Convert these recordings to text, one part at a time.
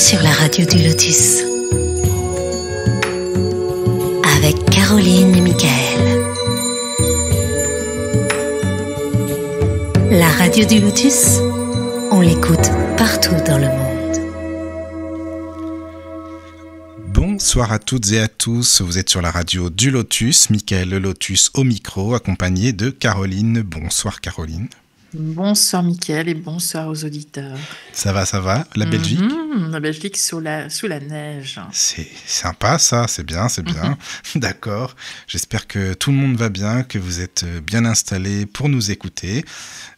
sur la radio du Lotus avec Caroline et Michael. La radio du Lotus, on l'écoute partout dans le monde. Bonsoir à toutes et à tous, vous êtes sur la radio du Lotus, Michael le Lotus au micro, accompagné de Caroline. Bonsoir Caroline. Bonsoir Mickaël et bonsoir aux auditeurs. Ça va, la Belgique? La Belgique sous la neige. C'est sympa ça, c'est bien. D'accord, j'espère que tout le monde va bien, que vous êtes bien installés pour nous écouter.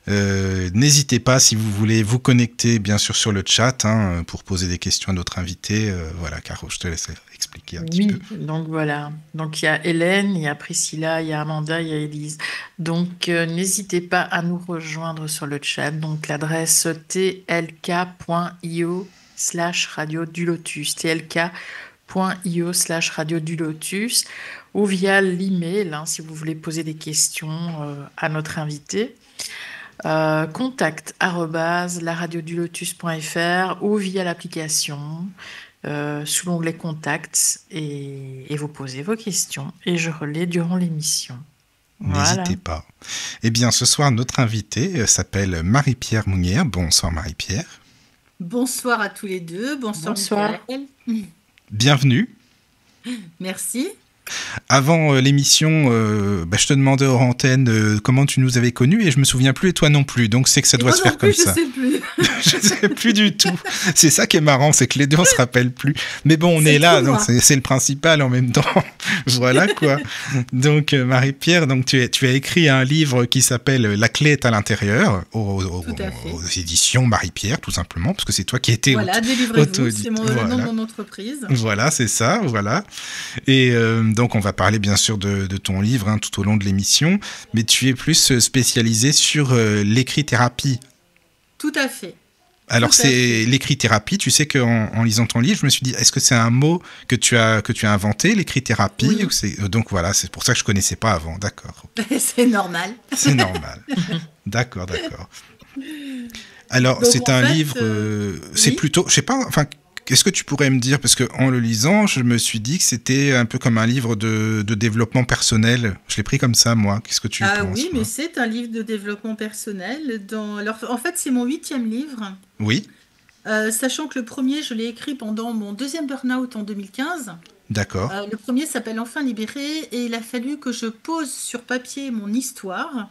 N'hésitez pas si vous voulez vous connecter bien sûr sur le chat pour poser des questions à notre invité. Voilà Caro, je te laisse expliquer un petit peu. Donc voilà, donc il y a Hélène, il y a Priscilla, il y a Amanda, il y a Élise. Donc n'hésitez pas à nous rejoindre sur le chat. Donc l'adresse tlk.io/radio du Lotus, tlk.io/radio du Lotus, ou via l'email si vous voulez poser des questions à notre invité. contact@laradiodulotus.fr ou via l'application sous l'onglet contacts et vous posez vos questions et je relais durant l'émission. N'hésitez pas. Eh bien, ce soir, notre invitée s'appelle Marie-Pierre Mounière. Bonsoir Marie-Pierre. Bonsoir à tous les deux. Bonsoir. Bienvenue. Merci. Avant l'émission, je te demandais hors antenne comment tu nous avais connus et je me souviens plus et toi non plus, donc c'est que ça doit se faire comme ça. Je sais plus. Je sais plus du tout. C'est ça qui est marrant, c'est que les deux on se rappelle plus. Mais bon, on est là, donc c'est le principal en même temps. Voilà quoi. Donc Marie-Pierre, donc tu as écrit un livre qui s'appelle La clé est à l'intérieur aux éditions Marie-Pierre, tout simplement, parce que c'est toi qui étais délivrez-vous, c'est le nom de mon entreprise. Voilà, c'est ça, voilà. Et donc, on va parler bien sûr de ton livre tout au long de l'émission, mais tu es plus spécialisée sur l'écrit-thérapie. Tout à fait. Alors, c'est l'écrit-thérapie. Tu sais qu'en lisant ton livre, je me suis dit, est-ce que c'est un mot que tu as inventé, l'écrit-thérapie? Oui. Donc voilà, c'est pour ça que je ne connaissais pas avant. D'accord. C'est normal. C'est normal. D'accord. Alors, donc, c'est un livre, c'est plutôt, je sais pas, enfin, qu'est-ce que tu pourrais me dire? Parce qu'en le lisant, je me suis dit que c'était un peu comme un livre de développement personnel. Je l'ai pris comme ça, moi. Qu'est-ce que tu penses? Ah oui, mais c'est un livre de développement personnel. Alors, en fait, c'est mon 8e livre. Oui. Sachant que le premier, je l'ai écrit pendant mon 2e burn-out en 2015. D'accord. Le premier s'appelle Enfin libéré et il a fallu que je pose sur papier mon histoire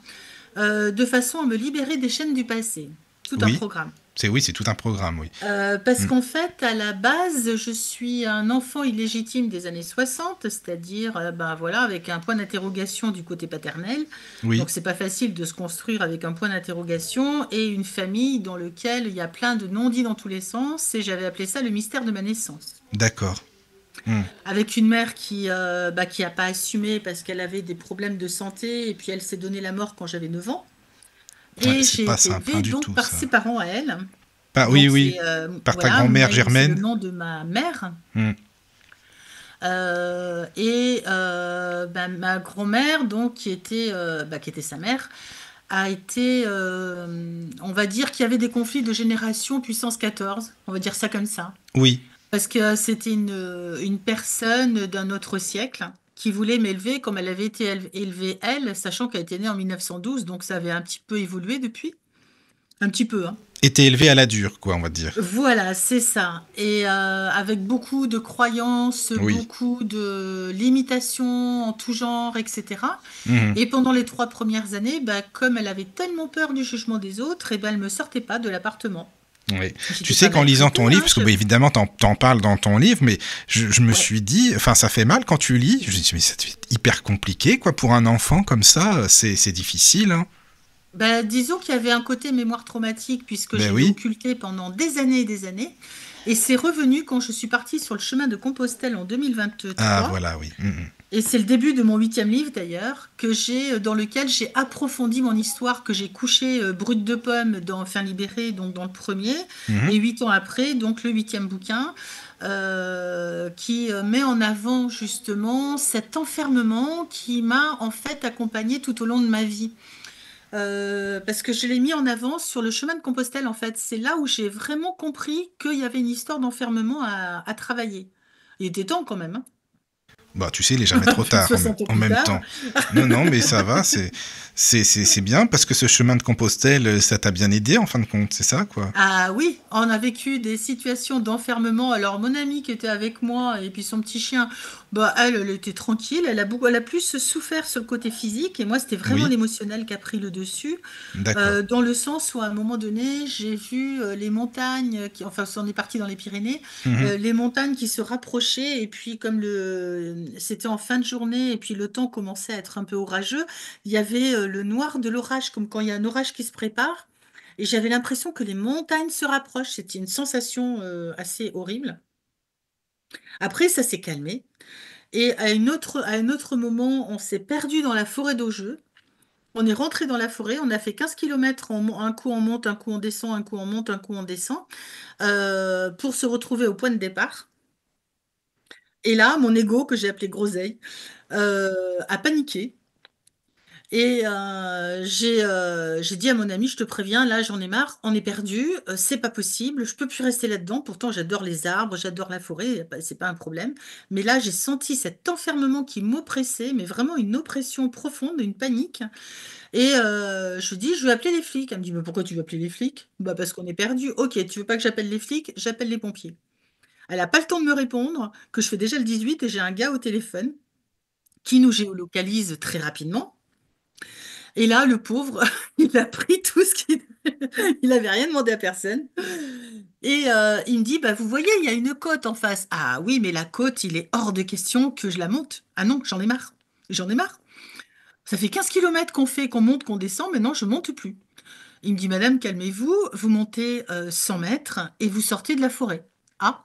de façon à me libérer des chaînes du passé. Tout un programme. C'est tout un programme, oui. Parce qu'en fait, à la base, je suis un enfant illégitime des années 60, c'est-à-dire avec un point d'interrogation du côté paternel. Oui. Donc, c'est pas facile de se construire avec un point d'interrogation et une famille dans laquelle il y a plein de non-dits dans tous les sens. Et j'avais appelé ça le mystère de ma naissance. D'accord. Avec une mère qui a pas assumé parce qu'elle avait des problèmes de santé et puis elle s'est donné la mort quand j'avais 9 ans. Et j'ai été élevée donc par ses parents à elle. Par ta grand-mère Germaine. C'est le nom de ma mère. Ma grand-mère, donc, qui était sa mère, a été, on va dire qu'il y avait des conflits de génération puissance 14. On va dire ça comme ça. Oui. Parce que c'était une personne d'un autre siècle qui voulait m'élever comme elle avait été élevée, elle, sachant qu'elle était née en 1912, donc ça avait un petit peu évolué depuis. Un petit peu, Était élevée à la dure, quoi, on va dire. Voilà, c'est ça. Et avec beaucoup de croyances, beaucoup de limitations en tout genre, etc. Et pendant les 3 premières années, comme elle avait tellement peur du jugement des autres, elle ne me sortait pas de l'appartement. Oui. Tu sais qu'en lisant ton livre, parce que évidemment t'en parles dans ton livre, mais je me suis dit, enfin ça fait mal quand tu lis, je me dis mais c'est hyper compliqué quoi pour un enfant comme ça, c'est difficile. Disons qu'il y avait un côté mémoire traumatique puisque j'ai occulté pendant des années, et c'est revenu quand je suis partie sur le chemin de Compostelle en 2023. Ah voilà, oui. Et c'est le début de mon 8e livre d'ailleurs, dans lequel j'ai approfondi mon histoire, que j'ai couché brute de pomme dans Enfin libéré, donc dans le premier, et 8 ans après, donc le 8e bouquin, qui met en avant justement cet enfermement qui m'a en fait accompagnée tout au long de ma vie. parce que je l'ai mis en avant sur le chemin de Compostelle, en fait. C'est là où j'ai vraiment compris qu'il y avait une histoire d'enfermement à travailler. Il était temps quand même, hein. Bah, tu sais, il est jamais trop tard 60 ans en plus même tard. temps. Non, mais ça va, c'est bien parce que ce chemin de Compostelle, ça t'a bien aidé en fin de compte, c'est ça, quoi. Ah oui, on a vécu des situations d'enfermement. Alors, mon amie qui était avec moi et puis son petit chien, bah, elle était tranquille. Elle a plus souffert sur le côté physique et moi, c'était vraiment Oui, l'émotionnel qui a pris le dessus. d'accord. Dans le sens où, à un moment donné, j'ai vu les montagnes, enfin, on est parti dans les Pyrénées, Mhm. les montagnes qui se rapprochaient et puis comme c'était en fin de journée et puis le temps commençait à être un peu orageux, il y avait le noir de l'orage, comme quand il y a un orage qui se prépare. Et j'avais l'impression que les montagnes se rapprochent. C'était une sensation assez horrible. Après, ça s'est calmé. Et à un autre moment, on s'est perdu dans la forêt d'Augeux. On est rentré dans la forêt, on a fait 15 km, un coup on monte, un coup on descend, un coup on monte, un coup on descend, pour se retrouver au point de départ. Et là, mon ego, que j'ai appelé Groseille, a paniqué. Et j'ai dit à mon ami, je te préviens, là j'en ai marre, on est perdu, c'est pas possible, je peux plus rester là-dedans. Pourtant j'adore les arbres, j'adore la forêt, c'est pas un problème. Mais là j'ai senti cet enfermement qui m'oppressait, mais vraiment une oppression profonde, une panique. Et je lui dis, je vais appeler les flics. Elle me dit, mais pourquoi tu veux appeler les flics? Bah parce qu'on est perdu. Ok, tu veux pas que j'appelle les flics? J'appelle les pompiers. Elle a pas le temps de me répondre, que je fais déjà le 18 et j'ai un gars au téléphone qui nous géolocalise très rapidement. Et là, le pauvre, il a pris tout ce qu'il... Il n'avait rien demandé à personne. Et il me dit, bah, vous voyez, il y a une côte en face. Ah oui, mais la côte, il est hors de question que je la monte. Ah non, j'en ai marre. J'en ai marre. Ça fait 15 kilomètres qu'on fait, qu'on monte, qu'on descend. Maintenant, je monte plus. Il me dit, madame, calmez-vous. Vous montez 100 mètres et vous sortez de la forêt. Ah,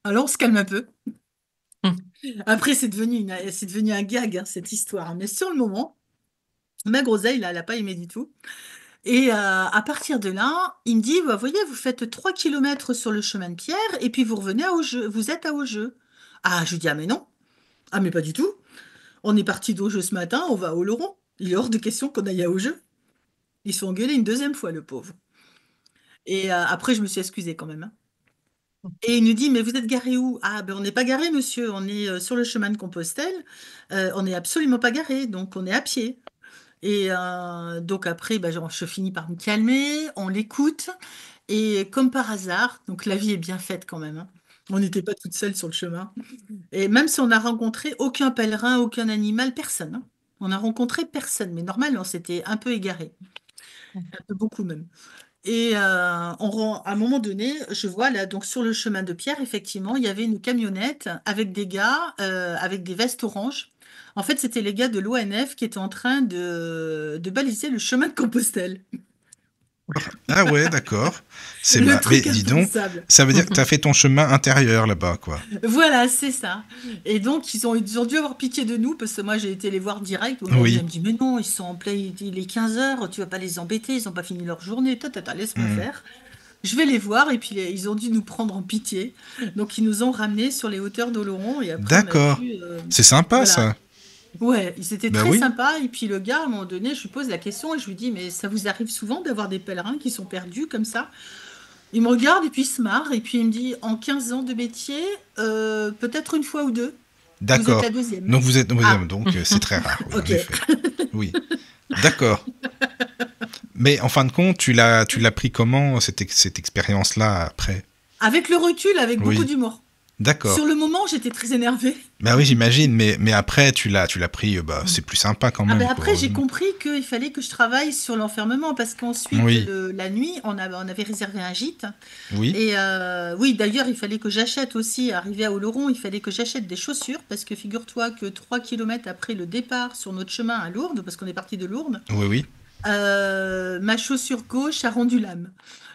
alors on se calme un peu. Après, c'est devenu un gag, hein, cette histoire. Mais sur le moment, ma groseille, là, elle n'a pas aimé du tout. Et à partir de là, il me dit, bah, voyez, vous faites 3 kilomètres sur le chemin de pierre et puis vous revenez à Augeux. Vous êtes à Augeux. Ah, je lui dis, ah mais non. Ah mais pas du tout. On est parti d'Augeux ce matin, on va à Oloron. Il est hors de question qu'on aille à Augeux. Ils se sont engueulés une deuxième fois, le pauvre. Et après, je me suis excusée quand même, hein. Et il nous dit, mais vous êtes garé où? Ah ben on n'est pas garé, monsieur. On est sur le chemin de Compostelle. On n'est absolument pas garé, donc on est à pied. Et donc après, bah, je finis par me calmer, on l'écoute. Et comme par hasard, donc la vie est bien faite quand même, hein. On n'était pas toutes seules sur le chemin. Et même si on n'a rencontré aucun pèlerin, aucun animal, personne, hein. On n'a rencontré personne, mais normal, on s'était un peu égaré, un peu beaucoup même. Et à un moment donné, je vois là, donc sur le chemin de pierre, effectivement, il y avait une camionnette avec des gars avec des vestes oranges. En fait, c'était les gars de l'ONF qui étaient en train de baliser le chemin de Compostelle. Ah ouais, d'accord. Le Mais truc dis donc, impensable. ça veut dire que tu as fait ton chemin intérieur là-bas, quoi. Voilà, c'est ça. Et donc, ils ont dû avoir pitié de nous, parce que moi, j'ai été les voir direct. Mon ami, elle Oui. me dit, mais non, ils sont en plein, il est 15 heures, tu vas pas les embêter, ils n'ont pas fini leur journée. Laisse-moi Hmm. faire. Je vais les voir, et puis ils ont dû nous prendre en pitié. Donc, ils nous ont ramenés sur les hauteurs d'Oloron, et après, on a D'accord. pu. C'est sympa, Voilà. ça. Ouais, ils étaient Ben très oui. sympas. Et puis, le gars, à un moment donné, je lui pose la question, et je lui dis, mais ça vous arrive souvent d'avoir des pèlerins qui sont perdus comme ça? Il me regarde, et puis il se marre, et puis il me dit, en 15 ans de métier, peut-être une fois ou deux. Vous êtes D'accord. la deuxième. Donc vous êtes, oui, Ah, donc c'est très rare, oui, en ok. effet. Oui. D'accord. Mais en fin de compte, tu l'as pris comment cette expérience-là après? Avec le recul, avec beaucoup Oui. d'humour. D'accord. Sur le moment, j'étais très énervée. Ben oui, j'imagine, mais après tu l'as pris, bah c'est plus sympa quand Ah même, ben quoi, après, j'ai heureusement. compris qu'il fallait que je travaille sur l'enfermement parce qu'ensuite, Oui. la nuit, on avait réservé un gîte. Oui. Et oui, d'ailleurs, il fallait que j'achète aussi, arrivé à Oloron, il fallait que j'achète des chaussures parce que figure-toi que 3 kilomètres après le départ sur notre chemin à Lourdes, parce qu'on est parti de Lourdes, Oui, oui. ma chaussure gauche a rendu l'âme.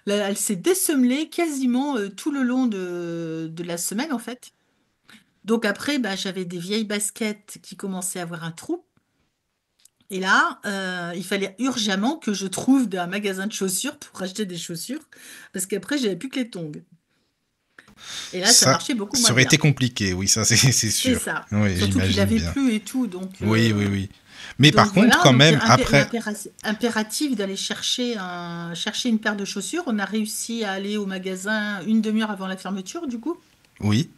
Là, elle s'est désemelée quasiment tout le long de la semaine, en fait. Donc après, bah, j'avais des vieilles baskets qui commençaient à avoir un trou. Et là, il fallait urgemment que je trouve un magasin de chaussures pour acheter des chaussures, parce qu'après, j'avais plus que les tongs. Et là, ça Ça, marchait beaucoup ça moins aurait été bien. compliqué, oui, ça c'est C'est sûr. ça. Oui, Surtout qu'il j'imagine avait bien. plu et tout, donc Oui, oui, oui. Mais donc, par contre, quand même, après... impératif d'aller chercher une paire de chaussures. On a réussi à aller au magasin une demi-heure avant la fermeture, du coup. Oui.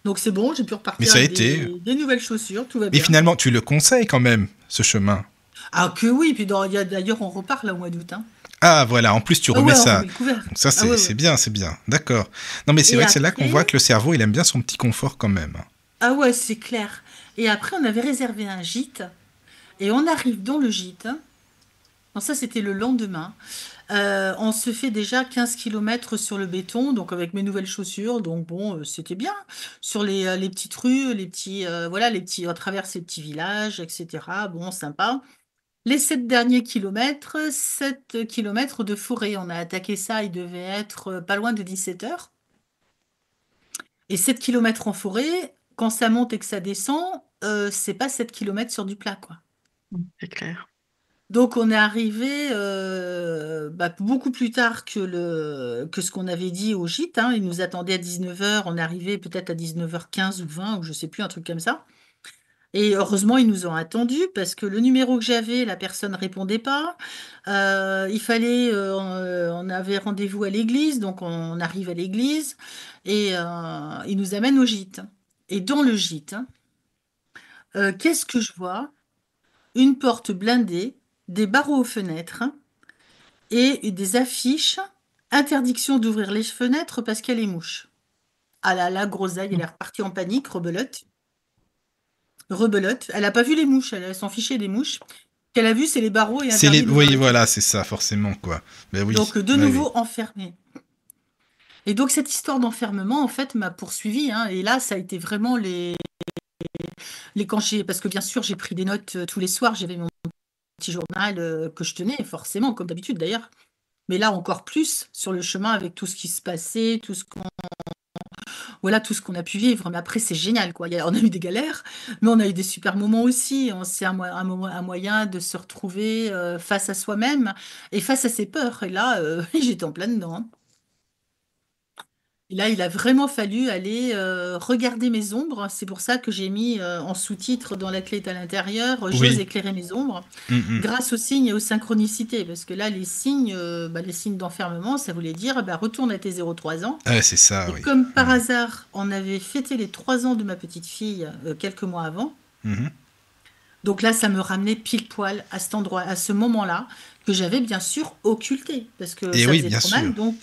Donc c'est bon, j'ai pu repartir avec des nouvelles chaussures, tout va bien. Mais finalement, tu le conseilles quand même, ce chemin? Ah que oui, puis d'ailleurs on repart là au mois d'août. Hein. Ah voilà, en plus tu remets ça. Donc ça c'est bien, c'est bien. D'accord. Non mais c'est vrai que c'est là qu'on voit que le cerveau, il aime bien son petit confort quand même. Ah ouais, c'est clair. Et après, on avait réservé un gîte. Et on arrive dans le gîte. Bon, ça, c'était le lendemain. On se fait déjà 15 km sur le béton, donc avec mes nouvelles chaussures. Donc bon, c'était bien. Sur les petites rues, on traverse les petits villages, etc. Bon, sympa. Les 7 derniers kilomètres, 7 kilomètres de forêt. On a attaqué ça, il devait être pas loin de 17 heures. Et 7 kilomètres en forêt, quand ça monte et que ça descend, c'est pas 7 kilomètres sur du plat, quoi. C'est clair. Donc on est arrivé beaucoup plus tard que ce qu'on avait dit au gîte. Hein. Ils nous attendaient à 19h, on est arrivé peut-être à 19h15 ou 20, ou je sais plus, un truc comme ça. Et heureusement, ils nous ont attendus parce que le numéro que j'avais, la personne ne répondait pas. Il fallait, on avait rendez-vous à l'église, donc on arrive à l'église et ils nous amènent au gîte. Et dans le gîte, qu'est-ce que je vois? Une porte blindée, des barreaux aux fenêtres et des affiches. Interdiction d'ouvrir les fenêtres parce qu'il y a les mouches. Ah là là, groseille, elle est repartie en panique, rebelote. Elle n'a pas vu les mouches, elle s'en fichait des mouches. Ce qu'elle a vu, c'est les barreaux et oui, voilà, c'est ça, forcément, quoi. Ben oui. Donc, de nouveau enfermé. Et donc, cette histoire d'enfermement, en fait, m'a poursuivi. Hein, et là, ça a été vraiment parce que bien sûr, j'ai pris des notes tous les soirs. J'avais mon petit journal que je tenais, forcément, comme d'habitude d'ailleurs. Mais là, encore plus sur le chemin avec tout ce qui se passait, tout ce qu'on a pu vivre. Mais après, c'est génial, quoi. On a eu des galères, mais on a eu des super moments aussi. C'est un moyen de se retrouver face à soi-même et face à ses peurs. Et là, j'étais en plein dedans. Hein. Et là, il a vraiment fallu aller regarder mes ombres. C'est pour ça que j'ai mis en sous-titre dans la clé à l'intérieur, j'ose éclairer mes ombres, grâce aux signes et aux synchronicités. Parce que là, les signes d'enfermement, ça voulait dire retourne à tes 0-3 ans. C'est ça, et comme par hasard, on avait fêté les 3 ans de ma petite fille quelques mois avant. Donc là, ça me ramenait pile poil à cet endroit, à ce moment-là, que j'avais bien sûr occulté. Parce que ça faisait trop mal, donc...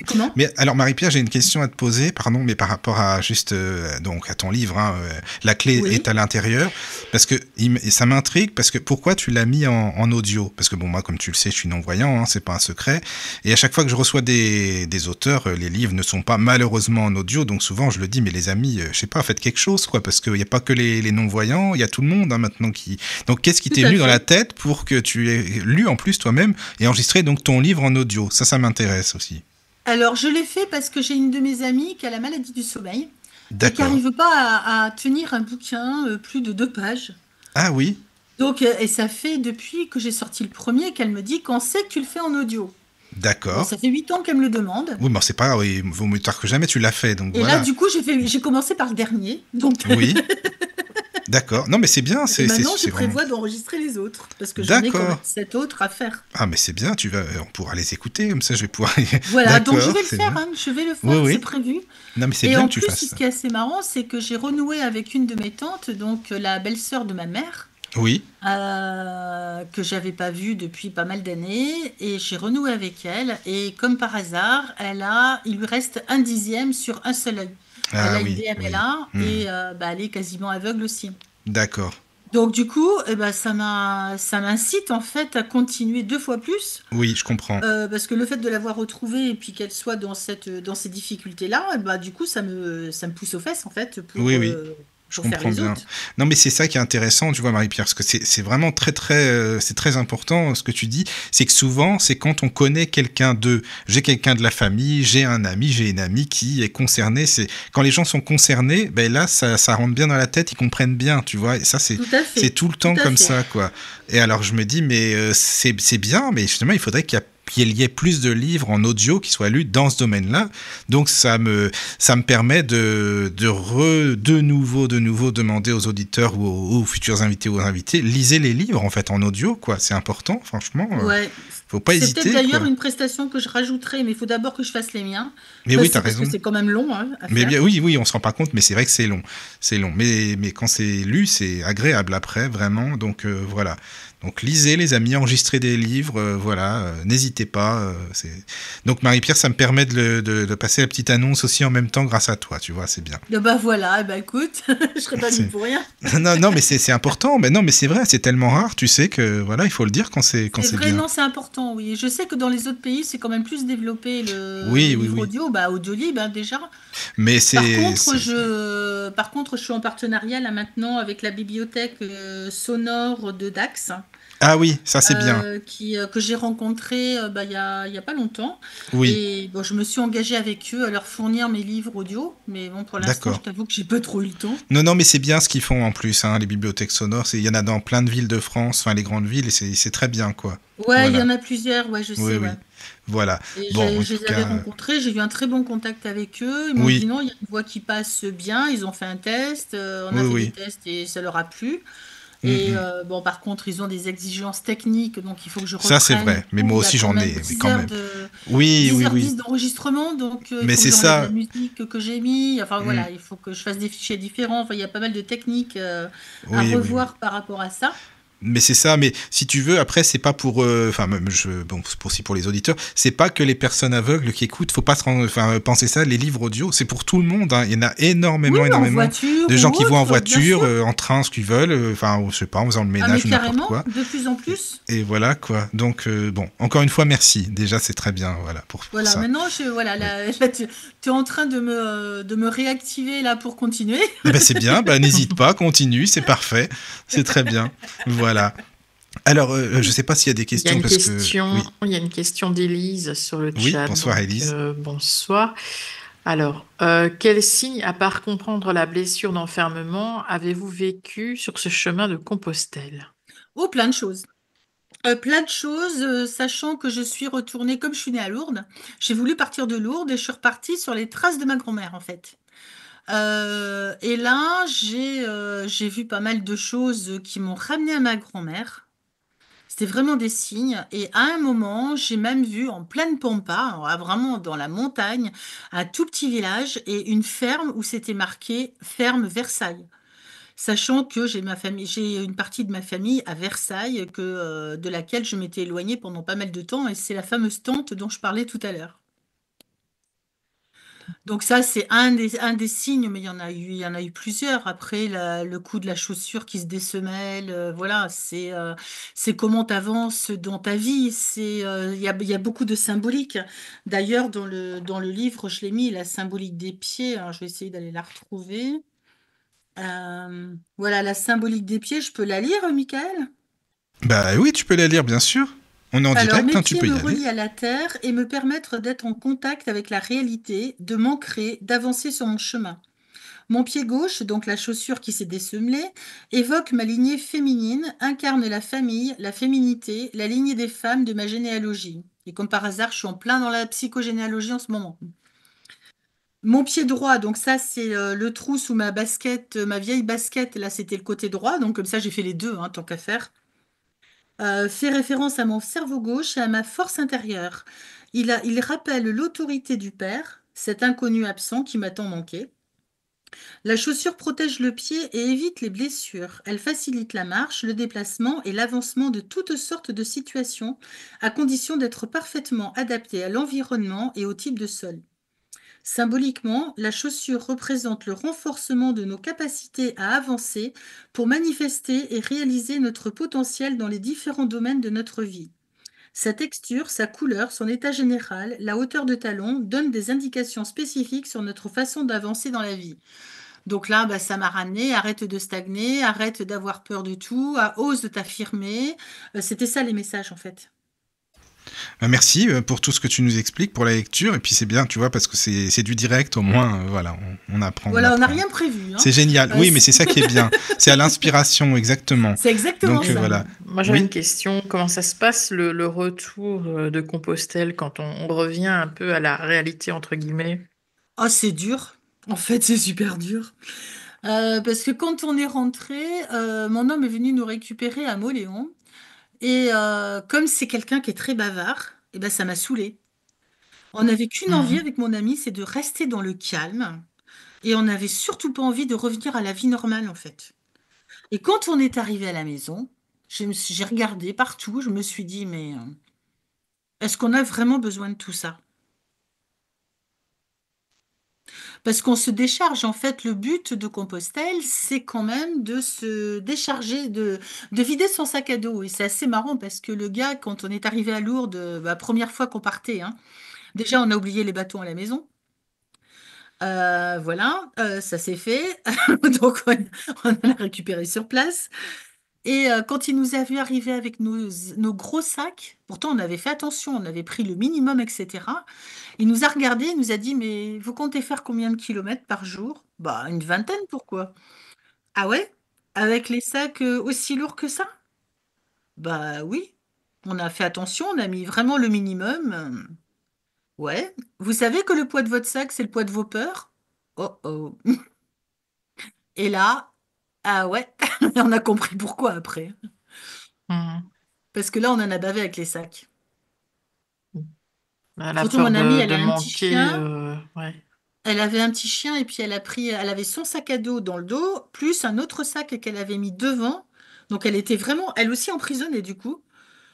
Comment ? Mais alors Marie-Pierre, j'ai une question à te poser, pardon, mais par rapport à juste donc à ton livre, la clé est à l'intérieur, parce que ça m'intrigue, parce que pourquoi tu l'as mis en audio ? Parce que bon, moi, comme tu le sais, je suis non-voyant, hein, c'est pas un secret, et à chaque fois que je reçois des auteurs, les livres ne sont pas malheureusement en audio, donc souvent je le dis, mais les amis, je sais pas, faites quelque chose, quoi, parce qu'il n'y a pas que les non-voyants, il y a tout le monde hein, maintenant qui. Donc qu'est-ce qui t'est venu dans la tête pour que tu aies lu en plus toi-même et enregistré donc ton livre en audio ? Ça m'intéresse aussi. Alors, je l'ai fait parce que j'ai une de mes amies qui a la maladie du sommeil et qui n'arrive pas à tenir un bouquin plus de 2 pages. Ah oui. Donc, et ça fait depuis que j'ai sorti le premier qu'elle me dit quand c'est que tu le fais en audio. D'accord. Donc, ça fait 8 ans qu'elle me le demande. Oui, mais c'est pas grave, il vaut mieux tard que jamais, tu l'as fait. Donc et voilà. Là, du coup, j'ai commencé par le dernier. Donc... Oui. D'accord. Non, mais c'est bien. Maintenant, je prévois d'enregistrer les autres. Parce que j'en ai quand même 7 autres à faire. Ah, mais c'est bien. On pourra les écouter. Comme ça, je vais pouvoir. Voilà, donc je vais le faire. Hein, je vais le faire. C'est prévu. Non, mais c'est bien que tu fasses ça. Et en plus, ce qui est assez marrant, c'est que j'ai renoué avec une de mes tantes, donc la belle-sœur de ma mère. Oui. Que j'avais pas vue depuis pas mal d'années. Et j'ai renoué avec elle. Et comme par hasard, il lui reste 1/10 sur un seul œil. Elle a une DMLA et elle est quasiment aveugle aussi. D'accord. Donc du coup, ça m'incite en fait à continuer 2 fois plus. Oui, je comprends. Parce que le fait de l'avoir retrouvée et puis qu'elle soit dans ces difficultés-là, du coup, ça me pousse aux fesses en fait pour. Oui. Je comprends bien. Non, mais c'est ça qui est intéressant, tu vois, Marie-Pierre, parce que c'est vraiment très important ce que tu dis. C'est que souvent, c'est quand on connaît quelqu'un j'ai quelqu'un de la famille, j'ai un ami, j'ai une amie qui est concernée. C'est quand les gens sont concernés, là, ça rentre bien dans la tête, ils comprennent bien, tu vois. Et ça, c'est tout le temps comme ça, quoi. Et alors, je me dis, mais c'est bien, mais justement, il faudrait qu'il y ait qu'il y ait plus de livres en audio qui soient lus dans ce domaine-là. Donc ça me permet de nouveau demander aux auditeurs ou aux futurs invités ou aux invités, lisez les livres en fait en audio, quoi. C'est important, franchement. Ouais. Faut pas hésiter. C'est peut-être d'ailleurs une prestation que je rajouterai, mais il faut d'abord que je fasse les miens. Mais oui, t'as raison. Parce que c'est quand même long à mais faire. bien, oui, on se rend pas compte, mais c'est vrai que c'est long. C'est long. Mais quand c'est lu, c'est agréable après, vraiment. Donc voilà. Donc lisez les amis, enregistrez des livres, voilà, n'hésitez pas. Donc Marie-Pierre, ça me permet de passer la petite annonce aussi en même temps grâce à toi, tu vois, c'est bien. Bah voilà, bah écoute, je serais pas venue pour rien. non, mais c'est important, mais non, mais c'est vrai, c'est tellement rare, tu sais que voilà, il faut le dire quand c'est bien. Non, c'est important, oui. Je sais que dans les autres pays, c'est quand même plus développé le livre audio, bah Audiolib déjà. Mais Par contre, je suis en partenariat là maintenant avec la bibliothèque sonore de Dax. Ah oui, ça c'est bien. Que j'ai rencontré il y a pas longtemps. Oui. Et bon, je me suis engagée avec eux à leur fournir mes livres audio. Mais bon, pour l'instant, je t'avoue que j'ai pas trop eu le temps. Non, mais c'est bien ce qu'ils font en plus, hein, les bibliothèques sonores. Il y en a dans plein de villes de France, enfin les grandes villes, et c'est très bien, quoi. Ouais, voilà. Il y en a plusieurs, ouais, je sais. Oui. Voilà. Et je les avais rencontrés, j'ai eu un très bon contact avec eux. Ils m'ont dit non, il y a une voix qui passe bien. Ils ont fait un test, on a fait des tests et ça leur a plu. Et bon, par contre, ils ont des exigences techniques, donc il faut que je reprenne. Ça, c'est vrai, mais moi aussi j'en ai, mais quand même. 10 d'enregistrement, donc mais c'est ça. La musique que j'ai mis, enfin voilà, il faut que je fasse des fichiers différents. Enfin, il y a pas mal de techniques à revoir par rapport à ça. Mais c'est ça, mais si tu veux, après, c'est pas pour. Pour les auditeurs, c'est pas que les personnes aveugles qui écoutent, faut pas penser ça, les livres audio, c'est pour tout le monde. Hein. Il y en a énormément de gens qui vont en voiture, en train, ce qu'ils veulent, je sais pas, en faisant le ménage ou n'importe quoi. De plus en plus. Et voilà, quoi. Donc, encore une fois, merci. Déjà, c'est très bien, voilà, pour ça. Maintenant, là, tu es en train de me réactiver, là, pour continuer. C'est bien, n'hésite pas, continue, c'est parfait, c'est très bien. Voilà. Alors, je ne sais pas s'il y a des questions. Il y a une question d'Élise sur le chat. Bonsoir Élise. Bonsoir. Alors, quels signes, à part comprendre la blessure d'enfermement, avez-vous vécu sur ce chemin de Compostelle? Oh, plein de choses. Sachant que je suis retournée, comme je suis née à Lourdes, j'ai voulu partir de Lourdes et je suis repartie sur les traces de ma grand-mère, en fait. Et là, j'ai vu pas mal de choses qui m'ont ramenée à ma grand-mère. C'était vraiment des signes. Et à un moment, j'ai même vu en pleine pampa, vraiment dans la montagne, un tout petit village et une ferme où c'était marqué Ferme Versailles. Sachant que j'ai une partie de ma famille à Versailles, de laquelle je m'étais éloignée pendant pas mal de temps, et c'est la fameuse tante dont je parlais tout à l'heure. Donc ça, c'est un des signes, mais il y en a eu plusieurs. Après, le coup de la chaussure qui se désemelle, voilà, c'est comment tu avances dans ta vie. Il y a beaucoup de symbolique. D'ailleurs, dans le livre, je l'ai mis, la symbolique des pieds. Alors, je vais essayer d'aller la retrouver. Voilà, la symbolique des pieds, je peux la lire, Michael? Oui, tu peux la lire, bien sûr. On est en direct, tu peux y aller. Mes pieds me relient à la terre et me permettent d'être en contact avec la réalité, de m'ancrer, d'avancer sur mon chemin. Mon pied gauche, donc la chaussure qui s'est décemelée, évoque ma lignée féminine, incarne la famille, la féminité, la lignée des femmes de ma généalogie. Et comme par hasard, je suis en plein dans la psychogénéalogie en ce moment. Mon pied droit, donc ça c'est le trou sous ma basket, ma vieille basket, là c'était le côté droit, donc comme ça j'ai fait les deux, tant qu'à faire. Fait référence à mon cerveau gauche et à ma force intérieure. Il rappelle l'autorité du père, cet inconnu absent qui m'a tant manqué. La chaussure protège le pied et évite les blessures. Elle facilite la marche, le déplacement et l'avancement de toutes sortes de situations, à condition d'être parfaitement adaptée à l'environnement et au type de sol. Symboliquement, la chaussure représente le renforcement de nos capacités à avancer pour manifester et réaliser notre potentiel dans les différents domaines de notre vie. Sa texture, sa couleur, son état général, la hauteur de talon donnent des indications spécifiques sur notre façon d'avancer dans la vie. Donc là, ça m'a ramené, arrête de stagner, arrête d'avoir peur de tout, ose de t'affirmer. C'était ça les messages en fait. Merci pour tout ce que tu nous expliques, pour la lecture. Et puis c'est bien, tu vois, parce que c'est du direct, au moins, voilà, on apprend. Voilà, on n'a rien prévu. Hein. C'est génial. Oui, mais c'est ça qui est bien. C'est à l'inspiration, exactement. C'est exactement Donc, ça. Voilà. Moi, j'avais une question. Comment ça se passe, le retour de Compostelle, quand on revient un peu à la réalité, entre guillemets? Oh, c'est dur. En fait, c'est super dur. Parce que quand on est rentré, mon homme est venu nous récupérer à Mauléon. Et comme c'est quelqu'un qui est très bavard, et ben ça m'a saoulée. On n'avait qu'une envie avec mon ami, c'est de rester dans le calme. Et on n'avait surtout pas envie de revenir à la vie normale, en fait. Et quand on est arrivé à la maison, j'ai regardé partout, je me suis dit, mais est-ce qu'on a vraiment besoin de tout ça? Parce qu'on se décharge, en fait, le but de Compostelle, c'est quand même de se décharger, de vider son sac à dos. Et c'est assez marrant parce que le gars, quand on est arrivé à Lourdes, première fois qu'on partait, hein, déjà on a oublié les bâtons à la maison. Voilà, ça s'est fait. Donc on l'a récupéré sur place. Et quand il nous a vu arriver avec nos gros sacs, pourtant on avait fait attention, on avait pris le minimum, etc. Il nous a regardé, il nous a dit, mais vous comptez faire combien de kilomètres par jour? Bah, une vingtaine, pourquoi? Ah ouais? Avec les sacs aussi lourds que ça? Bah oui. On a fait attention, on a mis vraiment le minimum. Ouais. Vous savez que le poids de votre sac, c'est le poids de vos peurs? Oh oh. Et là, ah ouais, on a compris pourquoi après. Mhm. Parce que là, on en a bavé avec les sacs. La Surtout peur mon amie, elle de a un petit manquer. chien. Ouais. Elle avait un petit chien et puis elle avait son sac à dos dans le dos, plus un autre sac qu'elle avait mis devant. Donc elle était vraiment, elle aussi emprisonnée du coup,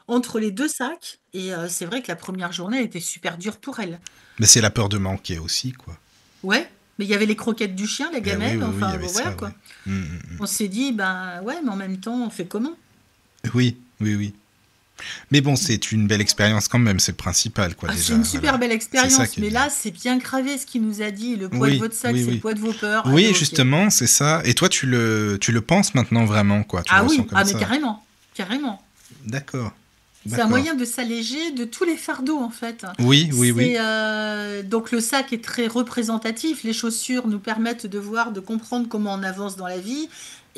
entre les deux sacs. Et c'est vrai que la première journée, elle était super dure pour elle. Mais c'est la peur de manquer aussi, quoi. Ouais, mais il y avait les croquettes du chien, la gamelle, Oui, enfin il y avait bon, voilà ça, quoi. ouais. On s'est dit, ben ouais, mais en même temps, on fait comment? Oui. Mais bon, c'est une belle expérience quand même, c'est le principal, quoi, déjà. C'est une super voilà. belle expérience, mais bien. là, c'est bien gravé ce qu'il nous a dit. Le poids de votre sac, c'est le poids de vos peurs. Oui, Allez, justement, okay. C'est ça. Et toi, tu le penses maintenant vraiment, quoi. Tu le oui, ressens comme mais ça. carrément. D'accord. C'est un moyen de s'alléger de tous les fardeaux, en fait. Oui. Donc le sac est très représentatif. Les chaussures nous permettent de voir, de comprendre comment on avance dans la vie.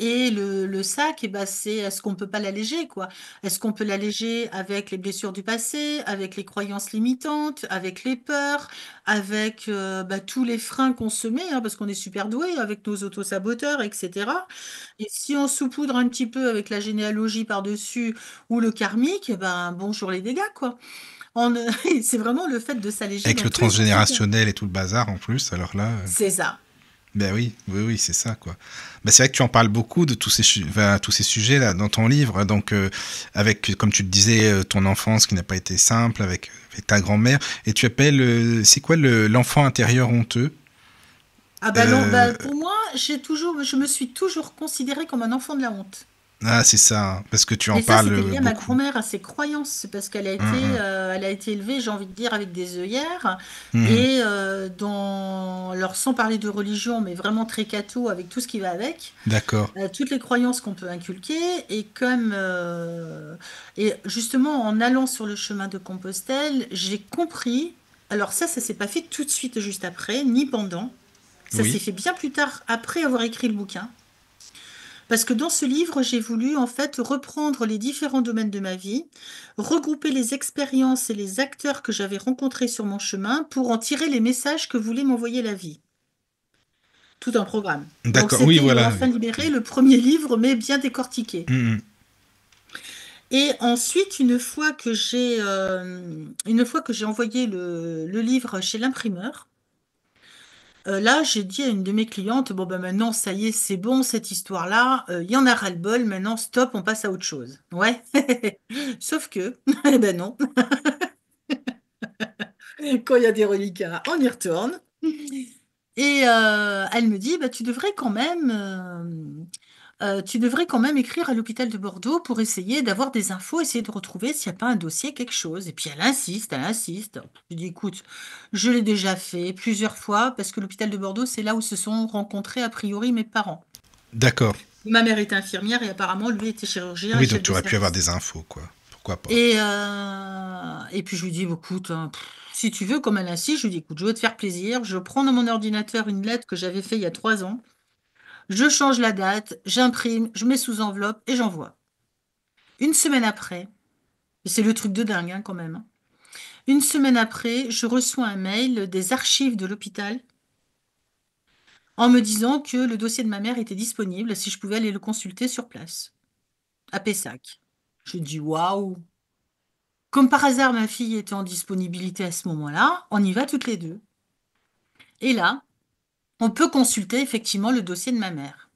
Et le sac, c'est est-ce qu'on peut pas l'alléger, quoi? Est-ce qu'on peut l'alléger avec les blessures du passé, avec les croyances limitantes, avec les peurs, avec tous les freins qu'on se met, hein, parce qu'on est super doué avec nos autosaboteurs, etc. Et si on saupoudre un petit peu avec la généalogie par-dessus ou le karmique, bonjour les dégâts, quoi. C'est vraiment le fait de s'alléger avec dans le tous les sens du terme. transgénérationnel et tout le bazar en plus, alors là. C'est ça. Ben oui, c'est ça, quoi. Ben, c'est vrai que tu en parles beaucoup de tous ces sujets là dans ton livre, donc avec, comme tu le disais, ton enfance qui n'a pas été simple avec ta grand-mère, et tu appelles, c'est quoi l'enfant intérieur honteux? Pour moi, je me suis toujours considérée comme un enfant de la honte. Ah, c'est ça, parce que tu en Et ça, parles c'était lié à ma beaucoup. grand-mère, à ses croyances, parce qu'elle a elle a été élevée, j'ai envie de dire, avec des œillères, et sans parler de religion, mais vraiment très catho, avec tout ce qui va avec. D'accord. Toutes les croyances qu'on peut inculquer, et et justement, en allant sur le chemin de Compostelle, j'ai compris. Alors ça s'est pas fait tout de suite, juste après, ni pendant. Ça s'est fait bien plus tard, après avoir écrit le bouquin. Parce que dans ce livre, j'ai voulu en fait reprendre les différents domaines de ma vie, regrouper les expériences et les acteurs que j'avais rencontrés sur mon chemin pour en tirer les messages que voulait m'envoyer la vie. Tout un programme. D'accord, donc, oui, c'était voilà. L'Enfant libéré, le premier livre, mais bien décortiqué. Et ensuite, une fois que j'ai envoyé le livre chez l'imprimeur, là, j'ai dit à une de mes clientes, bon, maintenant, ça y est, c'est bon, cette histoire-là, il y en a ras-le-bol, maintenant, stop, on passe à autre chose. Ouais. Sauf que, non. Quand il y a des reliquats, on y retourne. Et elle me dit, tu devrais quand même écrire à l'hôpital de Bordeaux pour essayer d'avoir des infos, essayer de retrouver s'il n'y a pas un dossier, quelque chose. Et puis elle insiste. Je dis, écoute, je l'ai déjà fait plusieurs fois parce que l'hôpital de Bordeaux, c'est là où se sont rencontrés a priori mes parents. D'accord. Ma mère était infirmière et apparemment lui était chirurgien. Oui, donc tu aurais pu avoir des infos, quoi. Pourquoi pas. Et puis je lui dis, bah, écoute, si tu veux, comme elle insiste, je lui dis, écoute, je veux te faire plaisir. Je prends dans mon ordinateur une lettre que j'avais faite il y a 3 ans. Je change la date, j'imprime, je mets sous enveloppe et j'envoie. Une semaine après, et c'est le truc de dingue hein, quand même, hein. Une semaine après, je reçois un mail des archives de l'hôpital en me disant que le dossier de ma mère était disponible si je pouvais aller le consulter sur place, à Pessac. Je dis waouh! Comme par hasard, ma fille était en disponibilité à ce moment-là, on y va toutes les deux. Et là, on peut consulter effectivement le dossier de ma mère.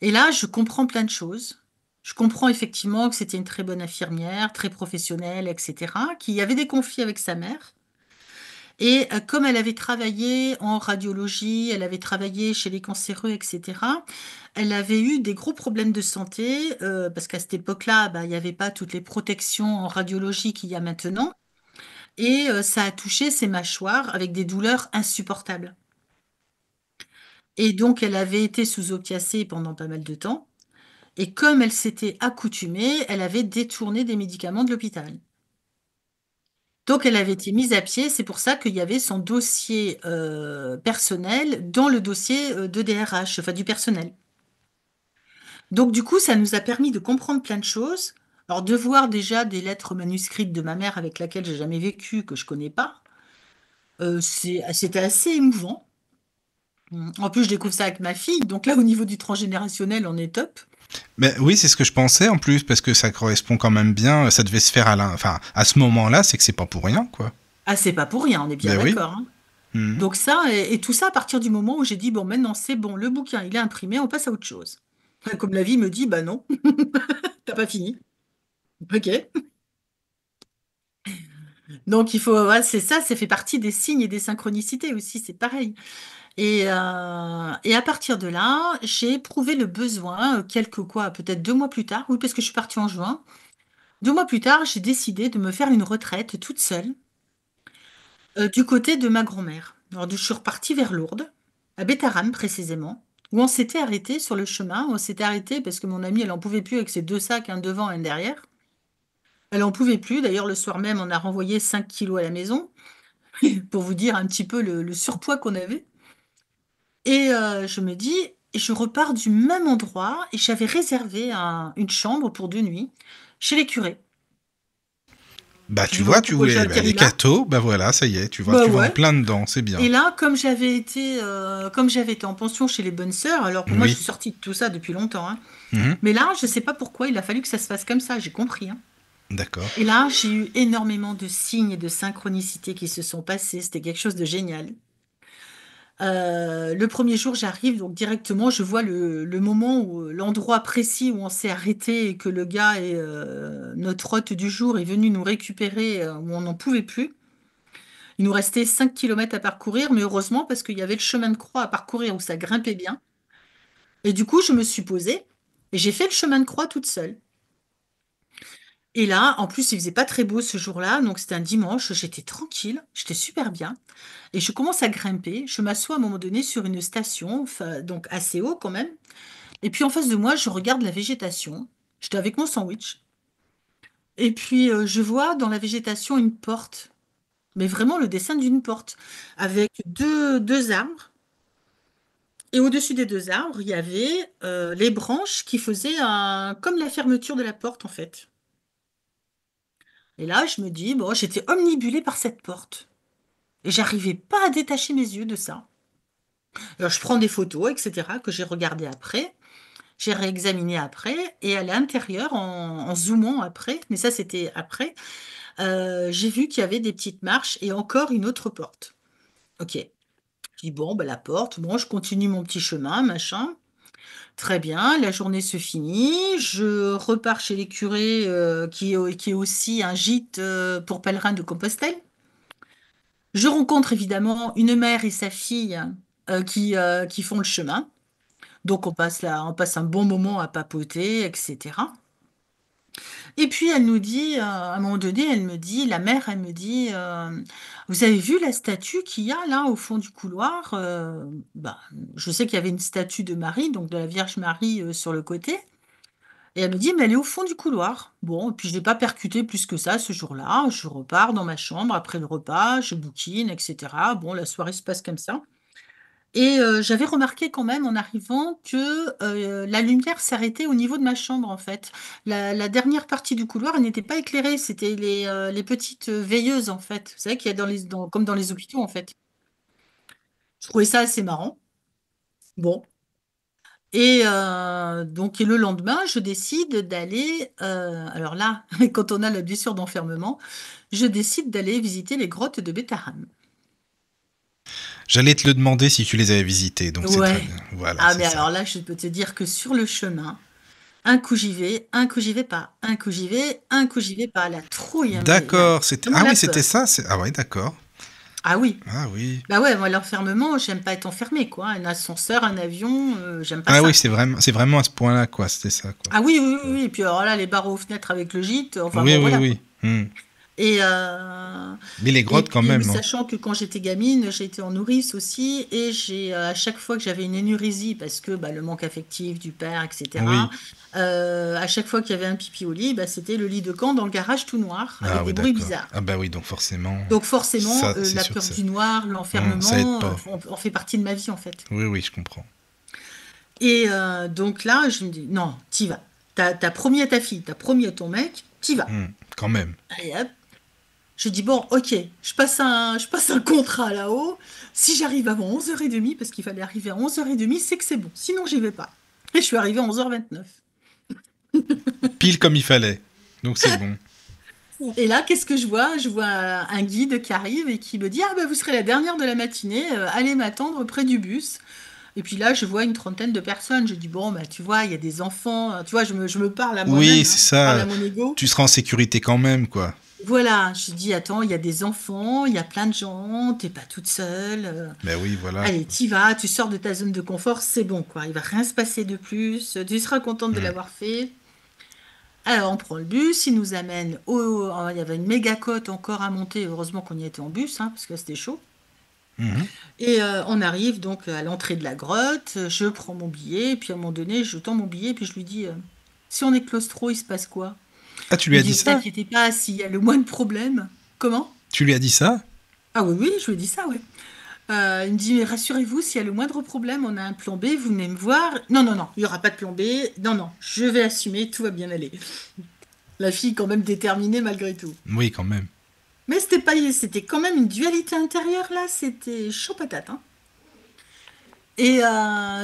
Et là, je comprends plein de choses. Je comprends effectivement que c'était une très bonne infirmière, très professionnelle, etc., qui avait des conflits avec sa mère. Et comme elle avait travaillé en radiologie, elle avait travaillé chez les cancéreux, etc., elle avait eu des gros problèmes de santé, parce qu'à cette époque-là, bah, il n'y avait pas toutes les protections en radiologie qu'il y a maintenant. Et ça a touché ses mâchoires avec des douleurs insupportables. Et donc, elle avait été sous opiacés pendant pas mal de temps. Et comme elle s'était accoutumée, elle avait détourné des médicaments de l'hôpital. Donc, elle avait été mise à pied. C'est pour ça qu'il y avait son dossier personnel dans le dossier de DRH, enfin du personnel. Donc, du coup, ça nous a permis de comprendre plein de choses. Alors, de voir déjà des lettres manuscrites de ma mère avec laquelle j'ai jamais vécu, que je connais pas, c'était assez émouvant. En plus, je découvre ça avec ma fille. Donc là, au niveau du transgénérationnel, on est top. Mais oui, c'est ce que je pensais en plus, parce que ça correspond quand même bien. Ça devait se faire enfin, à ce moment-là, c'est que c'est pas pour rien, quoi. Ah, c'est pas pour rien, on est bien Ben oui. d'accord, hein. Mhm. Donc ça, et tout ça à partir du moment où j'ai dit, bon, maintenant c'est bon, le bouquin, il est imprimé, on passe à autre chose. Enfin, comme la vie me dit, bah non, t'as pas fini. Ok. Donc il faut, ouais, c'est ça, ça fait partie des signes et des synchronicités aussi, c'est pareil. Et à partir de là, j'ai éprouvé le besoin, peut-être 2 mois plus tard, oui, parce que je suis partie en juin. 2 mois plus tard, j'ai décidé de me faire une retraite toute seule, du côté de ma grand-mère. Alors, je suis repartie vers Lourdes, à Bétarame précisément, où on s'était arrêté sur le chemin. On s'était arrêté parce que mon amie, elle en pouvait plus avec ses 2 sacs, un devant, un derrière. Elle en pouvait plus. D'ailleurs, le soir même, on a renvoyé 5 kilos à la maison, pour vous dire un petit peu le surpoids qu'on avait. Et je me dis, je repars du même endroit et j'avais réservé une chambre pour 2 nuits chez les curés. Bah, Je tu dis, vois, bon, pourquoi j'ai atterri les là? cathos, bah voilà, ça y est, tu vois, Bah tu vas en ouais. plein dedans, c'est bien. Et là, comme j'avais été en pension chez les bonnes sœurs, alors pour moi, je Oui. suis sortie de tout ça depuis longtemps, hein. Mhm. Mais là, je sais pas pourquoi, il a fallu que ça se fasse comme ça, j'ai compris, hein. D'accord. Et là, j'ai eu énormément de signes et de synchronicités qui se sont passés. C'était quelque chose de génial. Le premier jour, j'arrive, donc directement, je vois le moment l'endroit précis où on s'est arrêté et que le gars notre hôte du jour est venu nous récupérer, où on n'en pouvait plus. Il nous restait 5 kilomètres à parcourir, mais heureusement parce qu'il y avait le chemin de croix à parcourir où ça grimpait bien. Et du coup, je me suis posée et j'ai fait le chemin de croix toute seule. Et là, en plus, il faisait pas très beau ce jour-là, donc c'était un dimanche, j'étais tranquille, j'étais super bien. Et je commence à grimper, je m'assois à un moment donné sur une station, enfin, donc assez haut quand même. Et puis en face de moi, je regarde la végétation. J'étais avec mon sandwich. Et puis je vois dans la végétation une porte, mais vraiment le dessin d'une porte, avec deux arbres. Et au-dessus des 2 arbres, il y avait les branches qui faisaient comme la fermeture de la porte, en fait. Et là, je me dis, bon, j'étais omnibulée par cette porte. Et j'arrivais pas à détacher mes yeux de ça. Alors, je prends des photos, etc., que j'ai regardées après. J'ai réexaminé après. Et à l'intérieur, en zoomant après, mais ça, c'était après, j'ai vu qu'il y avait des petites marches et encore une autre porte. Ok. Je dis, bon, bah, la porte, bon, je continue mon petit chemin, machin. Très bien, la journée se finit. Je repars chez les curés, qui est aussi un gîte pour pèlerins de Compostelle. Je rencontre évidemment une mère et sa fille qui font le chemin. Donc on passe un bon moment à papoter, etc. Et puis elle nous dit, à un moment donné, la mère, elle me dit, vous avez vu la statue qu'il y a là au fond du couloir? Bah, je sais qu'il y avait une statue de Marie, donc de la Vierge Marie sur le côté. Et elle me dit: «Mais elle est au fond du couloir». Bon, et puis je l'ai pas percuté plus que ça ce jour-là. Je repars dans ma chambre après le repas, je bouquine et cetera. Bon, la soirée se passe comme ça et j'avais remarqué quand même en arrivant que, la lumière s'arrêtait au niveau de ma chambre, en fait. La dernière partie du couloir, elle n'était pas éclairée, c'était les petites, veilleuses, en fait. Vous savez qu'il y a comme dans les hôpitaux, en fait. Je trouvais ça assez marrant. Bon. Et donc et le lendemain, je décide d'aller, alors là, quand on a la blessure d'enfermement, je décide d'aller visiter les grottes de Bétharram. J'allais te le demander si tu les avais visitées, donc c'est très Ouais. bien. Voilà, Ah c'est mais ça. alors là, je peux te dire que sur le chemin, un coup j'y vais, un coup j'y vais pas, un coup j'y vais, un coup j'y vais pas. La trouille, hein, mais D'accord, c'était... vraiment Ah la oui, c'était peur. ça. Ah ouais, d'accord. Ah oui. Ah oui. Bah ouais, moi l'enfermement, j'aime pas être enfermée, quoi. Un ascenseur, un avion, j'aime pas Ah ça. oui, c'est vraiment à ce point-là, quoi. C'était ça, quoi. Ah oui, oui, oui, oui. Et puis alors là, les barreaux aux fenêtres avec le gîte, enfin Oui, bon, oui, voilà, quoi. oui. Et, Mais les et grottes, quand puis, même. Hein. sachant que quand j'étais gamine, j'ai été en nourrice aussi, et à chaque fois que j'avais une énurésie, parce que bah, le manque affectif du père, etc., Oui. à chaque fois qu'il y avait un pipi au lit, bah, c'était le lit de camp dans le garage tout noir, Ah avec oui, des bruits d'accord. bizarres. Ah bah oui, donc forcément, Donc forcément, ça, c'est la sûr que peur ça... du noir, Ça aide l'enfermement, pas. on fait partie de ma vie en fait. Oui, oui, je comprends. Et donc là, je me dis, non, t'y vas. T'as promis à ta fille, t'as promis à ton mec, t'y vas. Quand même. Allez hop. Je dis, bon, ok, je passe un contrat là-haut. Si j'arrive avant 11h30, parce qu'il fallait arriver à 11h30, c'est que c'est bon. Sinon, j'y vais pas. Et je suis arrivée à 11h29. Pile comme il fallait. Donc c'est bon. Et là, qu'est-ce que je vois? Je vois un guide qui arrive et qui me dit, ah ben vous serez la dernière de la matinée, allez m'attendre près du bus. Et puis là, je vois une trentaine de personnes. Je dis, bon, bah, tu vois, il y a des enfants. Tu vois, je me parle à moi-même, Oui, hein. c'est Je parle à ça. mon ego. Tu seras en sécurité quand même, quoi. Voilà, je dis, attends, il y a des enfants, il y a plein de gens, t'es pas toute seule. Ben oui, voilà. Allez, t'y vas, tu sors de ta zone de confort, c'est bon, quoi. Il va rien se passer de plus. Tu seras contente de l'avoir fait. Alors, on prend le bus, il nous amène il y avait une méga côte encore à monter. Heureusement qu'on y était en bus, hein, parce que c'était chaud. Et on arrive donc à l'entrée de la grotte. Je prends mon billet, et puis à un moment donné, je tends mon billet, et puis je lui dis, si on est claustro, il se passe quoi? Ah, tu Il lui me as dit, dit vous ça? inquiétez pas, s'il y a le moins de problèmes. Comment? Tu lui as dit ça? Ah oui, oui, je lui ai dit ça, ouais. Il me dit, mais rassurez-vous, s'il y a le moindre problème, on a un plan B, vous venez me voir. Non, non, non, il n'y aura pas de plan B. Non, non, je vais assumer, tout va bien aller. La fille quand même déterminée malgré tout. Oui, quand même. Mais c'était quand même une dualité intérieure là, c'était chaud patate, hein. Et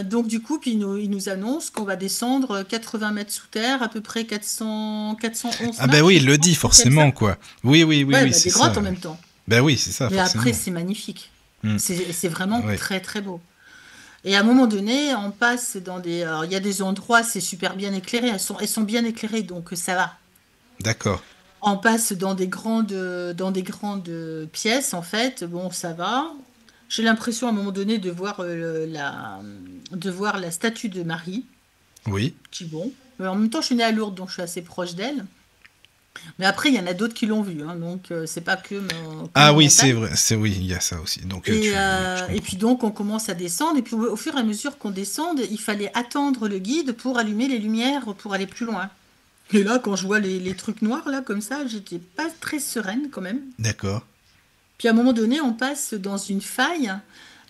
donc du coup, puis il nous annonce qu'on va descendre 80 mètres sous terre, à peu près 411 Ah ben oui, il le dit forcément, quoi. Oui, oui, oui, Ouais, oui, bah, c'est des ça. grottes en même temps. Ben oui, c'est ça, Mais forcément. après, c'est magnifique. C'est vraiment Ouais. très très beau. Et à un moment donné, on passe dans des... Alors, il y a des endroits, c'est super bien éclairé, elles sont bien éclairées, donc ça va. D'accord. On passe dans des grandes pièces, en fait, bon, ça va. J'ai l'impression à un moment donné de voir la statue de Marie. Oui. Je dis bon. Mais en même temps, je suis née à Lourdes, donc je suis assez proche d'elle. Mais après, il y en a d'autres qui l'ont vue, hein, donc c'est pas que Ah mon oui, mental. c'est vrai. Oui, il y a ça aussi. Donc, je Et comprends. puis donc, on commence à descendre. Et puis au fur et à mesure qu'on descende, il fallait attendre le guide pour allumer les lumières pour aller plus loin. Et là, quand je vois les trucs noirs, là, comme ça, j'étais pas très sereine quand même. D'accord. Puis à un moment donné, on passe dans une faille.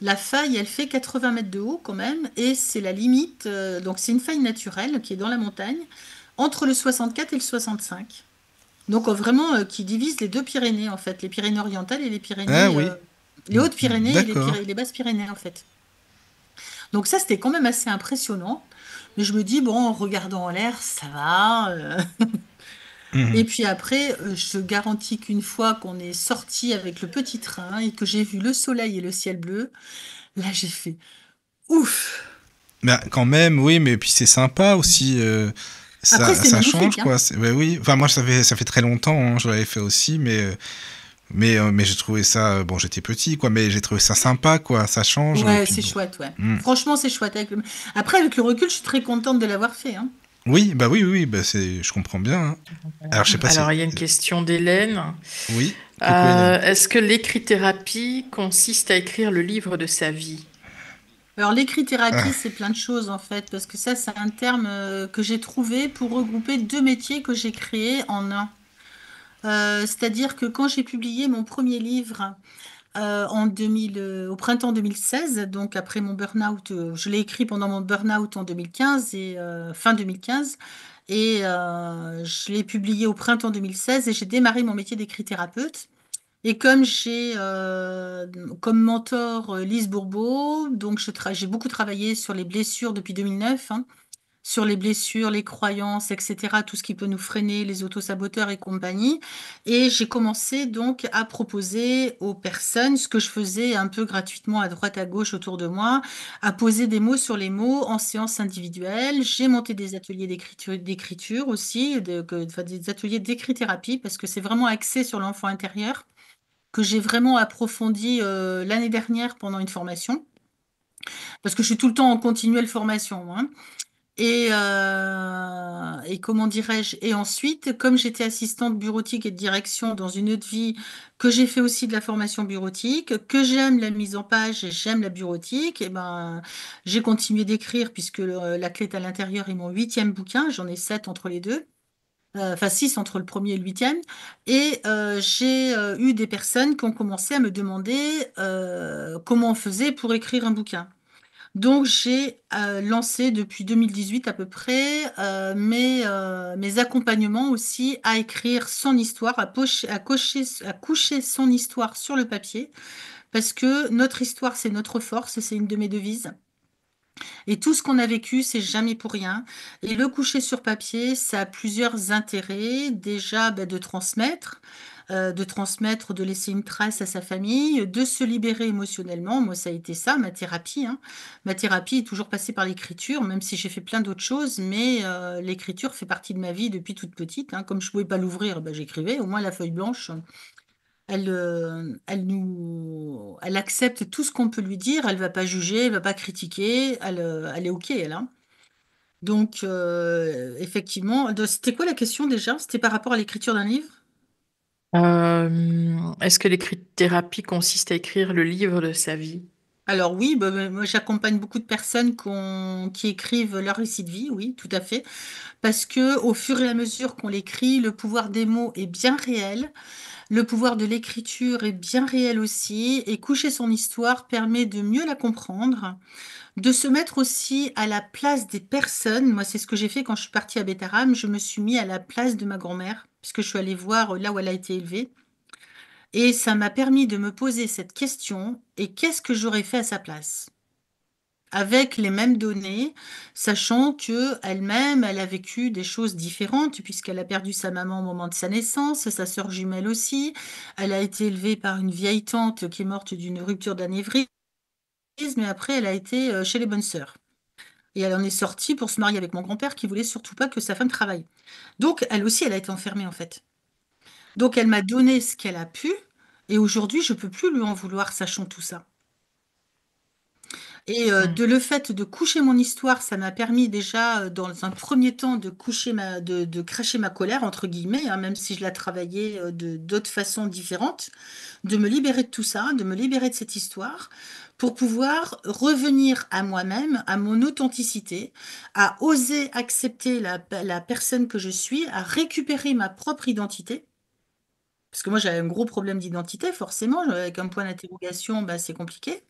La faille, elle fait 80 mètres de haut quand même. Et c'est la limite. Donc c'est une faille naturelle qui est dans la montagne, entre le 64 et le 65. Donc vraiment, qui divise les deux Pyrénées, en fait. Les Pyrénées orientales et les Pyrénées... Ah oui. les Hautes-Pyrénées et D'accord. les Basses-Pyrénées, en fait. Donc ça, c'était quand même assez impressionnant. Mais je me dis, bon, en regardant en l'air, ça va. Et puis après, je garantis qu'une fois qu'on est sorti avec le petit train et que j'ai vu le soleil et le ciel bleu, là, j'ai fait ouf. Ben, quand même, oui, mais puis c'est sympa aussi. Après, c'est Ça magnifique, change, hein. quoi. Ben oui. Enfin, moi, ça fait très longtemps, hein, je l'avais fait aussi, mais j'ai trouvé ça... Bon, j'étais petit, quoi, mais j'ai trouvé ça sympa, quoi. Ça change. Ouais, et puis c'est bon. chouette, ouais. Franchement, c'est chouette. Après, avec le recul, je suis très contente de l'avoir fait, hein. Oui, bah oui, oui, bah je comprends bien. Hein. Alors, je sais pas Alors, il y a une question d'Hélène. Oui. Coucou, Hélène. Est-ce que l'écrithérapie consiste à écrire le livre de sa vie? Alors, l'écrit-thérapie, Ah, c'est plein de choses en fait, parce que ça, c'est un terme que j'ai trouvé pour regrouper deux métiers que j'ai créés en un. C'est-à-dire que quand j'ai publié mon premier livre au printemps 2016, donc après mon burn-out, je l'ai écrit pendant mon burn-out en 2015 et fin 2015, et je l'ai publié au printemps 2016 et j'ai démarré mon métier d'écrit-thérapeute. Et comme j'ai comme mentor Lise Bourbeau, donc j'ai beaucoup travaillé sur les blessures depuis 2009, hein, sur les blessures, les croyances, etc., tout ce qui peut nous freiner, les autosaboteurs et compagnie. Et j'ai commencé donc à proposer aux personnes ce que je faisais un peu gratuitement à droite à gauche autour de moi, à poser des mots sur les mots en séance individuelle. J'ai monté des ateliers d'écriture aussi, enfin, des ateliers d'écrit-thérapie parce que c'est vraiment axé sur l'enfant intérieur que j'ai vraiment approfondi l'année dernière pendant une formation, parce que je suis tout le temps en continuelle formation, moi, hein. Et comment dirais-je? Et ensuite, comme j'étais assistante bureautique et de direction dans une autre vie, que j'ai fait aussi de la formation bureautique, que j'aime la mise en page et j'aime la bureautique, et ben, j'ai continué d'écrire puisque La clé est à l'intérieur est mon 8e bouquin, j'en ai 7 entre les deux. Enfin 6 entre le premier et le 8e. Et j'ai eu des personnes qui ont commencé à me demander comment on faisait pour écrire un bouquin. Donc j'ai lancé depuis 2018 à peu près mes accompagnements aussi à écrire son histoire, à coucher son histoire sur le papier, parce que notre histoire, c'est notre force, c'est une de mes devises. Et tout ce qu'on a vécu, c'est jamais pour rien. Et le coucher sur papier, ça a plusieurs intérêts. Déjà, bah, de transmettre, de laisser une trace à sa famille, de se libérer émotionnellement. Moi, ça a été ça, ma thérapie, hein. Ma thérapie est toujours passée par l'écriture, même si j'ai fait plein d'autres choses, mais l'écriture fait partie de ma vie depuis toute petite, hein. Comme je pouvais pas l'ouvrir, bah, j'écrivais, au moins la feuille blanche. Elle accepte tout ce qu'on peut lui dire, elle va pas juger, elle va pas critiquer, elle est OK, elle, hein. Donc, effectivement, c'était quoi la question déjà? C'était par rapport à l'écriture d'un livre? Est-ce que l'écrit-thérapie consiste à écrire le livre de sa vie? Alors oui, bah, moi j'accompagne beaucoup de personnes qui écrivent leur récit de vie, oui, tout à fait, parce que au fur et à mesure qu'on l'écrit, le pouvoir des mots est bien réel. Le pouvoir de l'écriture est bien réel aussi, et coucher son histoire permet de mieux la comprendre, de se mettre aussi à la place des personnes. Moi, c'est ce que j'ai fait quand je suis partie à Bétaram. Je me suis mis à la place de ma grand-mère, puisque je suis allée voir là où elle a été élevée. Et ça m'a permis de me poser cette question, et qu'est-ce que j'aurais fait à sa place? Avec les mêmes données, sachant que elle-même, elle a vécu des choses différentes, puisqu'elle a perdu sa maman au moment de sa naissance, sa sœur jumelle aussi. Elle a été élevée par une vieille tante qui est morte d'une rupture d'anévrisme, mais après, elle a été chez les bonnes sœurs. Et elle en est sortie pour se marier avec mon grand-père qui voulait surtout pas que sa femme travaille. Donc, elle aussi, elle a été enfermée, en fait. Donc, elle m'a donné ce qu'elle a pu, et aujourd'hui, je peux plus lui en vouloir, sachant tout ça. Et Hmm. de le fait de coucher mon histoire, ça m'a permis déjà, dans un premier temps, de cracher ma colère, entre guillemets, hein, même si je la travaillais de d'autres façons différentes, de me libérer de tout ça, de me libérer de cette histoire, pour pouvoir revenir à moi-même, à mon authenticité, à oser accepter la personne que je suis, à récupérer ma propre identité. Parce que moi, j'avais un gros problème d'identité, forcément, avec un point d'interrogation, bah, c'est compliqué.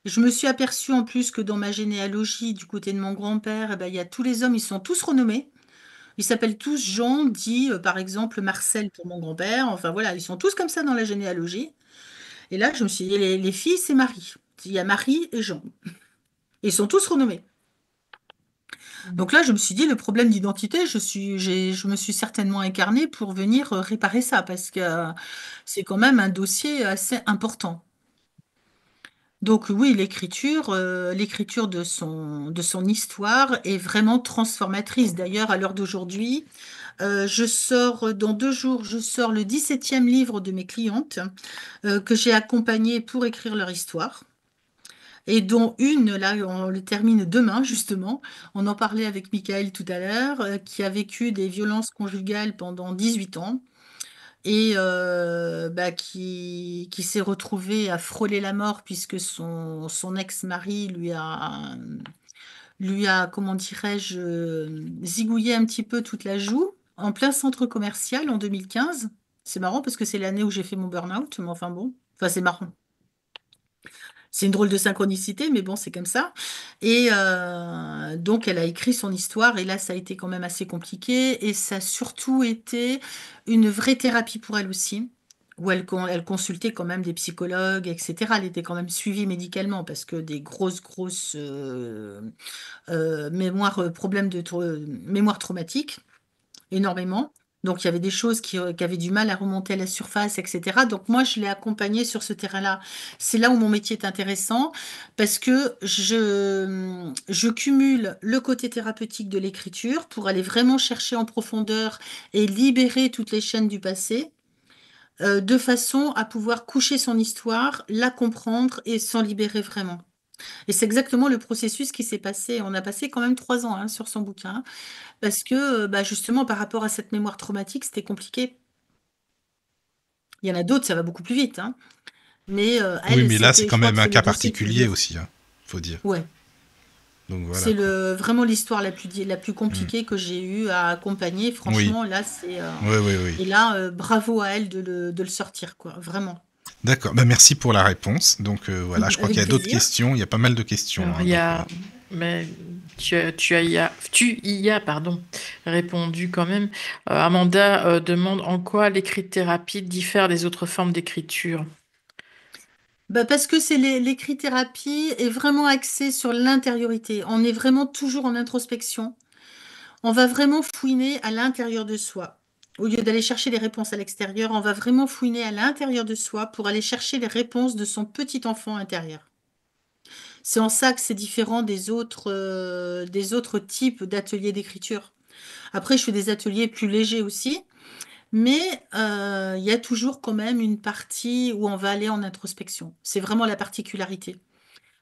Je me suis aperçue en plus que dans ma généalogie, du côté de mon grand-père, eh ben, il y a tous les hommes, ils sont tous renommés. Ils s'appellent tous Jean, dit par exemple Marcel pour mon grand-père. Enfin voilà, ils sont tous comme ça dans la généalogie. Et là, je me suis dit, les filles, c'est Marie. Il y a Marie et Jean. Ils sont tous renommés. Donc là, je me suis dit, le problème d'identité, je me suis certainement incarnée pour venir réparer ça, parce que c'est quand même un dossier assez important. Donc oui, l'écriture de son histoire est vraiment transformatrice. D'ailleurs, à l'heure d'aujourd'hui, dans 2 jours, je sors le 17e livre de mes clientes que j'ai accompagnées pour écrire leur histoire. Et dont une, là, on le termine demain, justement. On en parlait avec Michael tout à l'heure, qui a vécu des violences conjugales pendant 18 ans, et qui s'est retrouvé à frôler la mort puisque son ex-mari lui a, comment dirais-je, zigouillé un petit peu toute la joue en plein centre commercial en 2015. C'est marrant parce que c'est l'année où j'ai fait mon burn-out, mais enfin bon, enfin c'est marrant. C'est une drôle de synchronicité, mais bon, c'est comme ça. Et donc, elle a écrit son histoire, et là, ça a été quand même assez compliqué, et ça a surtout été une vraie thérapie pour elle aussi, où elle consultait quand même des psychologues, etc. Elle était quand même suivie médicalement, parce que des grosses problèmes mémoire traumatique, énormément. Donc, il y avait des choses qui avaient du mal à remonter à la surface, etc. Donc, moi, je l'ai accompagnée sur ce terrain-là. C'est là où mon métier est intéressant parce que je cumule le côté thérapeutique de l'écriture pour aller vraiment chercher en profondeur et libérer toutes les chaînes du passé, de façon à pouvoir coucher son histoire, la comprendre et s'en libérer vraiment. Et c'est exactement le processus qui s'est passé. On a passé quand même 3 ans, hein, sur son bouquin. Parce que, justement, par rapport à cette mémoire traumatique, c'était compliqué. Il y en a d'autres, ça va beaucoup plus vite, hein. Mais Oui, elle, mais là, c'est c'était, quand je crois même que un c'est le cas dossier qui lui particulier a... aussi, hein, faut dire. Ouais, Donc voilà, c'est quoi. vraiment l'histoire la plus Mm. compliquée que j'ai eu à accompagner. Oui, Franchement, là, c'est... oui, oui, oui. Et là, bravo à elle de le sortir, quoi, vraiment. D'accord, bah, merci pour la réponse. Donc voilà, je crois qu'il Avec y a d'autres plaisir. questions, il y a pas mal de questions. Alors, Hein, il y donc, a, mais tu y as, pardon, répondu quand même. Amanda demande en quoi l'écrit-thérapie diffère des autres formes d'écriture. Parce que l'écrit-thérapie est vraiment axée sur l'intériorité. On est vraiment toujours en introspection. On va vraiment fouiner à l'intérieur de soi. Au lieu d'aller chercher les réponses à l'extérieur, on va vraiment fouiner à l'intérieur de soi pour aller chercher les réponses de son petit enfant intérieur. C'est en ça que c'est différent des autres types d'ateliers d'écriture. Après, je fais des ateliers plus légers aussi, mais il y a toujours quand même une partie où on va aller en introspection. C'est vraiment la particularité.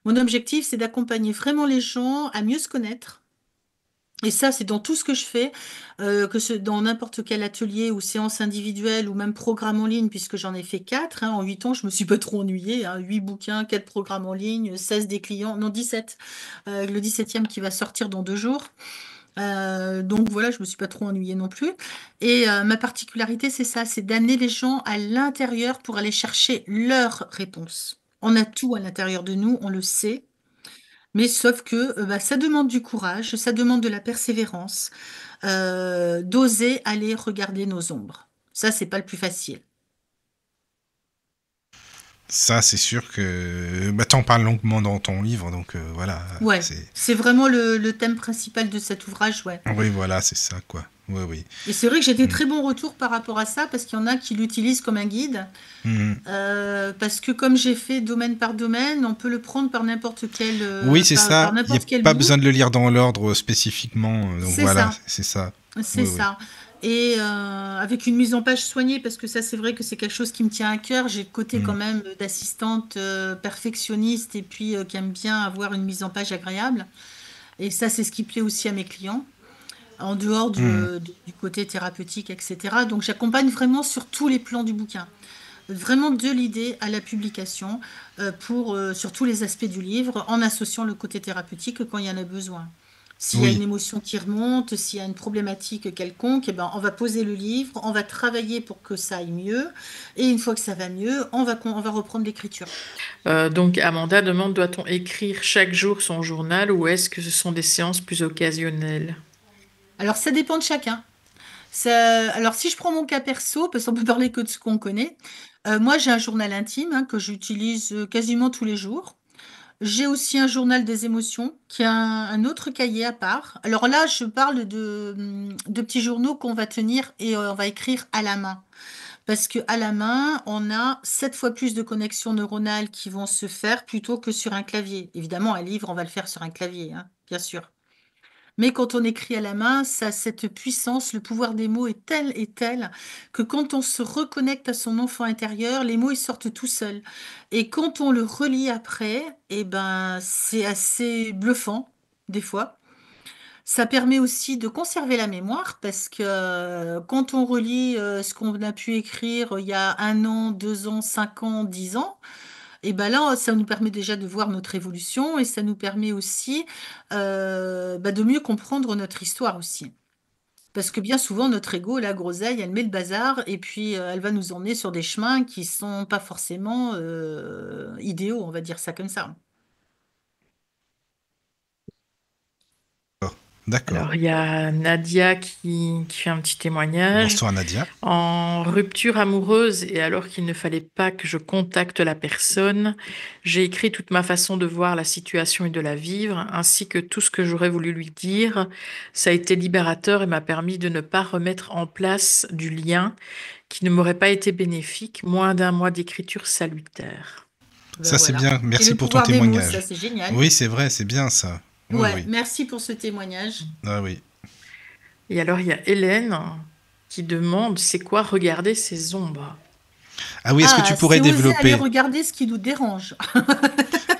Mon objectif, c'est d'accompagner vraiment les gens à mieux se connaître. Et ça, c'est dans tout ce que je fais, dans n'importe quel atelier ou séance individuelle ou même programme en ligne, puisque j'en ai fait 4, hein, en 8 ans, je me suis pas trop ennuyée, hein, 8 bouquins, 4 programmes en ligne, 16 des clients, non 17, le 17e qui va sortir dans 2 jours. Donc voilà, je me suis pas trop ennuyée non plus. Et ma particularité, c'est ça, c'est d'amener les gens à l'intérieur pour aller chercher leurs réponses. On a tout à l'intérieur de nous, on le sait. Mais sauf que ça demande du courage, ça demande de la persévérance, d'oser aller regarder nos ombres. Ça, c'est pas le plus facile. ça, c'est sûr que bah, t'en parles longuement dans ton livre, donc voilà. Ouais, c'est vraiment le thème principal de cet ouvrage, ouais. Oui, voilà, c'est ça, quoi. Oui, oui. Et c'est vrai que j'ai des très bons retours par rapport à ça, parce qu'il y en a qui l'utilisent comme un guide. Parce que comme j'ai fait domaine par domaine, on peut le prendre par n'importe quel, Oui, c'est par ça. Il n'y n'importe a quel pas bout. besoin de le lire dans l'ordre spécifiquement. Donc C'est voilà, ça. c'est ça. C'est Oui, oui. ça. Et avec une mise en page soignée, parce que ça, c'est vrai que c'est quelque chose qui me tient à cœur. J'ai le côté quand même d'assistante perfectionniste et puis qui aime bien avoir une mise en page agréable. Et ça, c'est ce qui plaît aussi à mes clients, en dehors du côté thérapeutique, etc. Donc, j'accompagne vraiment sur tous les plans du bouquin. Vraiment de l'idée à la publication sur tous les aspects du livre, en associant le côté thérapeutique quand il y en a besoin. S'il y a une Oui. émotion qui remonte, s'il y a une problématique quelconque, eh ben, on va poser le livre, on va travailler pour que ça aille mieux, et une fois que ça va mieux, on va reprendre l'écriture. Donc Amanda demande, doit-on écrire chaque jour son journal ou est-ce que ce sont des séances plus occasionnelles? Alors, ça dépend de chacun. Alors, si je prends mon cas perso, parce qu'on peut parler que de ce qu'on connaît, moi, j'ai un journal intime, hein, que j'utilise quasiment tous les jours. J'ai aussi un journal des émotions, qui est un autre cahier à part. Alors là, je parle de petits journaux qu'on va tenir et on va écrire à la main. Parce que à la main, on a 7 fois plus de connexions neuronales qui vont se faire plutôt que sur un clavier. Évidemment, un livre, on va le faire sur un clavier, hein, bien sûr. Mais quand on écrit à la main, ça a cette puissance, le pouvoir des mots est tel que quand on se reconnecte à son enfant intérieur, les mots ils sortent tout seuls. Et quand on le relit après, eh ben c'est assez bluffant des fois. Ça permet aussi de conserver la mémoire parce que quand on relit ce qu'on a pu écrire il y a 1 an, 2 ans, 5 ans, 10 ans, et ben là, ça nous permet déjà de voir notre évolution et ça nous permet aussi de mieux comprendre notre histoire aussi. Parce que bien souvent, notre ego, la groseille, elle met le bazar et puis elle va nous emmener sur des chemins qui sont pas forcément idéaux, on va dire ça comme ça. D'accord. Alors, il y a Nadia qui fait un petit témoignage. Bonsoir Nadia. En rupture amoureuse et alors qu'il ne fallait pas que je contacte la personne, j'ai écrit toute ma façon de voir la situation et de la vivre, ainsi que tout ce que j'aurais voulu lui dire. Ça a été libérateur et m'a permis de ne pas remettre en place du lien qui ne m'aurait pas été bénéfique. Moins d'1 mois d'écriture salutaire. Ça, c'est bien. Et Merci le pour ton pouvoir des mots, témoignage. ça c'est génial. Oui, c'est vrai, c'est bien ça. Oui, Ouais, oui. merci pour ce témoignage. Ah oui. Et alors, il y a Hélène qui demande c'est quoi regarder ses ombres? Ah oui, est-ce que tu pourrais c'est oser développer? aller regarder ce qui nous dérange.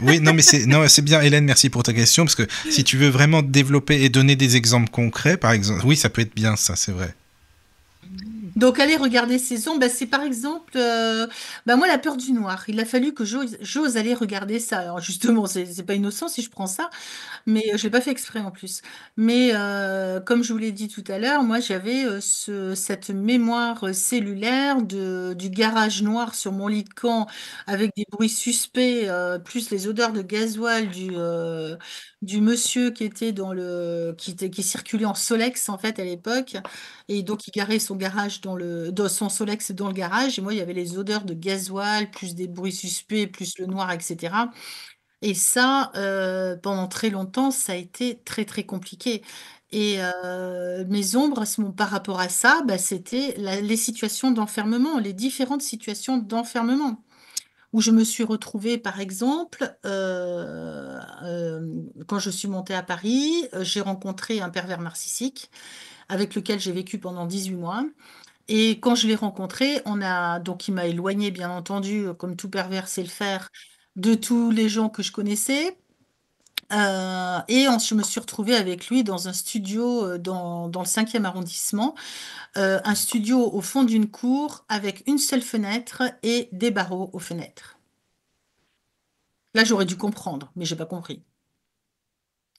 Oui, non, mais c'est bien, Hélène, merci pour ta question, parce que si tu veux vraiment développer et donner des exemples concrets, par exemple, oui, ça peut être bien, ça, c'est vrai. Donc, aller regarder ces ombres, c'est par exemple, moi, la peur du noir. Il a fallu que j'ose aller regarder ça. Alors, justement, c'est pas innocent si je prends ça, mais je l'ai pas fait exprès en plus. Mais comme je vous l'ai dit tout à l'heure, moi, j'avais cette mémoire cellulaire du garage noir sur mon lit de camp avec des bruits suspects, plus les odeurs de gasoil du monsieur qui était qui circulait en Solex en fait à l'époque. Et donc, il garait son garage dans son Solex dans le garage. Et moi, il y avait les odeurs de gasoil, plus des bruits suspects, plus le noir, etc. Et ça, pendant très longtemps, ça a été très, très compliqué. Et mes ombres, par rapport à ça, c'était les situations d'enfermement, les différentes situations d'enfermement. Où je me suis retrouvée, par exemple, quand je suis montée à Paris, j'ai rencontré un pervers narcissique avec lequel j'ai vécu pendant 18 mois. Et quand je l'ai rencontré, donc il m'a éloigné, bien entendu, comme tout pervers sait le faire, de tous les gens que je connaissais. Je me suis retrouvée avec lui dans un studio dans le 5e arrondissement, un studio au fond d'une cour avec une seule fenêtre et des barreaux aux fenêtres. Là, j'aurais dû comprendre, mais j'ai pas compris.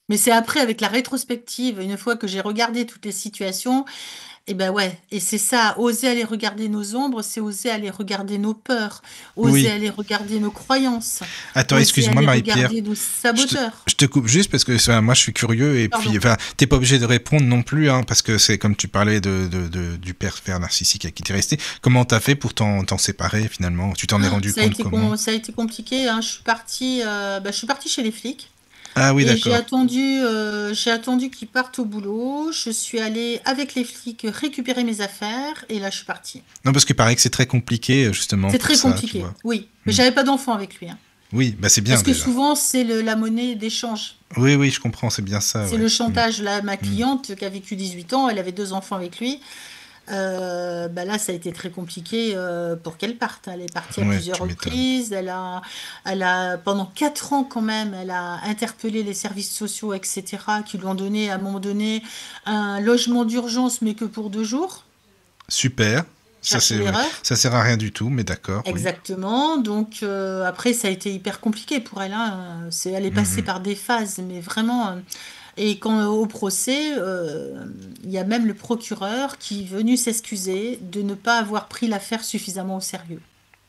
Mais c'est après, avec la rétrospective, une fois que j'ai regardé toutes les situations, et ouais, et c'est ça, oser aller regarder nos ombres, c'est oser aller regarder nos peurs, oser aller regarder nos croyances. Attends, excuse-moi Marie-Pierre. Regarder nos saboteurs. Je te coupe juste parce que moi je suis curieux et puis t'es pas obligé de répondre non plus parce que c'est comme tu parlais du pervers narcissique à qui t'es resté. Comment t'as fait pour t'en séparer finalement? Tu t'en es rendu compte comment? Ça a été compliqué. Je suis partie chez les flics. Ah oui, d'accord. J'ai attendu qu'ils partent au boulot. Je suis allée avec les flics récupérer mes affaires et là je suis partie. Non, parce qu'il paraît que c'est très compliqué justement. C'est très compliqué, oui. Mais j'avais pas d'enfant avec lui. Oui, c'est bien. Parce que souvent c'est la monnaie d'échange. Oui, je comprends, c'est bien ça. C'est le chantage. Là, ma cliente qui a vécu 18 ans, elle avait 2 enfants avec lui. Là, ça a été très compliqué pour qu'elle parte. Elle est partie à plusieurs reprises. Elle a, pendant 4 ans quand même, elle a interpellé les services sociaux, etc., qui lui ont donné à un moment donné un logement d'urgence, mais que pour 2 jours. Super. Ça sert à rien du tout, mais d'accord. Exactement. Oui. Donc après, ça a été hyper compliqué pour elle. Elle est passée par des phases, mais vraiment. Et quand au procès, il y a même le procureur qui est venu s'excuser de ne pas avoir pris l'affaire suffisamment au sérieux.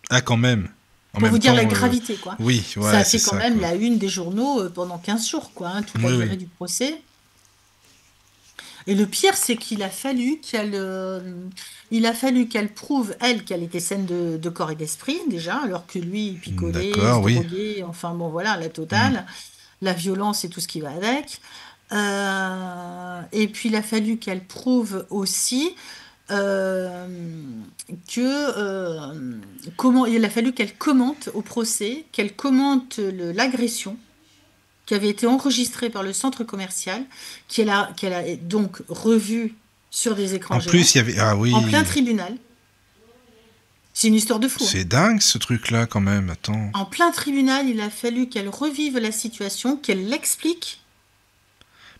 Ah, quand même. Pour vous dire la gravité, quoi. Oui, ouais, ça a fait quand même la une des journaux pendant 15 jours, quoi, toute la durée du procès. Et le pire, c'est qu'il a fallu qu'elle prouve, elle, qu'elle était saine de corps et d'esprit, déjà, alors que lui, il picolait, il se droguait, enfin bon, voilà, la totale, la violence et tout ce qui va avec. Et puis il a fallu qu'elle prouve aussi il a fallu qu'elle commente au procès, qu'elle commente l'agression qui avait été enregistrée par le centre commercial, qu'elle a donc revue sur des écrans géants. En plus, il y avait en plein tribunal. C'est une histoire de fou. C'est dingue ce truc-là quand même. Attends. En plein tribunal, il a fallu qu'elle revive la situation, qu'elle l'explique.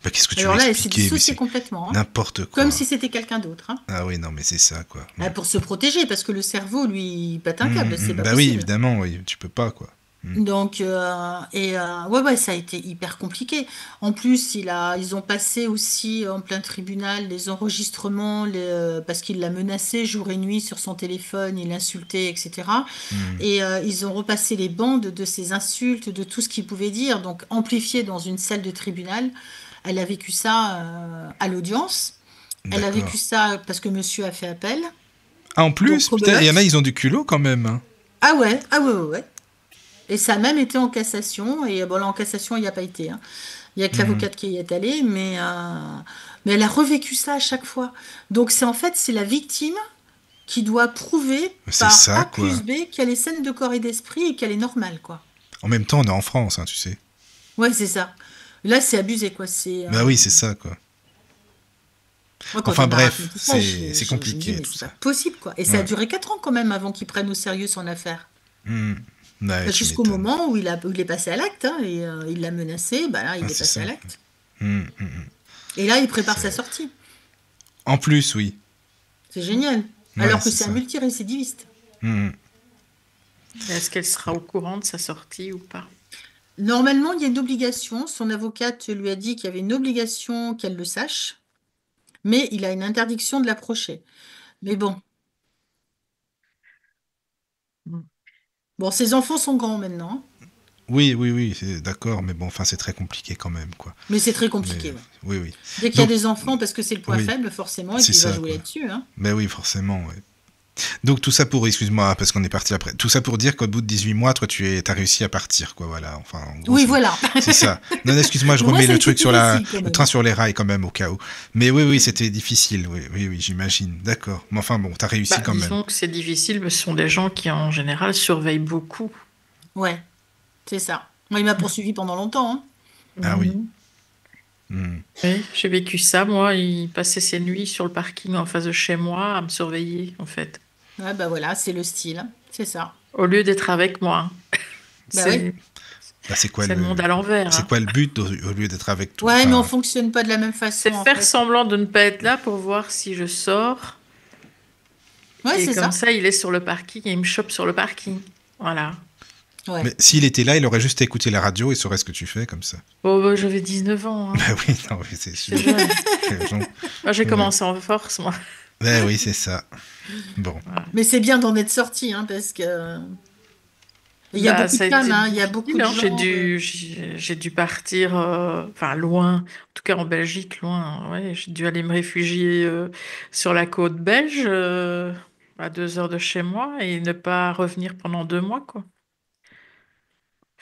Bah, qu'est-ce que tu veux Alors là, elle s'est expliquer? Mais dissociée c'est complètement, hein. n'importe Comme quoi. si c'était quelqu'un d'autre, hein. Ah oui, non, mais c'est ça, quoi. Pour se protéger, parce que le cerveau, lui, il pète un câble, c'est pas Bah oui, possible. évidemment, oui, tu peux pas, quoi. Donc, ouais, ça a été hyper compliqué. En plus, ils ont passé aussi en plein tribunal les enregistrements, parce qu'il l'a menacé jour et nuit sur son téléphone, il l'insultait, etc. Hmm. Et ils ont repassé les bandes de ses insultes, de tout ce qu'il pouvait dire, donc amplifié dans une salle de tribunal. Elle a vécu ça à l'audience. Elle a D'accord. vécu ça parce que monsieur a fait appel. Ah, en Donc, plus, putain, il y en a, rebelote. ils ont du culot quand même, hein. Ah ouais, ah ouais, ouais, ouais. Et ça a même été en cassation. Et bon, là, en cassation, il n'y a pas été, hein. Il n'y a que Hmm. l'avocate qui y est allée, mais elle a revécu ça à chaque fois. Donc, c'est la victime qui doit prouver C'est par ça, A plus quoi. B qu'elle est saine de corps et d'esprit et qu'elle est normale, quoi. En même temps, on est en France, hein, tu sais. Ouais, c'est ça. Là, c'est abusé, quoi. C'est, Bah oui, c'est ça, quoi. moi, quand Enfin elle m'a bref, raconté ça, c'est je me dis, compliqué mais tout c'est ça. pas possible, quoi. Et ça a Ouais. duré 4 ans quand même avant qu'il prenne au sérieux son affaire. Hmm. Ouais, tu Jusqu'au m'étonnes. moment où il est passé à l'acte, hein, et il l'a menacé, bah là, Ah, il est c'est passé ça. à l'acte. Hmm. Et là, il prépare sa C'est- sortie. En plus, oui. C'est génial. Ouais, Alors que c'est c'est un ça. multirécidiviste. Hmm. Est-ce qu'elle sera au courant de sa sortie ou pas? Normalement, il y a une obligation. Son avocate lui a dit qu'il y avait une obligation qu'elle le sache, mais il a une interdiction de l'approcher. Mais bon, Mm. bon, ses enfants sont grands maintenant, hein. Oui, d'accord, mais bon, enfin, c'est très compliqué quand même, quoi. Mais c'est très Mais compliqué, ouais. oui. Dès qu'il y a Donc, des enfants, parce que c'est le point oui, faible, forcément, et c'est puis il va ça, jouer quoi. là-dessus, hein. Mais oui, forcément, ouais. Donc tout ça pour, excuse-moi, parce qu'on est parti après. Tout ça pour dire qu'au bout de 18 mois, toi, t'as réussi à partir, quoi, voilà. Enfin, en gros, Oui, voilà. c'est ça. Non, excuse-moi, je Pour moi, remets ça a le été truc plus sur facile quand le même, train hein. sur les rails quand même, au cas où. Mais oui, c'était difficile, oui, j'imagine. D'accord. Mais enfin, bon, t'as réussi Bah, quand même. disons que c'est difficile, mais ce sont des gens qui, en général, surveillent beaucoup. Ouais, c'est ça. Moi, il m'a poursuivi pendant longtemps, hein. Ah oui. Mhm. Hmm. Oui, j'ai vécu ça, moi. Il passait ses nuits sur le parking en face de chez moi à me surveiller, en fait. Ouais, bah voilà, c'est le style, hein. C'est ça. Au lieu d'être avec moi. Bah oui. C'est Bah, c'est le monde à l'envers, c'est hein. quoi le but au lieu d'être avec toi? Ouais, mais on Enfin, fonctionne pas de la même façon, C'est en faire fait. semblant de ne pas être là pour voir si je sors. Ouais, Et c'est comme ça. ça, il est sur le parking et il me chope sur le parking. Voilà. Ouais. mais s'il était là, il aurait juste écouté la radio et saurait ce que tu fais comme ça. Oh, bah, j'avais 19 ans, hein. Bah oui, non, oui, c'est sûr. C'est jeune. Raison. Moi, j'ai Ouais. commencé en force, moi. Bah oui, c'est ça. Bon. Voilà. Mais c'est bien d'en être sorti, hein, parce que il y a Bah, beaucoup de ça a femmes, été hein, il y a beaucoup difficile, de hein. gens. J'ai dû partir, enfin, loin, en tout cas en Belgique, loin. Ouais, j'ai dû aller me réfugier sur la côte belge, à 2 heures de chez moi, et ne pas revenir pendant 2 mois, quoi.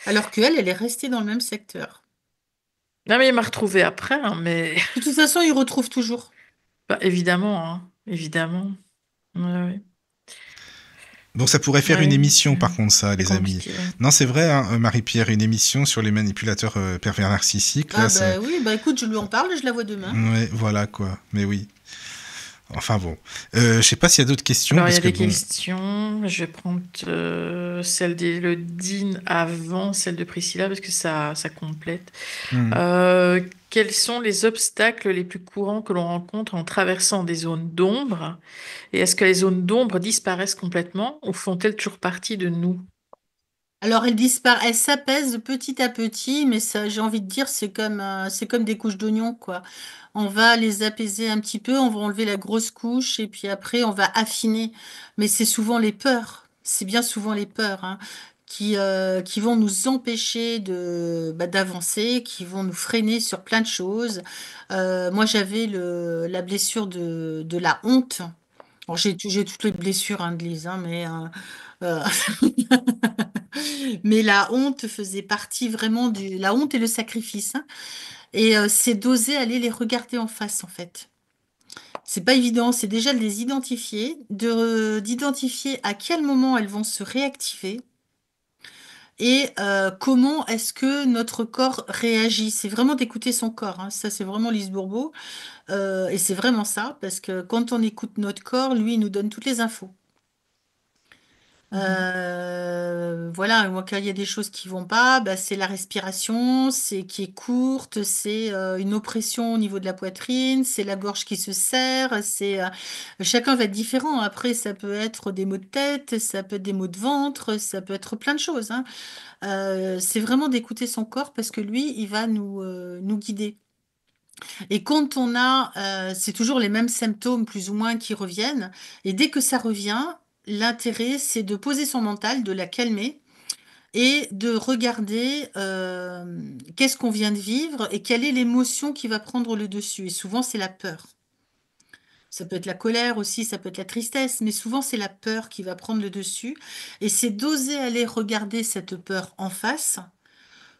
Alors qu'elle, elle est restée dans le même secteur. Non, mais il m'a retrouvée après, hein, mais De toute façon, ils retrouvent toujours. bah, évidemment, hein, évidemment. Ouais, ouais. Donc ça pourrait faire une Ouais, émission par contre ça, c'est les amis. compliqué, ouais. Non, c'est vrai, hein, Marie-Pierre, une émission sur les manipulateurs pervers narcissiques. Ah Là, c'est... bah oui, bah écoute, je lui en parle, je la vois demain. Ouais, voilà quoi. Mais oui. Enfin bon. Je sais pas s'il y a d'autres questions Alors, il y parce a que des bon. questions. Je vais prendre celle d'Élodine avant celle de Priscilla parce que ça complète. Hmm. Quels sont les obstacles les plus courants que l'on rencontre en traversant des zones d'ombre? Et est-ce que les zones d'ombre disparaissent complètement ou font-elles toujours partie de nous? Alors elle s'apaise petit à petit, mais ça, j'ai envie de dire, c'est comme des couches d'oignons, quoi. On va les apaiser un petit peu, on va enlever la grosse couche, et puis après, on va affiner. Mais c'est souvent les peurs, c'est bien souvent les peurs, hein, qui vont nous empêcher d'avancer, qui vont nous freiner sur plein de choses. Moi, j'avais la blessure de la honte. Bon, j'ai toutes les blessures, hein, de Lise, hein, euh, mais la honte faisait partie vraiment la honte et le sacrifice, hein. Et c'est d'oser aller les regarder en face, en fait. C'est pas évident, c'est déjà de les identifier, d'identifier à quel moment elles vont se réactiver et comment est-ce que notre corps réagit. C'est vraiment d'écouter son corps, hein. Ça, c'est vraiment Lise Bourbeau. Et c'est vraiment ça, parce que quand on écoute notre corps, lui, il nous donne toutes les infos. Mhm. Voilà, voilà, moi, quand il y a des choses qui vont pas, bah, c'est la respiration, c'est qui est courte, c'est une oppression au niveau de la poitrine, c'est la gorge qui se serre, chacun va être différent. Après, ça peut être des maux de tête, ça peut être des maux de ventre, ça peut être plein de choses, hein. C'est vraiment d'écouter son corps parce que lui, il va nous guider. Et quand c'est toujours les mêmes symptômes plus ou moins qui reviennent. Et dès que ça revient, l'intérêt, c'est de poser son mental, de la calmer et de regarder qu'est-ce qu'on vient de vivre et quelle est l'émotion qui va prendre le dessus. Et souvent, c'est la peur. Ça peut être la colère aussi, ça peut être la tristesse, mais souvent, c'est la peur qui va prendre le dessus. Et c'est d'oser aller regarder cette peur en face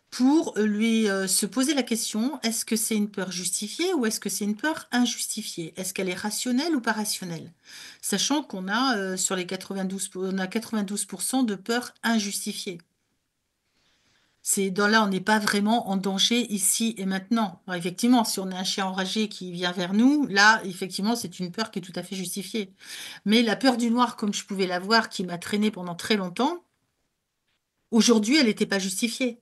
pour lui se poser la question, est-ce que c'est une peur justifiée ou est-ce que c'est une peur injustifiée? Est-ce qu'elle est rationnelle ou pas rationnelle? Sachant qu'on a sur les 92, on a 92% de peurs injustifiées. Là, on n'est pas vraiment en danger ici et maintenant. Alors, effectivement, si on a un chien enragé qui vient vers nous, là, effectivement, c'est une peur qui est tout à fait justifiée. Mais la peur du noir, comme je pouvais l'avoir, qui m'a traînée pendant très longtemps, aujourd'hui, elle n'était pas justifiée.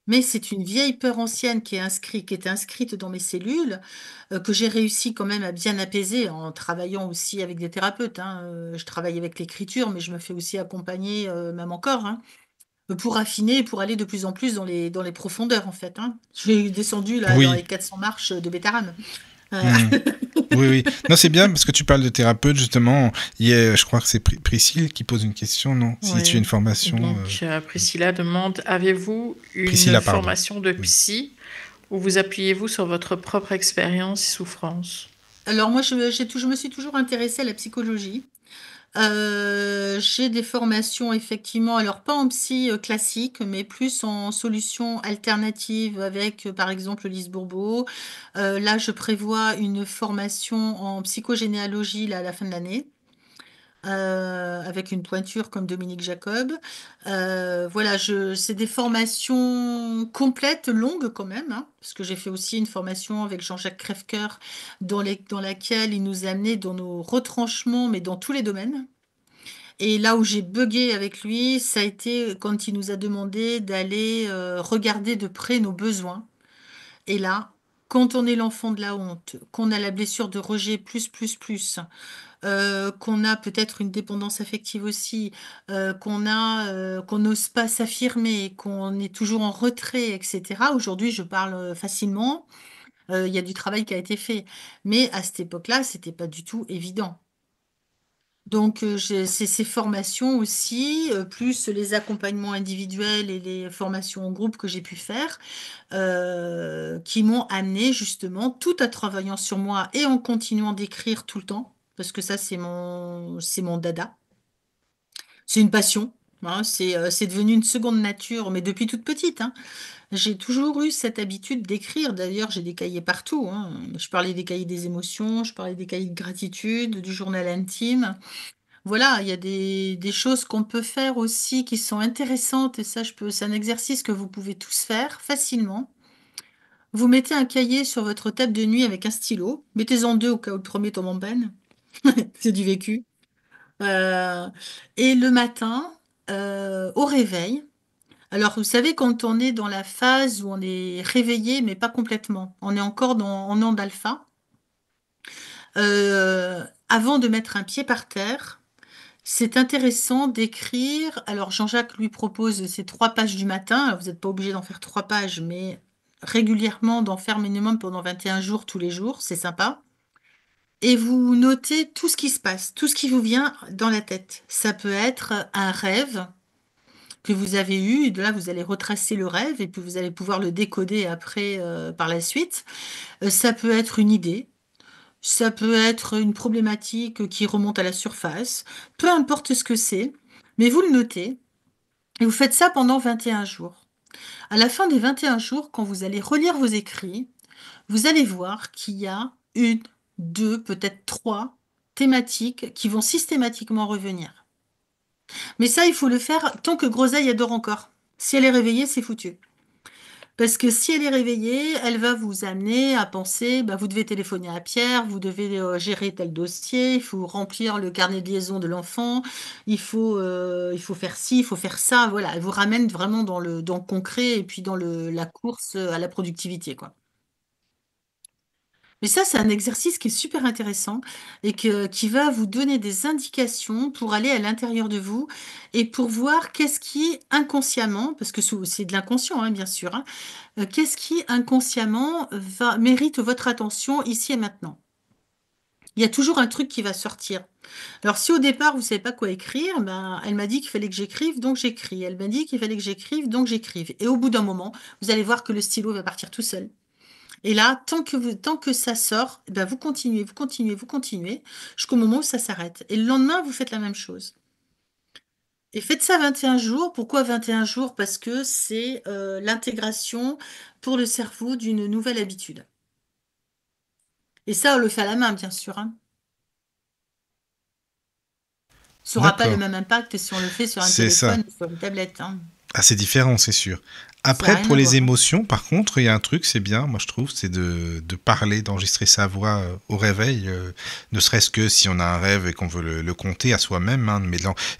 Mais c'est une vieille peur ancienne qui est inscrite dans mes cellules, que j'ai réussi quand même à bien apaiser en travaillant aussi avec des thérapeutes, hein. Je travaille avec l'écriture, mais je me fais aussi accompagner, même encore, hein, pour affiner, pour aller de plus en plus dans les profondeurs, en fait, hein. Je suis descendue là dans Oui. les 400 marches de Bétarame. Oui, oui. Non, c'est bien parce que tu parles de thérapeute, justement. Je crois que c'est Priscille qui pose une question, non? Si Oui. tu as une formation. Donc, Priscilla demande, avez-vous une Priscilla, pardon. formation de psy ou vous appuyez-vous sur votre propre expérience et souffrance? Alors moi, je me suis toujours intéressée à la psychologie. J'ai des formations effectivement, alors pas en psy, classique, mais plus en solutions alternatives avec, par exemple, Lise Bourbeau. Là, je prévois une formation en psychogénéalogie là, à la fin de l'année, avec une pointure comme Dominique Jacob. Voilà, c'est des formations complètes, longues quand même, hein, parce que j'ai fait aussi une formation avec Jean-Jacques Crèvecoeur dans laquelle il nous a amenés dans nos retranchements, mais dans tous les domaines. Et là où j'ai buggé avec lui, ça a été quand il nous a demandé d'aller regarder de près nos besoins. Et là, quand on est l'enfant de la honte, qu'on a la blessure de rejet qu'on a peut-être une dépendance affective aussi, qu'on n'ose pas s'affirmer, qu'on est toujours en retrait, etc. Aujourd'hui, je parle facilement. Il y a du travail qui a été fait, mais à cette époque-là, c'était pas du tout évident. Donc, c'est ces formations aussi, plus les accompagnements individuels et les formations en groupe que j'ai pu faire, qui m'ont amené justement, tout en travaillant sur moi et en continuant d'écrire tout le temps, parce que ça, c'est mon dada. C'est une passion, hein, c'est devenu une seconde nature, mais depuis toute petite, hein. J'ai toujours eu cette habitude d'écrire. D'ailleurs, j'ai des cahiers partout, hein. Je parlais des cahiers des émotions, je parlais des cahiers de gratitude, du journal intime. Voilà, il y a des choses qu'on peut faire aussi qui sont intéressantes et ça, c'est un exercice que vous pouvez tous faire facilement. Vous mettez un cahier sur votre table de nuit avec un stylo. Mettez-en deux au cas où le premier tombe en panne. C'est du vécu. Euh, et le matin, au réveil, alors vous savez, quand on est dans la phase où on est réveillé, mais pas complètement, on est encore en onde alpha, avant de mettre un pied par terre, c'est intéressant d'écrire. Alors, Jean-Jacques lui propose ces 3 pages du matin. Alors, vous n'êtes pas obligé d'en faire 3 pages, mais régulièrement d'en faire minimum pendant 21 jours, tous les jours. C'est sympa. Et vous notez tout ce qui se passe, tout ce qui vous vient dans la tête. Ça peut être un rêve que vous avez eu. Et de là, vous allez retracer le rêve et puis vous allez pouvoir le décoder après, par la suite. Ça peut être une idée. Ça peut être une problématique qui remonte à la surface, peu importe ce que c'est, mais vous le notez et vous faites ça pendant 21 jours. À la fin des 21 jours, quand vous allez relire vos écrits, vous allez voir qu'il y a une, deux, peut-être trois thématiques qui vont systématiquement revenir. Mais ça, il faut le faire tant que Groseille adore encore. Si elle est réveillée, c'est foutu. Parce que si elle est réveillée, elle va vous amener à penser, bah, vous devez téléphoner à Pierre, vous devez gérer tel dossier, il faut remplir le carnet de liaison de l'enfant, il faut faire ci, il faut faire ça. Voilà, elle vous ramène vraiment dans le concret et puis dans la course à la productivité, quoi. Mais ça, c'est un exercice qui est super intéressant et qui va vous donner des indications pour aller à l'intérieur de vous et pour voir qu'est-ce qui inconsciemment, parce que c'est de l'inconscient, hein, bien sûr, hein, qu'est-ce qui inconsciemment mérite votre attention ici et maintenant. Il y a toujours un truc qui va sortir. Alors, si au départ, vous ne savez pas quoi écrire, ben, elle m'a dit qu'il fallait que j'écrive, donc j'écris. Elle m'a dit qu'il fallait que j'écrive, donc j'écrive. Et au bout d'un moment, vous allez voir que le stylo va partir tout seul. Et là, tant que ça sort, eh ben vous continuez, vous continuez, vous continuez, jusqu'au moment où ça s'arrête. Et le lendemain, vous faites la même chose. Et faites ça 21 jours. Pourquoi 21 jours? Parce que c'est l'intégration pour le cerveau d'une nouvelle habitude. Et ça, on le fait à la main, bien sûr, hein. Ça n'aura pas le même impact si on le fait sur un téléphone ou sur une tablette, hein. Ah, c'est différent, c'est sûr. Après, pour les émotions, par contre, il y a un truc, c'est bien, moi je trouve, c'est de parler, d'enregistrer sa voix au réveil, ne serait-ce que si on a un rêve et qu'on veut le compter à soi-même. Hein,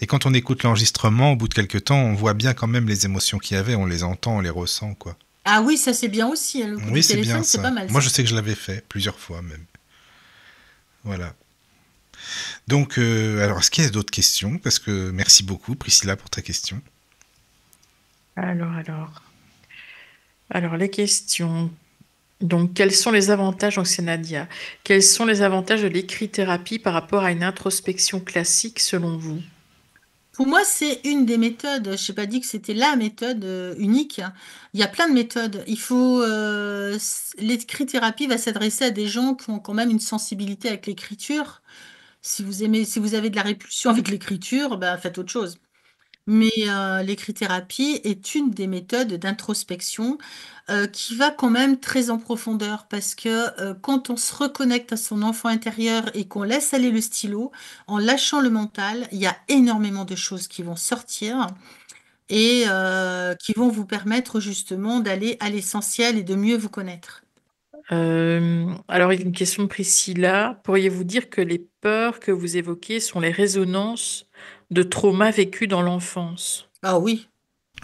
et quand on écoute l'enregistrement, au bout de quelques temps, on voit bien quand même les émotions qu'il y avait, on les entend, on les ressent, quoi. Ah oui, ça c'est bien aussi, hein, le coup du téléphone, c'est pas mal. Moi je sais que je l'avais fait plusieurs fois même. Voilà. Donc, alors, est-ce qu'il y a d'autres questions? Parce que merci beaucoup, Priscilla, pour ta question. Alors, les questions. Donc, quels sont les avantages, donc c'est Nadia, quels sont les avantages de l'écrit-thérapie par rapport à une introspection classique selon vous? Pour moi, c'est une des méthodes. Je n'ai pas dit que c'était la méthode unique. Il y a plein de méthodes. L'écrit-thérapie va s'adresser à des gens qui ont quand même une sensibilité avec l'écriture. Si vous avez de la répulsion avec l'écriture, ben, faites autre chose. Mais l'écrit-thérapie est une des méthodes d'introspection qui va quand même très en profondeur parce que quand on se reconnecte à son enfant intérieur et qu'on laisse aller le stylo, en lâchant le mental, il y a énormément de choses qui vont sortir et qui vont vous permettre justement d'aller à l'essentiel et de mieux vous connaître. Alors, il y a une question de Priscilla. Pourriez-vous dire que les peurs que vous évoquez sont les résonances de traumas vécus dans l'enfance? Ah oui,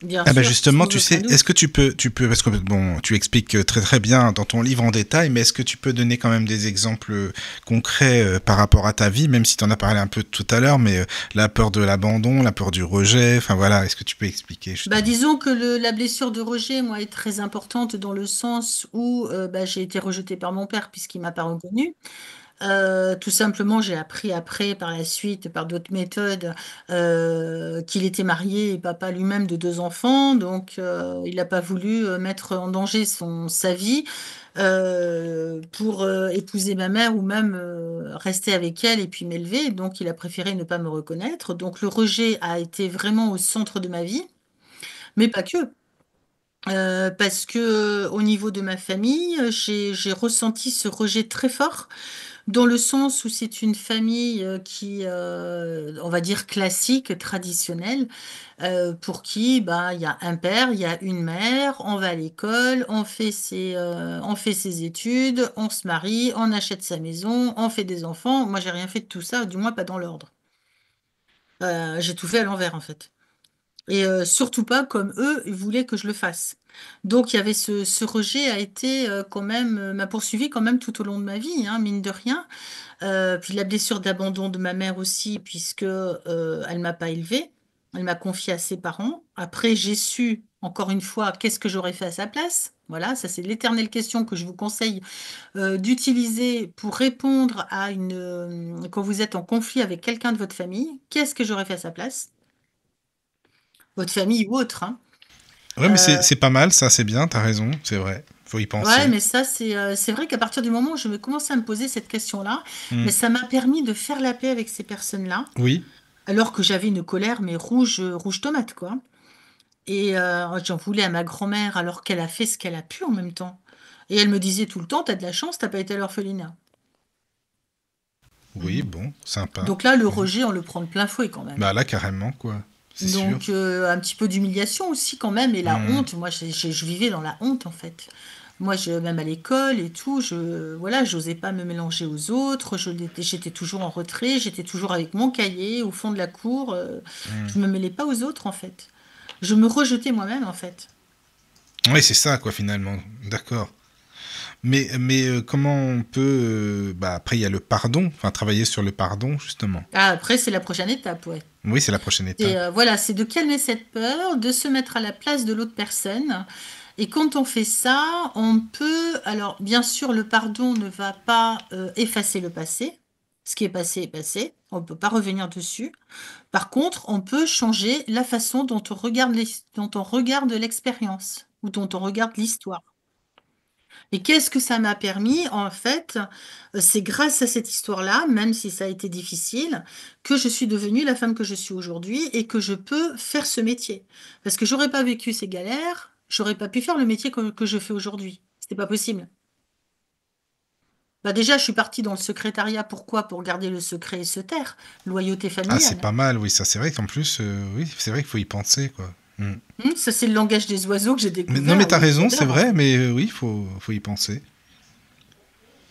bien Ah bah sûr, justement, sans tu aucun sais, doute. est-ce que tu peux, parce que bon, tu expliques très très bien dans ton livre en détail, mais est-ce que tu peux donner quand même des exemples concrets par rapport à ta vie, même si tu en as parlé un peu tout à l'heure, mais la peur de l'abandon, la peur du rejet, enfin voilà, est-ce que tu peux expliquer justement? Bah, disons que la blessure de rejet, moi, est très importante dans le sens où bah, j'ai été rejetée par mon père puisqu'il m'a pas reconnue. Tout simplement, j'ai appris après, par la suite, par d'autres méthodes, qu'il était marié et papa lui-même de 2 enfants. Donc, il n'a pas voulu mettre en danger sa vie pour épouser ma mère ou même rester avec elle et puis m'élever. Donc, il a préféré ne pas me reconnaître. Donc, le rejet a été vraiment au centre de ma vie, mais pas que. Parce que au niveau de ma famille, j'ai ressenti ce rejet très fort dans le sens où c'est une famille, on va dire classique, traditionnelle, pour qui, bah, il y a un père, il y a une mère, on va à l'école, on fait ses études, on se marie, on achète sa maison, on fait des enfants. Moi, j'ai rien fait de tout ça, du moins pas dans l'ordre. J'ai tout fait à l'envers, en fait. Et surtout pas comme eux, ils voulaient que je le fasse. Donc il y avait ce rejet a été quand même, m'a poursuivi quand même tout au long de ma vie, hein, mine de rien. Puis la blessure d'abandon de ma mère aussi, puisque elle m'a pas élevée, elle m'a confiée à ses parents. Après, j'ai su, encore une fois, qu'est-ce que j'aurais fait à sa place. Voilà, ça c'est l'éternelle question que je vous conseille d'utiliser pour répondre à quand vous êtes en conflit avec quelqu'un de votre famille. Qu'est-ce que j'aurais fait à sa place? Votre famille ou autre, hein. Ouais, mais c'est pas mal, ça, c'est bien, t'as raison, c'est vrai, faut y penser. Ouais, mais ça, c'est vrai qu'à partir du moment où je me commençais à me poser cette question-là, mais ça m'a permis de faire la paix avec ces personnes-là, Oui. alors que j'avais une colère, mais rouge, rouge tomate, quoi. Et j'en voulais à ma grand-mère, alors qu'elle a fait ce qu'elle a pu en même temps. Et elle me disait tout le temps, t'as de la chance, t'as pas été à l'orphelinat. Oui, bon, sympa. Donc là, le rejet, on le prend de plein fouet quand même. Bah là, carrément, quoi. c'est sûr. Donc, un petit peu d'humiliation aussi quand même, et la Hmm. honte. Moi, je vivais dans la honte en fait. Moi, même à l'école et tout, voilà, j'osais pas me mélanger aux autres. J'étais toujours en retrait, j'étais toujours avec mon cahier au fond de la cour. Hmm. Je me mêlais pas aux autres en fait. Je me rejetais moi-même en fait. Oui, c'est ça, quoi, finalement. D'accord. Mais comment on peut... bah, après, il y a le pardon, enfin, travailler sur le pardon, justement. Ah, après, c'est la prochaine étape, ouais. Oui, c'est la prochaine étape. Voilà, c'est de calmer cette peur, de se mettre à la place de l'autre personne. Et quand on fait ça, on peut... Alors, bien sûr, le pardon ne va pas effacer le passé. Ce qui est passé est passé. On ne peut pas revenir dessus. Par contre, on peut changer la façon dont on regarde dont on regarde l'expérience ou dont on regarde l'histoire. Et qu'est-ce que ça m'a permis? En fait, c'est grâce à cette histoire-là, même si ça a été difficile, que je suis devenue la femme que je suis aujourd'hui et que je peux faire ce métier. Parce que j'aurais pas vécu ces galères, j'aurais pas pu faire le métier que je fais aujourd'hui. C'était pas possible. Bah déjà, je suis partie dans le secrétariat. Pourquoi? Pour garder le secret et se taire. Loyauté Ah, c'est familiale. pas mal, oui, ça, c'est vrai qu'en plus, oui, c'est vrai qu'il faut y penser, quoi. Hmm. Ça, c'est le langage des oiseaux que j'ai Non, mais découvert. t'as Oui, raison, c'est j'adore en vrai, fait. mais oui, faut y penser.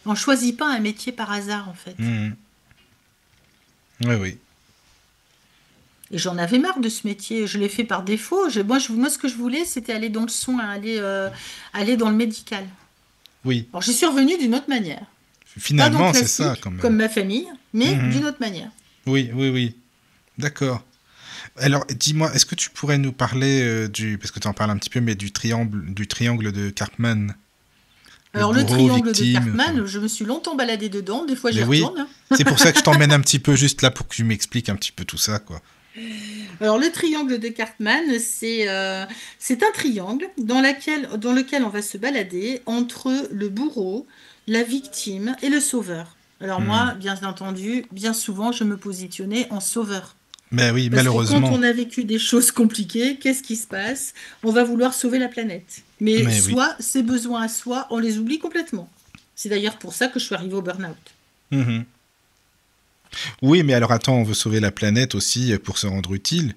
On choisit pas un métier par hasard en fait. Hmm. Oui, oui. Et j'en avais marre de ce métier. Je l'ai fait par défaut. Moi, ce que je voulais, c'était aller dans le soin, aller dans le médical. Oui. Alors, j'y suis revenue d'une autre manière. Pas dans le Finalement, c'est ça, classique, quand même. comme ma famille, mais Mhm. d'une autre manière. Oui, oui, oui. D'accord. Alors, dis-moi, est-ce que tu pourrais nous parler du, parce que tu en parles un petit peu, mais du triangle de Karpman, le Alors, le bourreau, triangle de victime, enfin. Karpman, je me suis longtemps baladée dedans. Des fois, Mais j'y oui, retourne. c'est pour ça que je t'emmène un petit peu juste là pour que tu m'expliques un petit peu tout ça, quoi. Alors, le triangle de Karpman, c'est un triangle dans lequel on va se balader entre le bourreau, la victime et le sauveur. Alors, Hmm. moi, bien entendu, bien souvent, je me positionnais en sauveur. Ben oui, Parce que quand malheureusement. on a vécu des choses compliquées, qu'est-ce qui se passe? On va vouloir sauver la planète. Mais Mais oui. soit ses besoins à soi, on les oublie complètement. C'est d'ailleurs pour ça que je suis arrivée au burn-out. Mhm. Oui, mais alors attends, on veut sauver la planète aussi pour se rendre utile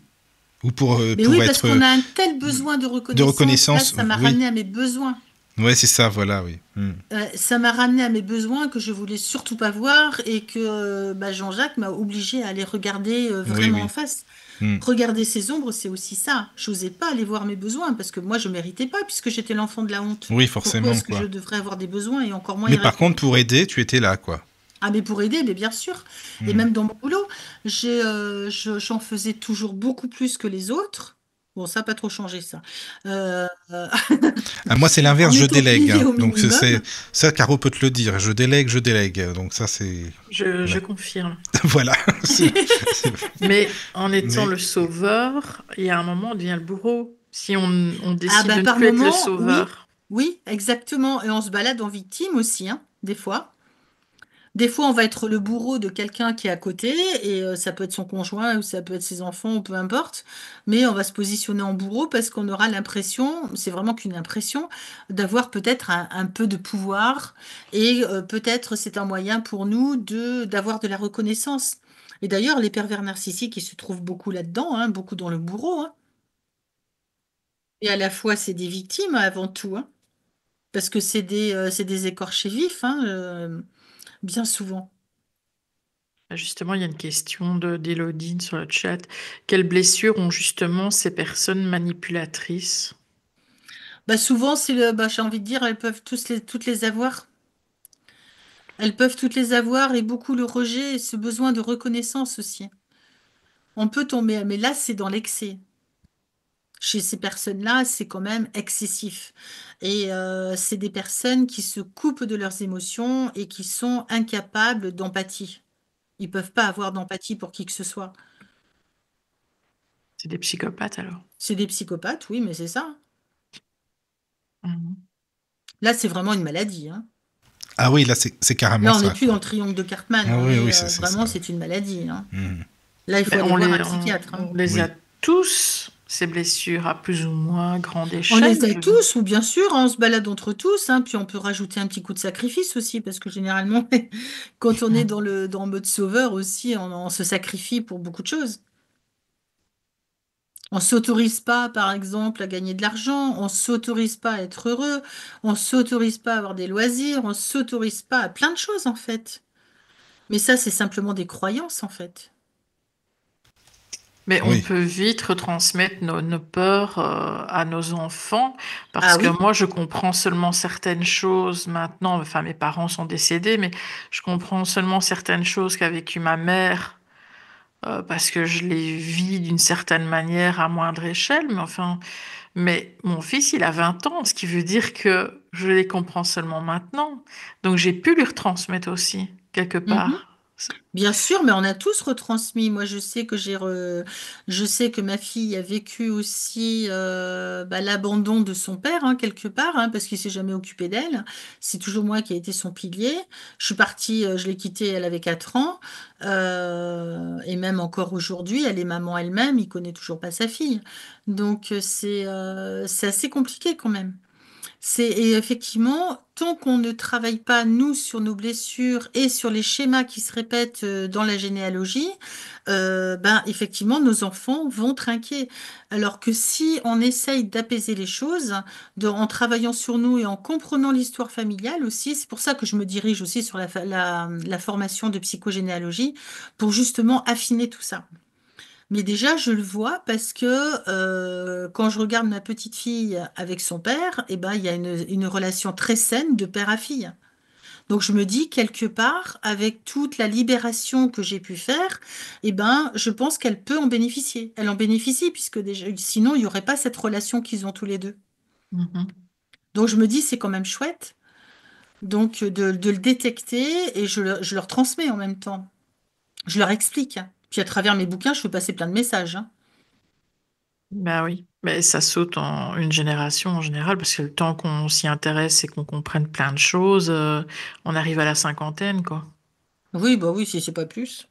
ou Mais oui, pour parce être qu'on a un tel besoin de de reconnaissance. Là, reconnaissance. ça m'a Oui, ramené à mes besoins. ouais, c'est ça, voilà, oui. Hmm. Ça m'a ramené à mes besoins que je voulais surtout pas voir et que Jean-Jacques m'a obligée à aller regarder Oui, vraiment en oui. face. Hmm. Regarder ses ombres, c'est aussi ça. J'osais pas aller voir mes besoins parce que moi, je méritais pas puisque j'étais l'enfant de la honte. Oui, Pourquoi forcément, est-ce que je quoi. devrais avoir des besoins et encore moins Mais y par contre, répondre? pour aider, tu étais là, quoi. Ah, mais pour aider, mais bien sûr. Et Hmm. même dans mon boulot, j'en faisais toujours beaucoup plus que les autres. Bon, ça n'a pas trop changé, ça. Euh, euh, Ah, moi, c'est l'inverse, en je étant délègue, payé hein. au Donc, minimum. ça, Caro peut te le dire. Je délègue, je délègue. Donc, ça, c'est. Je Voilà. confirme. Voilà. C'est- Mais en étant Mais. le sauveur, il y a un moment, on devient le bourreau. Si on Ah, décide bah, de ne par plus être le moment, oui. sauveur. Oui, exactement. Et on se balade en victime aussi, hein, des fois. Des fois, on va être le bourreau de quelqu'un qui est à côté, et ça peut être son conjoint, ou ça peut être ses enfants, ou peu importe. Mais on va se positionner en bourreau parce qu'on aura l'impression, c'est vraiment qu'une impression, d'avoir peut-être un peu de pouvoir. Et peut-être c'est un moyen pour nous d'avoir de la reconnaissance. Et d'ailleurs, les pervers narcissiques, ils se trouvent beaucoup là-dedans, hein, beaucoup dans le bourreau, hein. Et à la fois, c'est des victimes avant tout, hein, parce que c'est des écorchés vifs, hein, bien souvent. Justement, il y a une question d'Élodine sur le chat. Quelles blessures ont justement ces personnes manipulatrices? Bah souvent, j'ai envie de dire, elles peuvent toutes les avoir. Elles peuvent toutes les avoir et beaucoup le rejet et ce besoin de reconnaissance aussi. On peut tomber, mais là, c'est dans l'excès. Chez ces personnes-là, c'est quand même excessif. Et c'est des personnes qui se coupent de leurs émotions et qui sont incapables d'empathie. Ils peuvent pas avoir d'empathie pour qui que ce soit. C'est des psychopathes alors. C'est des psychopathes, oui, mais c'est ça. Mhm. Là, c'est vraiment une maladie, hein. Ah oui, là, c'est carrément Là, on n'est ça, plus dans quoi. le triangle de Cartman. Ah On oui, est oui, c'est ça. vraiment, c'est une maladie, hein. Hmm. Là, il faut Ben, aller voir un psychiatre, hein. on les a Oui. tous, ces blessures, à plus ou moins grande On les a échelle. tous, ou bien sûr, hein, on se balade entre tous, hein, puis on peut rajouter un petit coup de sacrifice aussi, parce que généralement, quand on est dans le mode sauveur aussi, on se sacrifie pour beaucoup de choses. On s'autorise pas, par exemple, à gagner de l'argent, on s'autorise pas à être heureux, on s'autorise pas à avoir des loisirs, on s'autorise pas à plein de choses, en fait. Mais ça, c'est simplement des croyances, en fait. Mais on Oui, peut vite retransmettre nos peurs à nos enfants, Ah parce que oui? moi, je comprends seulement certaines choses maintenant. Enfin, mes parents sont décédés, mais je comprends seulement certaines choses qu'a vécu ma mère, parce que je les vis d'une certaine manière à moindre échelle. Mais enfin, mais mon fils, il a 20 ans, ce qui veut dire que je les comprends seulement maintenant. Donc, j'ai pu lui retransmettre aussi, quelque Mhm. part. Bien sûr, mais on a tous retransmis. Moi, je sais que ma fille a vécu aussi l'abandon de son père, hein, quelque part, hein, parce qu'il s'est jamais occupé d'elle. C'est toujours moi qui ai été son pilier. Je suis partie, je l'ai quittée, elle avait 4 ans. Et même encore aujourd'hui, elle est maman elle-même, il connaît toujours pas sa fille. Donc, c'est assez compliqué quand même. Et effectivement, tant qu'on ne travaille pas, nous, sur nos blessures et sur les schémas qui se répètent dans la généalogie, effectivement, nos enfants vont trinquer. Alors que si on essaye d'apaiser les choses, en travaillant sur nous et en comprenant l'histoire familiale aussi, c'est pour ça que je me dirige aussi sur la formation de psychogénéalogie, pour justement affiner tout ça. Mais déjà, je le vois parce que quand je regarde ma petite fille avec son père, eh ben, il y a une relation très saine de père à fille. Donc je me dis, quelque part, avec toute la libération que j'ai pu faire, eh ben, je pense qu'elle peut en bénéficier. Elle en bénéficie puisque déjà, sinon, il n'y aurait pas cette relation qu'ils ont tous les deux. Mhm. Donc je me dis, c'est quand même chouette. Donc de le détecter et je leur transmets en même temps. Je leur explique. Puis à travers mes bouquins, je fais passer plein de messages, hein. Ben oui, mais ça saute en une génération en général, parce que le temps qu'on s'y intéresse et qu'on comprenne plein de choses, on arrive à la cinquantaine, quoi. Oui, bah oui, si c'est pas plus.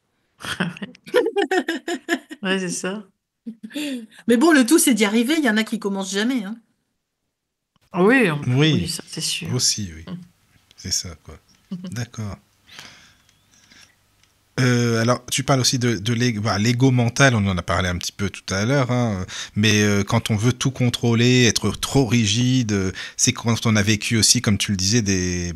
Ouais, c'est ça. Mais bon, le tout, c'est d'y arriver. Il y en a qui commencent jamais, hein. Oui, oui, oui, ça c'est sûr. aussi, oui. C'est ça, quoi. D'accord. Alors, tu parles aussi de l'ego mental, on en a parlé un petit peu tout à l'heure, hein, mais quand on veut tout contrôler, être trop rigide, c'est quand on a vécu aussi, comme tu le disais,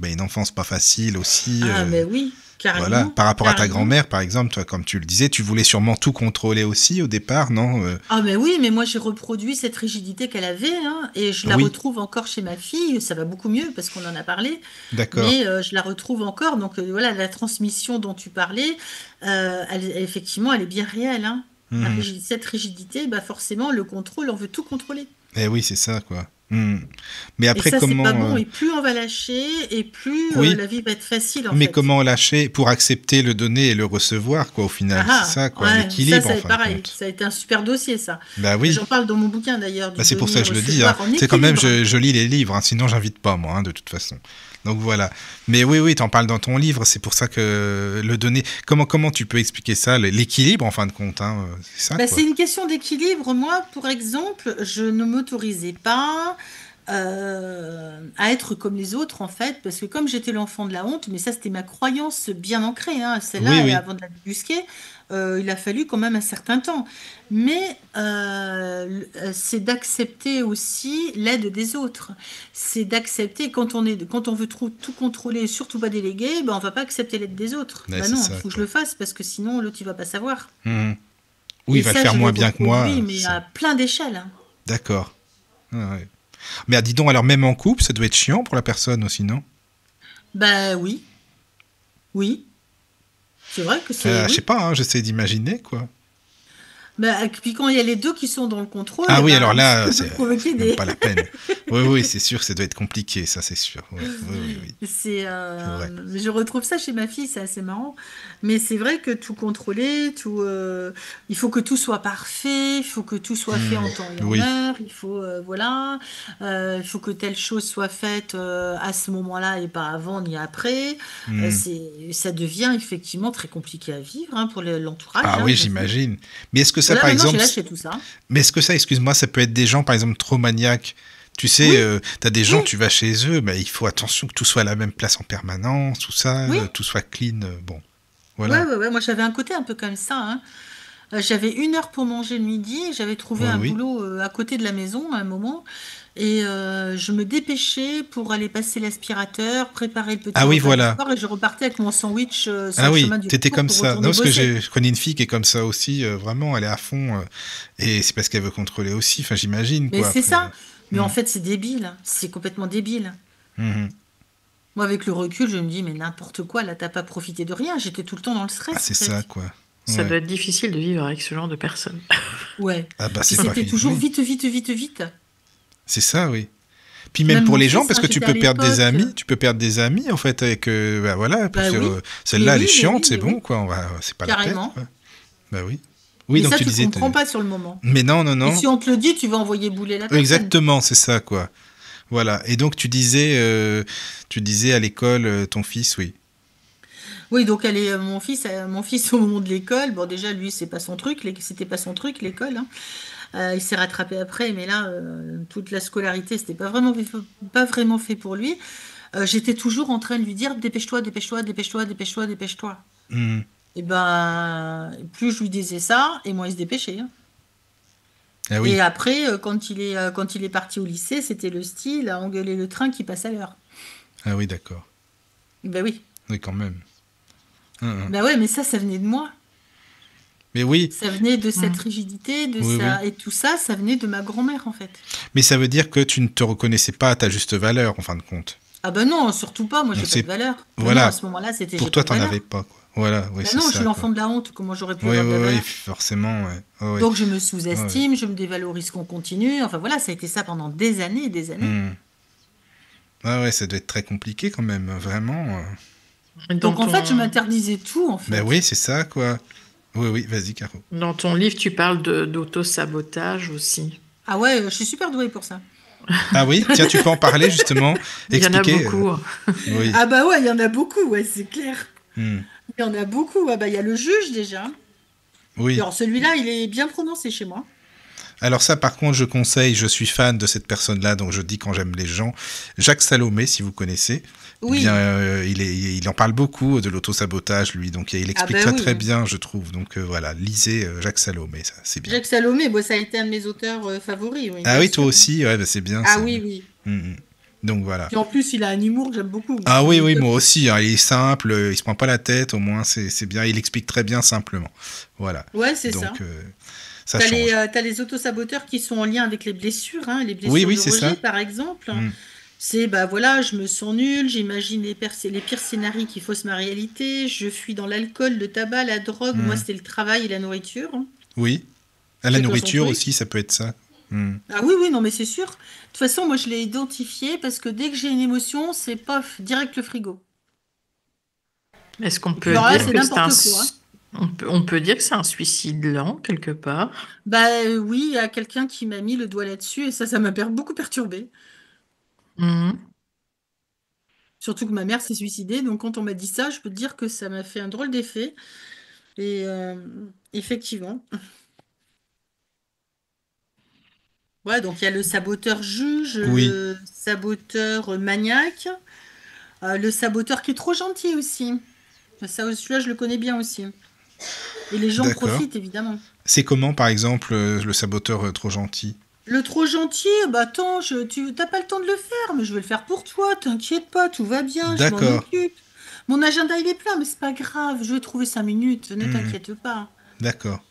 une enfance pas facile aussi. Ah, mais oui, Voilà, carrément, par rapport à ta carrément. grand-mère, par exemple, toi, comme tu le disais, tu voulais sûrement tout contrôler aussi au départ, non? Ah, mais oui, mais moi, j'ai reproduit cette rigidité qu'elle avait, hein, et je la Oui, retrouve encore chez ma fille. Ça va beaucoup mieux parce qu'on en a parlé, d'accord. mais je la retrouve encore. Donc, voilà, la transmission dont tu parlais, effectivement, elle est bien réelle, hein. Hmm. Cette rigidité, bah, forcément, le contrôle, on veut tout contrôler. Eh oui, c'est ça, quoi. Hmm. Mais Et après, ça, c'est pas comment... bon. Et plus on va lâcher, et plus Oui, la vie va être facile, en mais fait. comment lâcher pour accepter le donner et le recevoir, quoi, au final? C'est Ah, ça, quoi, ouais, ça, l'équilibre, en c'est fin de pareil. compte. Ça a été un super dossier, ça. Bah oui, J'en parle dans mon bouquin, d'ailleurs, bah du c'est pour donner ça et que je le dis, hein. recevoir en C'est quand même, équilibre. je lis les livres, hein, sinon j'invite pas, moi, hein, de toute façon. Donc voilà. Mais oui, oui, t'en parles dans ton livre, c'est pour ça que le donner... comment tu peux expliquer ça, l'équilibre, en fin de compte, hein, c'est ça, Bah, quoi. c'est une question d'équilibre. Moi, pour exemple, je ne m'autorisais pas à être comme les autres, en fait, parce que comme j'étais l'enfant de la honte, mais ça, c'était ma croyance bien ancrée, hein, Oui, celle-là, et oui. avant de la débusquer, il a fallu quand même un certain temps. Mais c'est d'accepter aussi l'aide des autres. C'est d'accepter quand on veut tout contrôler et surtout pas déléguer, ben on va pas accepter l'aide des autres. Ouais, Ben c'est non, il ça, faut que je quoi. le fasse parce que sinon l'autre il va pas savoir. Mhm. Oui, il Et va le ça, faire je l'ai moins bien que moi, reproduit, mais ça. à plein d'échelles, hein. D'accord. Ah, ouais. Mais dis donc, alors même en couple, ça doit être chiant pour la personne aussi, non? Ben oui, oui, c'est vrai que c'est Je sais oui. pas, hein, j'essaie d'imaginer, quoi. Ben, et puis quand il y a les deux qui sont dans le contrôle, Ah eh oui, ben, alors ça là, peut c'est provoquer même des. pas la peine. Oui, oui, c'est sûr, ça doit être compliqué, ça, c'est sûr. Oui, oui, oui, oui. C'est vrai. Je retrouve ça chez ma fille, c'est assez marrant. Mais c'est vrai que tout contrôler, il faut que tout soit parfait, il faut que tout soit fait en temps et en Oui. heure, voilà, il faut que telle chose soit faite à ce moment-là et pas avant ni après. Hmm. Ça devient effectivement très compliqué à vivre, hein, pour l'entourage, Ah hein, oui, j'avoue. j'imagine. Mais est-ce que ça, Là par maintenant j'ai exemple, lâché tout ça. mais est-ce que ça, excuse-moi, ça peut être des gens, par exemple, trop maniaques? Tu sais, Oui, t'as des gens, oui, tu vas chez eux, mais il faut attention que tout soit à la même place en permanence, tout ça, oui. tout soit clean, bon, Ouais, voilà. ouais, ouais. Moi j'avais un côté un peu comme ça, hein. J'avais 1 heure pour manger le midi. J'avais trouvé un boulot à côté de la maison à un moment. Et je me dépêchais pour aller passer l'aspirateur, préparer le petit repas du soir, et je repartais avec mon sandwich sur le chemin du t'étais retour comme pour ça. retourner Non, parce que bosser. je connais une fille qui est comme ça aussi, vraiment, elle est à fond, et c'est parce qu'elle veut contrôler aussi, enfin, j'imagine, Mais quoi, c'est après. ça. Mais en fait, c'est débile. C'est complètement débile. Mhm. Moi, avec le recul, je me dis, mais n'importe quoi, là, t'as pas profité de rien. J'étais tout le temps dans le stress, Ah, c'est en ça, fait. quoi. Ça Ouais. doit être difficile de vivre avec ce genre de personnes. Ouais. Ah bah, Puis c'est pas c'était toujours oui. vite, vite, vite, vite. C'est ça, oui. Puis même Même pour mon les gens, fils, parce que tu j'étais à peux perdre des l'époque. amis, en fait, avec, bah voilà, pour Bah dire, oui. celle-là, Mais elle est oui, mais chiante, oui, c'est mais bon, oui. quoi, c'est pas la peine, Carrément. quoi. Bah oui. Oui, Mais donc ça, tu tu disais... comprends pas sur le moment. Mais non, non, Et non. si on te le dit, tu vas envoyer bouler la personne. Exactement, c'est ça, quoi. Voilà. Et donc, tu disais à l'école, ton fils, oui. Oui, donc mon fils au moment de l'école, bon déjà lui c'est pas son truc, c'était pas son truc l'école, hein. Il s'est rattrapé après, mais là toute la scolarité c'était pas vraiment fait pour lui. J'étais toujours en train de lui dire dépêche-toi, dépêche-toi, dépêche-toi, dépêche-toi, dépêche-toi. Mhm. Et ben plus je lui disais ça, et moins il se dépêchait, hein. Ah Et oui. après quand il est parti au lycée, c'était le style à engueuler le train qui passe à l'heure. Ah oui, d'accord. Ben oui, Oui, quand même. Mhm. ben ouais, mais ça venait de moi. Mais oui, Ça venait de cette Mm. rigidité, oui, oui. et tout ça, ça venait de ma grand-mère en fait. Mais ça veut dire que tu ne te reconnaissais pas à ta juste valeur, en fin de compte. Ah ben non, surtout pas, moi Donc j'ai pas de valeur. Ben voilà. non, à ce moment-là, c'était Pour j'ai toi, pas de t'en valeur. avais pas, quoi. Voilà, oui, Ben c'est non, je ça, suis l'enfant quoi. de la honte, comment j'aurais pu Oui, avoir de la oui, oui, valeur? forcément, ouais. Ouais, ouais. Donc je me Ouais, ouais. sous-estime, je me dévalorise qu'on continue. Enfin voilà, ça a été ça pendant des années et des années. Mhm. Ah ouais, ça doit être très compliqué quand même, vraiment. Dans Donc en fait, je ton, m'interdisais tout en Ben fait. oui, c'est ça, quoi. Oui, oui, vas-y, Caro. dans ton livre, tu parles d'auto-sabotage aussi. Ah ouais, je suis super douée pour ça. Ah oui, tiens, tu peux en parler, justement, Il y en a expliquer. beaucoup. Oui. Ah bah ouais, il y en a beaucoup, ouais, c'est clair. Mhm. Il y en a beaucoup. Ah bah il y a le juge déjà. Et Oui. alors celui-là, il est bien prononcé chez moi. Alors ça, par contre, je conseille, je suis fan de cette personne-là, donc je dis quand j'aime les gens. Jacques Salomé, si vous connaissez. Eh Oui. bien, il en parle beaucoup de l'autosabotage, lui. Donc il explique bah très oui, très oui. bien, je trouve. Donc voilà, lisez Jacques Salomé, ça, c'est bien. Jacques Salomé, bon, ça a été un de mes auteurs favoris, oui, Ah bien oui, sûr. toi aussi, ouais, bah, c'est bien Ah ça. oui, oui. Mhm. Donc voilà. Puis en plus, il a un humour que j'aime beaucoup. Ah oui, Il est oui, top. moi aussi. Hein, il est simple, il se prend pas la tête, au moins c'est bien. Il explique très bien simplement. Voilà. Ouais, c'est ça. Donc ça T'as change. t'as les autosaboteurs qui sont en lien avec les blessures, hein, les Oui, blessures oui, de c'est rejet, ça. par exemple. Mm. C'est, bah voilà, je me sens nulle, j'imagine les pires scénarios qui faussent ma réalité, je fuis dans l'alcool, le tabac, la drogue. Moi, Mm. c'était le travail et la nourriture, hein. Oui. À la Chacun son nourriture truc. aussi, ça peut être ça. Mm. Ah oui, oui, non, mais c'est sûr. De toute façon, moi, je l'ai identifié parce que dès que j'ai une émotion, c'est paf, direct le frigo. Est-ce qu'on Et puis peut alors là, dire c'est que c'est n'importe quoi, hein. on peut dire que c'est un suicide lent, quelque part? Bah oui, il y a quelqu'un qui m'a mis le doigt là-dessus et ça m'a beaucoup perturbée. Mhm. Surtout que ma mère s'est suicidée, donc quand on m'a dit ça, je peux te dire que ça m'a fait un drôle d'effet. Et effectivement. Ouais, donc il y a le saboteur juge, Oui. le saboteur maniaque, le saboteur qui est trop gentil aussi. Ça, celui-là, je le connais bien aussi. Et les gens D'accord. profitent, évidemment. C'est comment, par exemple, le saboteur trop gentil? Le trop gentil, bah attends, tu t'as pas le temps de le faire, mais je vais le faire pour toi, t'inquiète pas, tout va bien, je m'en D'accord. occupe. Mon agenda, il est plein, mais c'est pas grave, je vais trouver 5 minutes, ne Mhm. t'inquiète pas. D'accord.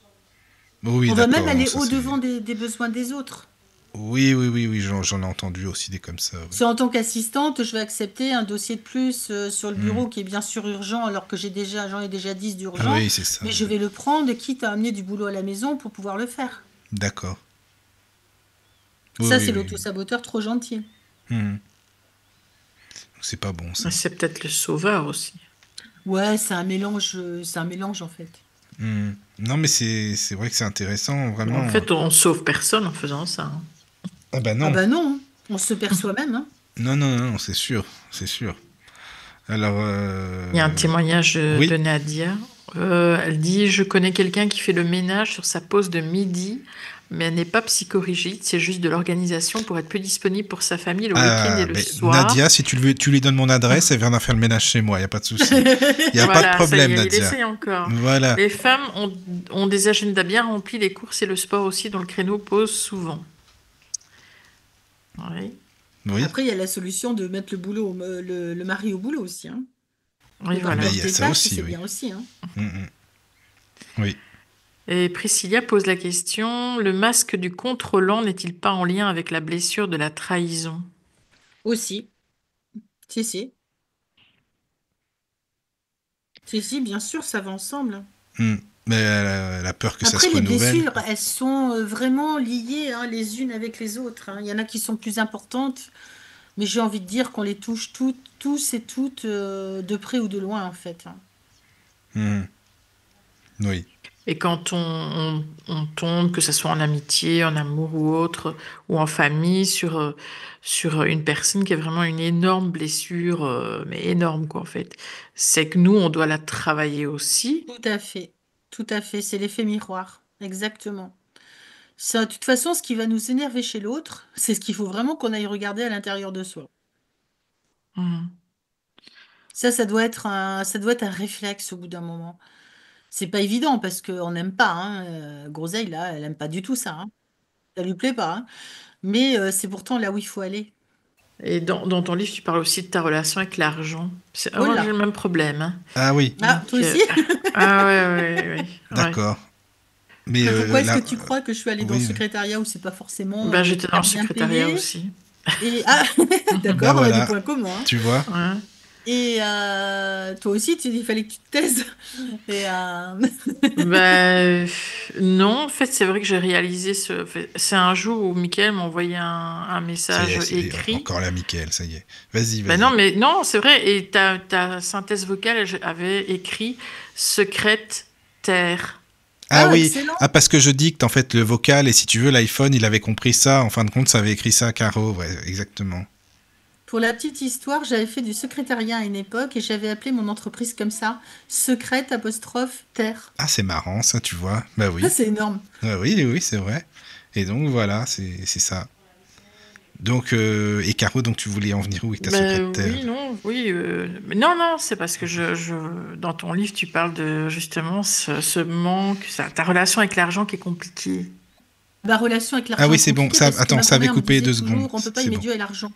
Oui, On va même d'accord. aller Ça, c'est- au-devant des besoins des autres. Oui, oui, oui, oui, j'en ai entendu aussi des comme ça. Oui. Si en tant qu'assistante, je vais accepter un dossier de plus sur le Mhm. bureau qui est bien sûr urgent, alors que j'en ai déjà 10 Ah d'urgent, oui, c'est ça. mais je vais le prendre, quitte à amener du boulot à la maison pour pouvoir le faire. D'accord. Oui, Ça, oui, c'est oui. l'autosaboteur trop gentil. Mhm. C'est pas bon, ça. C'est peut-être le sauveur aussi. Ouais, c'est un mélange en fait. Mhm. Non, mais c'est vrai que c'est intéressant, vraiment. En fait, on sauve personne en faisant ça, hein. Ah bah Ah non. bah non, hein. On se perd soi-même, hein. Non, non, non, c'est sûr, c'est sûr. Alors, Il y a un témoignage oui. de Nadia. Elle dit: Je connais quelqu'un qui fait le ménage sur sa pause de midi mais elle n'est pas psychorigide, c'est juste de l'organisation pour être plus disponible pour sa famille le week-end et le soir. Nadia, si tu lui donnes mon adresse, elle viendra faire le ménage chez moi, il n'y a pas de souci. Il n'y a pas de problème, Nadia. Il essaye encore. Voilà. Les femmes ont des agendas bien remplis, les courses et le sport aussi, dont le créneau pose souvent. Oui. Après, il y a la solution de mettre le mari au boulot aussi. Hein. Oui, voilà. Il y a ça aussi, c'est bien aussi. Hein. Oui. Et Priscilla pose la question, le masque du contrôlant n'est-il pas en lien avec la blessure de la trahison? Aussi. Si, bien sûr, ça va ensemble. Mais elle a peur que ça se renouvelle. Après, les blessures, elles sont vraiment liées les unes avec les autres. Il y en a qui sont plus importantes, mais j'ai envie de dire qu'on les touche tous et toutes de près ou de loin, en fait. Oui. Et quand on tombe, que ce soit en amitié, en amour ou autre, ou en famille, sur une personne qui a vraiment une énorme blessure, mais énorme quoi en fait, c'est que nous, on doit la travailler aussi. Tout à fait, c'est l'effet miroir, exactement. Ça, de toute façon, ce qui va nous énerver chez l'autre, c'est ce qu'il faut vraiment qu'on aille regarder à l'intérieur de soi. Ça doit être un réflexe au bout d'un moment. C'est pas évident parce qu'on n'aime pas. Groseille, là, elle aime pas du tout ça. Ça lui plaît pas. Mais c'est pourtant là où il faut aller. Et dans ton livre, tu parles aussi de ta relation avec l'argent. Moi, j'ai le même problème. Ah oui. Ah, toi aussi Ah ouais. D'accord. Mais pourquoi est-ce que tu crois que je suis allée dans le secrétariat où c'est pas forcément... j'étais dans le secrétariat aussi. D'accord, on a des points communs. Tu vois. Et toi aussi, il fallait que tu te taises. Et non, en fait, c'est vrai que j'ai réalisé c'est un jour où Mickaël m'a envoyé un message écrit. Encore là, Mickaël, ça y est. Vas-y. Non, c'est vrai. Et ta synthèse vocale avait écrit secrète terre. Ah oui, excellent. Parce que je dicte en fait le vocal et si tu veux l'iPhone il avait compris ça, en fin de compte ça avait écrit ça Caro, ouais, exactement. Pour la petite histoire, j'avais fait du secrétariat à une époque et j'avais appelé mon entreprise comme ça, secrète / terre. Ah c'est marrant ça, tu vois, bah oui. Ah, c'est énorme. Ah, oui, c'est vrai. Et donc voilà, c'est ça. Donc, et Caro, donc tu voulais en venir où avec ta secrétaire? Non, c'est parce que dans ton livre, tu parles de justement ce manque, ta relation avec l'argent qui est compliquée. Ma relation avec l'argent. Ah oui, c'est bon, ça avait coupé 2 secondes. On ne peut pas aimer Dieu et l'argent.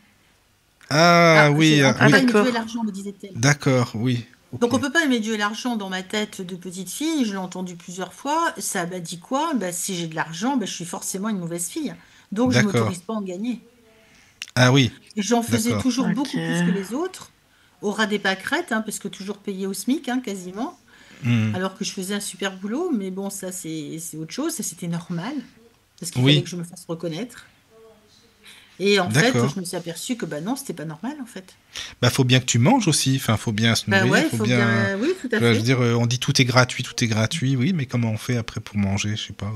Oui. On ne peut pas aimer Dieu et l'argent, me disait-elle. D'accord, oui. Okay. Donc on ne peut pas aimer Dieu et l'argent dans ma tête de petite fille, je l'ai entendu plusieurs fois. Ça m'a dit quoi? Si j'ai de l'argent, je suis forcément une mauvaise fille. Donc je ne m'autorise pas à en gagner. Ah oui. Et j'en faisais toujours beaucoup plus que les autres, au ras des pâquerettes, parce que toujours payé au SMIC, quasiment. Alors que je faisais un super boulot, mais bon, ça c'est autre chose, ça c'était normal, parce qu'il fallait que je me fasse reconnaître. Et en fait, je me suis aperçue que non, c'était pas normal en fait. Faut bien que tu manges aussi, faut bien se nourrir, faut bien... Oui, tout à fait. Je veux dire, on dit tout est gratuit, oui, mais comment on fait après pour manger, je sais pas.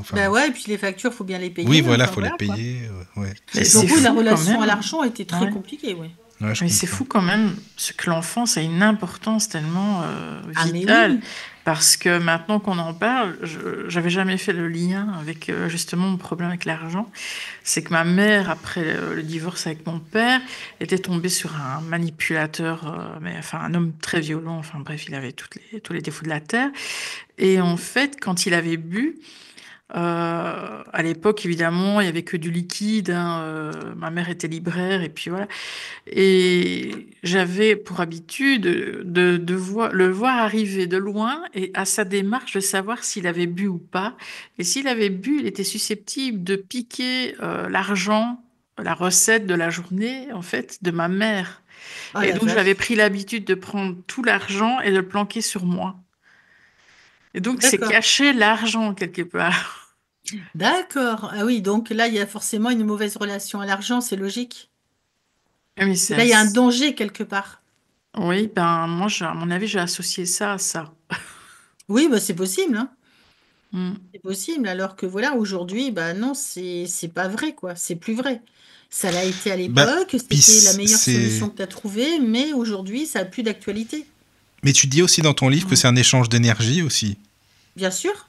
Et puis les factures, faut bien les payer. Oui, voilà, faut les payer. Ouais. Donc la relation à l'argent était très compliquée, oui. Ouais, mais c'est fou quand même, ce que l'enfance a une importance tellement vitale. Parce que maintenant qu'on en parle, j'avais jamais fait le lien avec justement mon problème avec l'argent. C'est que ma mère, après le divorce avec mon père, était tombée sur un manipulateur, un homme très violent. Enfin bref, il avait tous les défauts de la terre. Et en fait, quand il avait bu, à l'époque, évidemment, il n'y avait que du liquide. Ma mère était libraire et puis voilà. Et j'avais pour habitude de le voir arriver de loin et à sa démarche de savoir s'il avait bu ou pas. Et s'il avait bu, il était susceptible de piquer l'argent, la recette de la journée, en fait, de ma mère. Et donc, j'avais pris l'habitude de prendre tout l'argent et de le planquer sur moi. Et donc, c'est cacher l'argent quelque part. D'accord. Ah oui, donc là, il y a forcément une mauvaise relation à l'argent, c'est logique. Mais là, il y a un danger quelque part. Oui, moi, à mon avis, j'ai associé ça à ça. Oui, c'est possible. C'est possible, alors que voilà, aujourd'hui, non, c'est pas vrai, quoi. C'est plus vrai. Ça l'a été à l'époque, c'était la meilleure solution que tu as trouvée, mais aujourd'hui, ça n'a plus d'actualité. Mais tu dis aussi dans ton livre que c'est un échange d'énergie aussi. Bien sûr.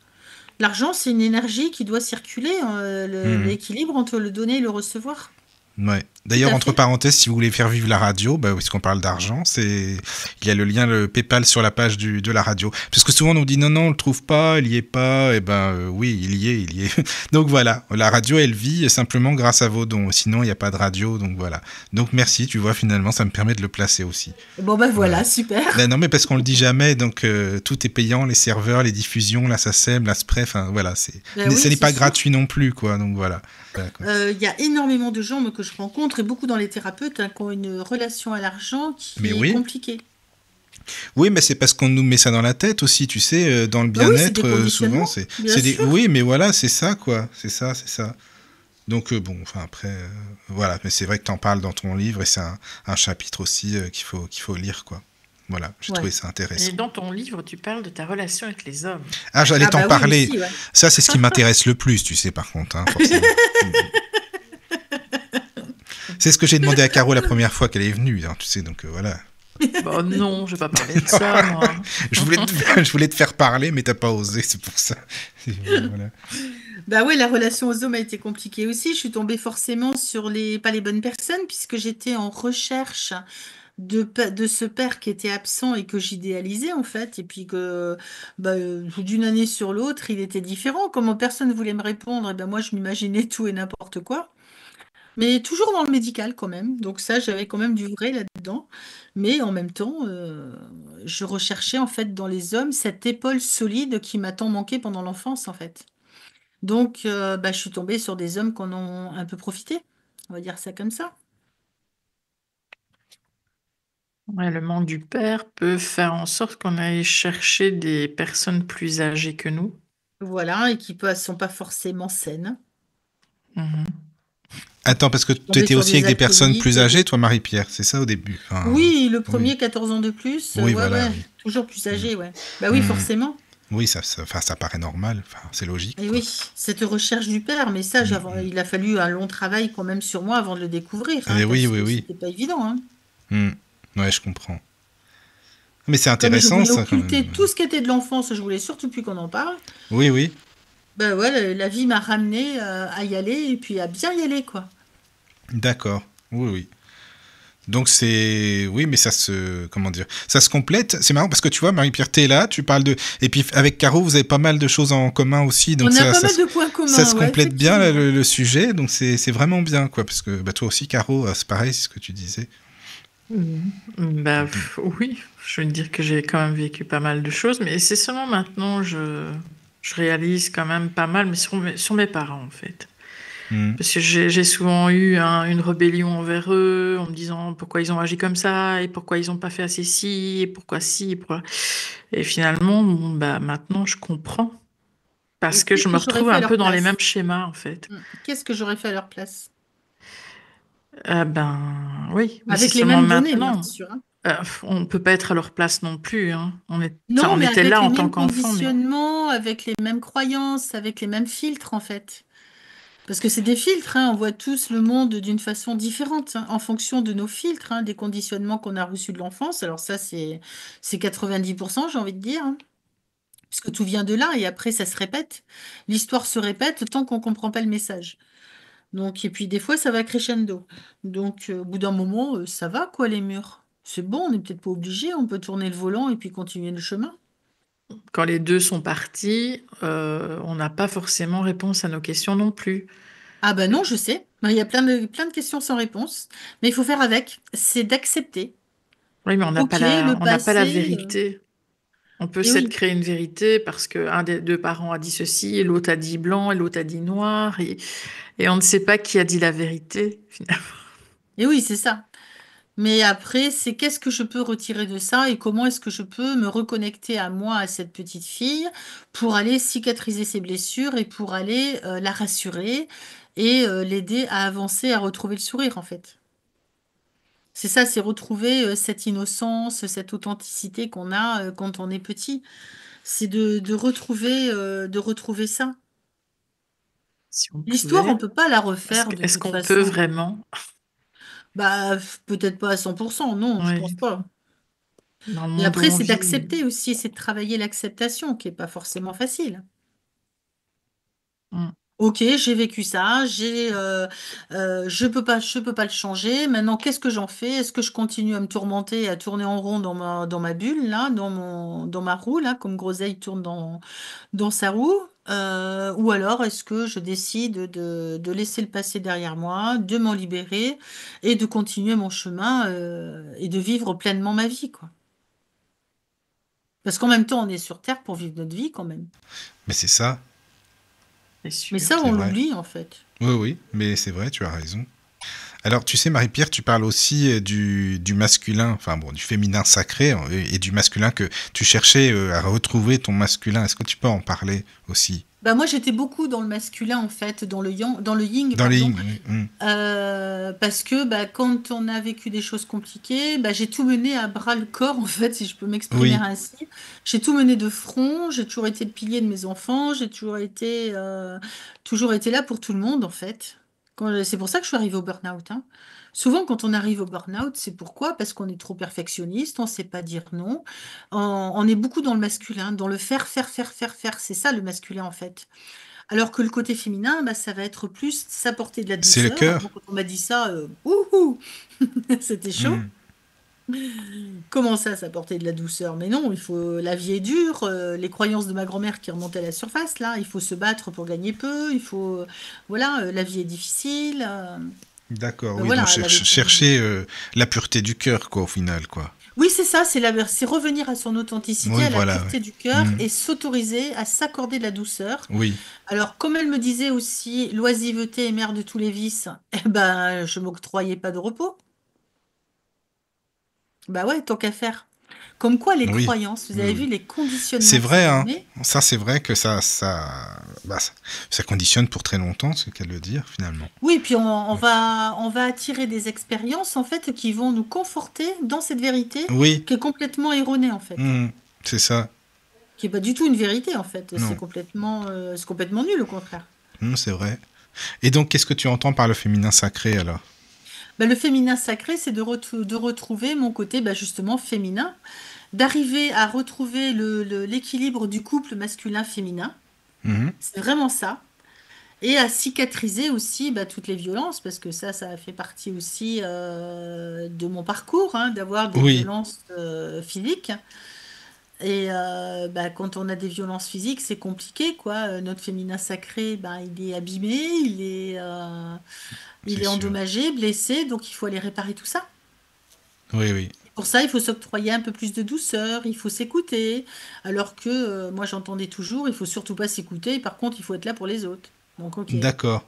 L'argent, c'est une énergie qui doit circuler, Mhm. l'équilibre entre le donner et le recevoir. Ouais. Tout D'ailleurs, à entre fait. parenthèses, si vous voulez faire vivre la radio, puisqu'on parle d'argent, il y a le lien, le PayPal sur la page de la radio. Parce que souvent on nous dit non, non, on le trouve pas, il y est pas. Eh ben oui, il y est, il y est. Donc voilà, la radio, elle vit simplement grâce à vos dons. Sinon, il n'y a pas de radio, donc voilà. Donc merci, tu vois, finalement, ça me permet de le placer aussi. Bon, ben Voilà. voilà, super. Ben non, mais parce qu'on le dit jamais, donc tout est payant, les serveurs, les diffusions, la SACEM, la SPREF, enfin voilà, Ben mais ce oui, n'est c'est pas sûr. gratuit non plus, quoi. Donc voilà. D'accord. Il y a énormément de gens moi, que je rencontre et beaucoup dans les thérapeutes qui ont une relation à l'argent Mais qui est oui. compliquée. Oui, mais c'est parce qu'on nous met ça dans la tête aussi, tu sais, dans le Ben oui, c'est des bien-être, souvent, conditionnements, bien c'est des... sûr. Oui, mais voilà, c'est ça, quoi. C'est ça, c'est ça. Donc, bon, enfin, après, voilà. Mais c'est vrai que tu en parles dans ton livre et c'est un chapitre aussi qu'il faut lire, quoi. Voilà, j'ai trouvé Ouais. ça Et intéressant. dans ton livre, tu parles de ta relation avec les hommes. Ah, j'allais Ah t'en bah oui parler. aussi, ouais. Ça, c'est ce qui m'intéresse le plus, tu sais, par contre, hein, forcément. C'est ce que j'ai demandé à Caro la première fois qu'elle est venue, hein, tu sais, donc voilà. Bon, non, je vais pas parler de ça, moi. Je voulais te faire parler, mais t'as pas osé, c'est pour ça. Voilà. Bah ouais, la relation aux hommes a été compliquée aussi. Je suis tombée forcément sur pas les bonnes personnes puisque j'étais en recherche de ce père qui était absent et que j'idéalisais en fait. Et puis que d'une année sur l'autre, il était différent. Comment personne voulait me répondre, et ben moi je m'imaginais tout et n'importe quoi. Mais toujours dans le médical quand même. Donc ça, j'avais quand même du vrai là-dedans. Mais en même temps, je recherchais en fait dans les hommes cette épaule solide qui m'a tant manqué pendant l'enfance en fait. Donc je suis tombée sur des hommes qui en ont un peu profité. On va dire ça comme ça. Ouais, le manque du père peut faire en sorte qu'on aille chercher des personnes plus âgées que nous. Voilà, et qui sont pas forcément saines. Mhm. Attends, parce que Je suis tu tombée étais sur aussi avec des des personnes alcooliques. plus âgées, toi, Marie-Pierre, c'est ça au début? Enfin, Oui, le oui. premier, 14 ans de plus. Oui, Ouais, voilà, ouais. oui. Toujours plus âgé, ouais. Bah oui, Hmm. forcément. Oui, enfin, ça paraît normal, enfin, c'est logique, Et quoi. oui, cette recherche du père, mais ça, il a fallu un long travail quand même sur moi avant de le découvrir, hein, Et oui, parce oui, que oui. c'était pas évident, hein. Hmm. Ouais, je comprends. Mais c'est Comme je intéressant, voulais ça, quand même. occulter tout ce qui était de l'enfance, je voulais surtout plus qu'on en parle. Oui, oui. Bah ouais, la vie m'a ramené à y aller et puis à bien y aller, quoi. D'accord. Oui, oui. Donc c'est... Oui, mais ça se... Comment dire? Ça se complète. C'est marrant parce que tu vois, Marie-Pierre, t'es là, tu parles de... Et puis avec Caro, vous avez pas mal de choses en commun aussi. Donc On a ça, pas ça, mal se- de points ça communs, se ouais, complète bien, là, effectivement. le sujet. Donc c'est vraiment bien, quoi. Parce que toi aussi, Caro, c'est pareil, c'est ce que tu disais. Bah, oui, je veux dire que j'ai quand même vécu pas mal de choses, mais c'est seulement maintenant je réalise quand même pas mal, mais sur mes parents en fait. Hmm. Parce que j'ai souvent eu une rébellion envers eux, en me disant pourquoi ils ont agi comme ça, et pourquoi ils n'ont pas fait assez ci, et pourquoi ci, pourquoi... Et finalement, bon, bah, maintenant je comprends, Et parce que qu'est-ce je me que j'aurais retrouve fait à un leur peu dans les mêmes place? schémas en fait. Qu'est-ce que j'aurais fait à leur place? Ben oui, mais c'est Avec les seulement mêmes données, bien maintenant. sûr, hein. On ne peut pas être à leur place non plus, hein. Enfin, Non, on mais était avec là les en tant mêmes qu'enfants, mais conditionnements, avec les mêmes croyances, avec les mêmes filtres, en fait. Parce que c'est des filtres, hein, on voit tous le monde d'une façon différente, hein, en fonction de nos filtres, hein, des conditionnements qu'on a reçus de l'enfance. Alors ça, c'est 90%, j'ai envie de dire, hein, puisque tout vient de là, et après, ça se répète. L'histoire se répète tant qu'on ne comprend pas le message. Donc, et puis des fois, ça va crescendo. Donc, au bout d'un moment, ça va, quoi, les murs. C'est bon, on n'est peut-être pas obligé, on peut tourner le volant et puis continuer le chemin. quand les deux sont partis, on n'a pas forcément réponse à nos questions non plus. Ah ben non, je sais. Il y a plein de questions sans réponse. Mais il faut faire avec. C'est d'accepter. Oui, mais Ok, le on n'a pas la passé. vérité. On peut Et s'être oui. créé une vérité parce qu'un des deux parents a dit ceci, et l'autre a dit blanc, et l'autre a dit noir, et on ne sait pas qui a dit la vérité, finalement. Et oui, c'est ça. Mais après, c'est qu'est-ce que je peux retirer de ça et comment est-ce que je peux me reconnecter à moi, à cette petite fille, pour aller cicatriser ses blessures et pour aller la rassurer et l'aider à avancer, à retrouver le sourire, en fait. C'est ça, c'est retrouver cette innocence, cette authenticité qu'on a quand on est petit. C'est de retrouver ça. Si on L'histoire, on pouvait, peut pas la refaire de est-ce toute qu'on peut façon. vraiment? Bah, peut-être pas à 100%, non, je pense Oui, pas. dans le Et monde où après, on c'est vit. d'accepter aussi, c'est de travailler l'acceptation, qui est pas forcément facile. Mm. Ok, j'ai vécu ça, je peux pas le changer. Maintenant, qu'est-ce que j'en fais? Est-ce que je continue à me tourmenter, à tourner en rond dans ma bulle, là, dans ma roue, là, comme Groseille tourne dans sa roue? Ou alors, est-ce que je décide de laisser le passé derrière moi, de m'en libérer et de continuer mon chemin, et de vivre pleinement ma vie, quoi. Parce qu'en même temps, on est sur Terre pour vivre notre vie, quand même. Mais c'est ça, C'est Mais sûr. ça, c'est on vrai. l'oublie, en fait. Oui, oui, mais c'est vrai, tu as raison. Alors, tu sais, Marie-Pierre, tu parles aussi du masculin, enfin bon, du féminin sacré et du masculin que tu cherchais à retrouver ton masculin. Est-ce que tu peux en parler aussi? Bah moi, j'étais beaucoup dans le masculin, en fait, dans le yin, Dans les pardon. lignes, oui. Parce que bah, quand on a vécu des choses compliquées, bah, j'ai tout mené à bras le corps, en fait, si je peux m'exprimer Oui, ainsi. J'ai tout mené de front, j'ai toujours été le pilier de mes enfants, j'ai toujours été là pour tout le monde, en fait. C'est pour ça que je suis arrivée au burn-out, hein. Souvent, quand on arrive au burn-out, c'est pourquoi? Parce qu'on est trop perfectionniste, on ne sait pas dire non. On est beaucoup dans le masculin, dans le faire, faire, faire, faire, faire. C'est ça le masculin, en fait. Alors que le côté féminin, bah, ça va être plus s'apporter de la c'est le douceur. Bon, cœur. quand on m'a dit ça, ouhou, c'était chaud. Hmm. Comment ça, s'apporter de la douceur? Mais non, la vie est dure. Les croyances de ma grand-mère qui remontent à la surface, là, il faut se battre pour gagner peu. Voilà, la vie est difficile. D'accord, oui, donc Voilà, elle avait chercher la pureté du cœur, quoi, au final, quoi. Oui, c'est ça, c'est revenir à son authenticité, Oui, à la voilà, pureté du oui. cœur Hmm. et s'autoriser à s'accorder de la douceur. Oui, Alors, comme elle me disait aussi, l'oisiveté est mère de tous les vices, eh ben, je m'octroyais pas de repos. Bah ouais, tant qu'à faire. Comme quoi, les oui, croyances, vous oui, avez oui. vu les C'est conditionnements que ça vrai, nous hein. met? Ça, c'est vrai que ça conditionne pour très longtemps, c'est qu'à le dire, finalement. Oui, puis on va attirer des expériences, en fait, qui vont nous conforter dans cette vérité Oui, qui est complètement erronée, en fait. hmm, c'est ça. Qui est pas du tout une vérité, en fait. Non, C'est complètement nul, au contraire. c'est vrai. Et donc, qu'est-ce que tu entends par le féminin sacré, alors? Bah, le féminin sacré, c'est de retrouver mon côté bah, justement féminin, d'arriver à retrouver l'équilibre du couple masculin-féminin. Mhm. C'est vraiment ça. Et à cicatriser aussi bah, toutes les violences, parce que ça fait partie aussi de mon parcours, hein, d'avoir des Oui, violences physiques. Et bah, quand on a des violences physiques, c'est compliqué, quoi. Notre féminin sacré, bah, il est abîmé, il c'est est sûr. endommagé, blessé, donc il faut aller réparer tout ça. Oui, oui. Pour ça, il faut s'octroyer un peu plus de douceur, il faut s'écouter. Alors que moi, j'entendais toujours, il faut surtout pas s'écouter, par contre, il faut être là pour les autres. Donc, ok, D'accord.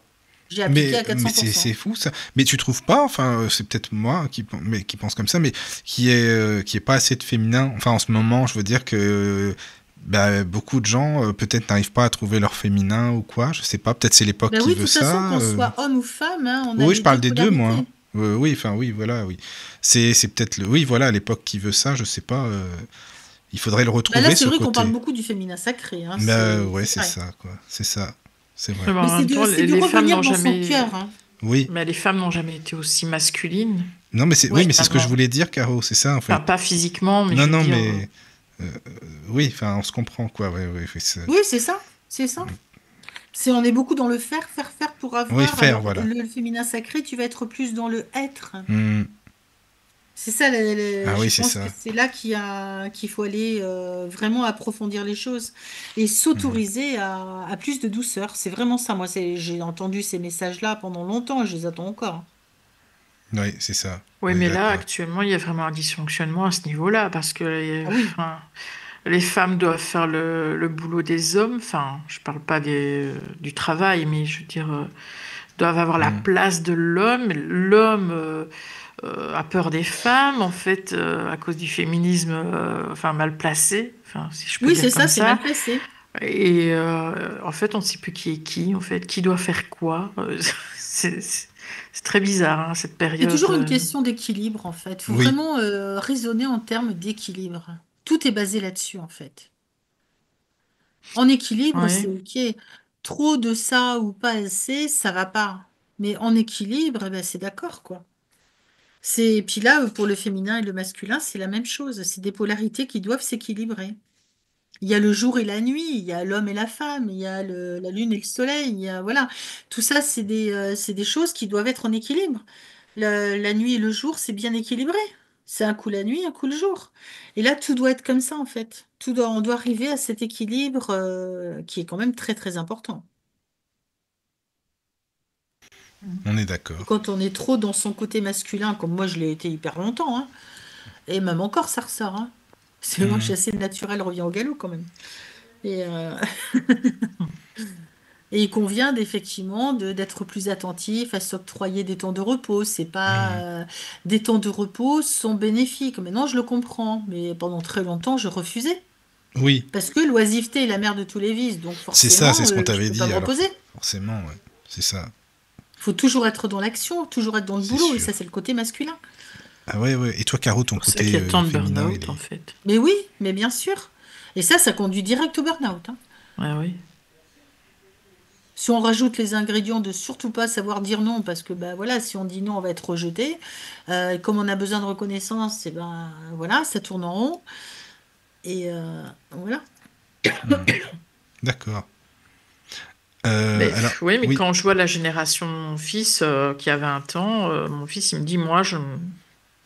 j'ai appliqué à Mais c'est 400%. fou ça. Mais tu trouves pas, enfin, c'est peut-être moi qui pense comme ça, mais qui est pas assez de féminin. Enfin, en ce moment, je veux dire que bah, beaucoup de gens peut-être n'arrivent pas à trouver leur féminin ou quoi. Je sais pas. Peut-être c'est l'époque Ben qui oui, de veut toute façon, ça. qu'on soit homme ou femme, hein, on a Oui, je les deux parle des deux, moi. Hein. polarités. Oui, enfin, oui, voilà, oui. C'est peut-être oui, voilà, l'époque qui veut ça. Je sais pas. Il faudrait le Ben là, retrouver c'est ce vrai qu'on parle côté. beaucoup du féminin sacré, hein, Bah ouais, c'est c'est vrai. ça, quoi. C'est ça. C'est Mais vrai. bon, Mais en même temps, c'est de les femmes revenir n'ont dans son jamais, cœur, hein. Oui. mais les femmes n'ont jamais été aussi masculines. Non, mais oui, Ouais. mais c'est ce que je Finalement. voulais dire, Caro. C'est ça, en Enfin, fait. pas physiquement, mais Non, je veux non, dire, mais euh, oui, enfin, on se comprend, quoi. Ouais, ouais, oui, Oui, c'est ça, c'est ça. On est beaucoup dans le faire, faire, faire pour oui, avoir. faire, Alors, voilà. le féminin sacré, tu vas être plus dans le être. Hmm. C'est ça, Ah je oui, c'est pense que ça. c'est là qu'il faut aller vraiment approfondir les choses et Mhm. s'autoriser à plus de douceur. C'est vraiment ça. Moi, j'ai entendu ces messages-là pendant longtemps et je les attends encore. Oui, c'est ça. oui, Oui, mais là, d'accord. actuellement, il y a vraiment un dysfonctionnement à ce niveau-là, parce que Ah oui. enfin, les femmes doivent faire le boulot des hommes. Enfin, je parle pas du travail, mais je veux dire, doivent avoir la Hmm. place de l'homme. L'homme a peur des femmes, en fait, à cause du féminisme, enfin, mal placé, enfin, si je peux Oui, dire c'est ça, comme c'est ça. mal placé. Et en fait, on ne sait plus qui est qui, en fait, qui doit faire quoi. C'est c'est très bizarre, hein, cette C'est période. toujours une question d'équilibre, en fait. Il faut Oui, vraiment raisonner en termes d'équilibre. Tout est basé là-dessus, en fait. En équilibre, c'est Ouais. OK. Trop de ça ou pas assez, ça va pas. Mais en équilibre, eh ben, c'est d'accord, quoi. Puis là, pour le féminin et le masculin, c'est la même chose. C'est des polarités qui doivent s'équilibrer. Il y a le jour et la nuit, il y a l'homme et la femme, il y a la lune et le soleil, il y a, voilà. Tout ça, c'est des choses qui doivent être en équilibre. La nuit et le jour, c'est bien équilibré. C'est un coup la nuit, un coup le jour. Et là, tout doit être comme ça, en fait. On doit arriver à cet équilibre qui est quand même très, très important. On est d'accord. Quand on est trop dans son côté masculin, comme moi je l'ai été hyper longtemps, hein, et même encore ça ressort. Hein. C'est moi chasser le naturel revient au galop quand même. Et, et il convient effectivement d'être plus attentif à s'octroyer des temps de repos. C'est pas des temps de repos sont bénéfiques. Maintenant je le comprends, mais pendant très longtemps je refusais. Oui. Parce que l'oisiveté est la mère de tous les vices, donc forcément. C'est ça, c'est ce qu'on t'avait je peux dit. pas me Alors, reposer. forcément, ouais. C'est ça. Il faut toujours être dans l'action, toujours être dans le boulot, et ça c'est le côté masculin. Ah ouais. Et toi, Caro, ton côté qu'il y a tant de féminin, burn-out, en fait. Mais oui, mais bien sûr. Et ça conduit direct au burn-out. Hein. Ah oui. Si on rajoute les ingrédients de surtout pas savoir dire non, parce que bah, voilà, si on dit non, on va être rejeté. Comme on a besoin de reconnaissance, et ben voilà, ça tourne en rond. Et voilà. D'accord. Oui, mais quand je vois la génération de mon fils qui a 20 ans, mon fils, il me dit, moi, je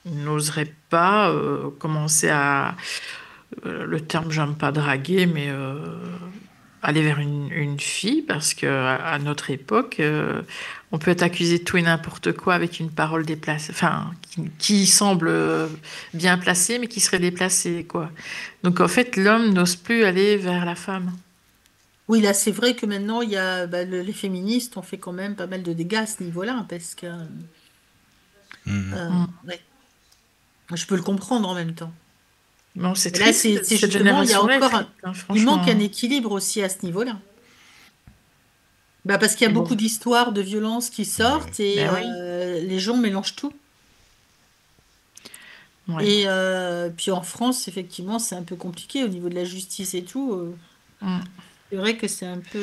n'oserais pas commencer à... le terme, j'aime pas draguer, mais aller vers une fille, parce qu'à notre époque, on peut être accusé de tout et n'importe quoi avec une parole déplacée, enfin, qui semble bien placée, mais qui serait déplacée, quoi. Donc, en fait, l'homme n'ose plus aller vers la femme. Oui, là, c'est vrai que maintenant, il y a les féministes ont fait quand même pas mal de dégâts à ce niveau-là, parce que ouais. Je peux le comprendre en même temps. Non, c'est là, triste, c'est cette justement, il y a génération-là est encore, triste, hein, il manque un franchement. équilibre aussi à ce niveau-là. Bah, parce qu'il y a Et bon. beaucoup d'histoires de violences qui sortent et Ben oui. les gens mélangent tout. Ouais. Et puis en France, effectivement, c'est un peu compliqué au niveau de la justice et tout. C'est vrai que c'est un peu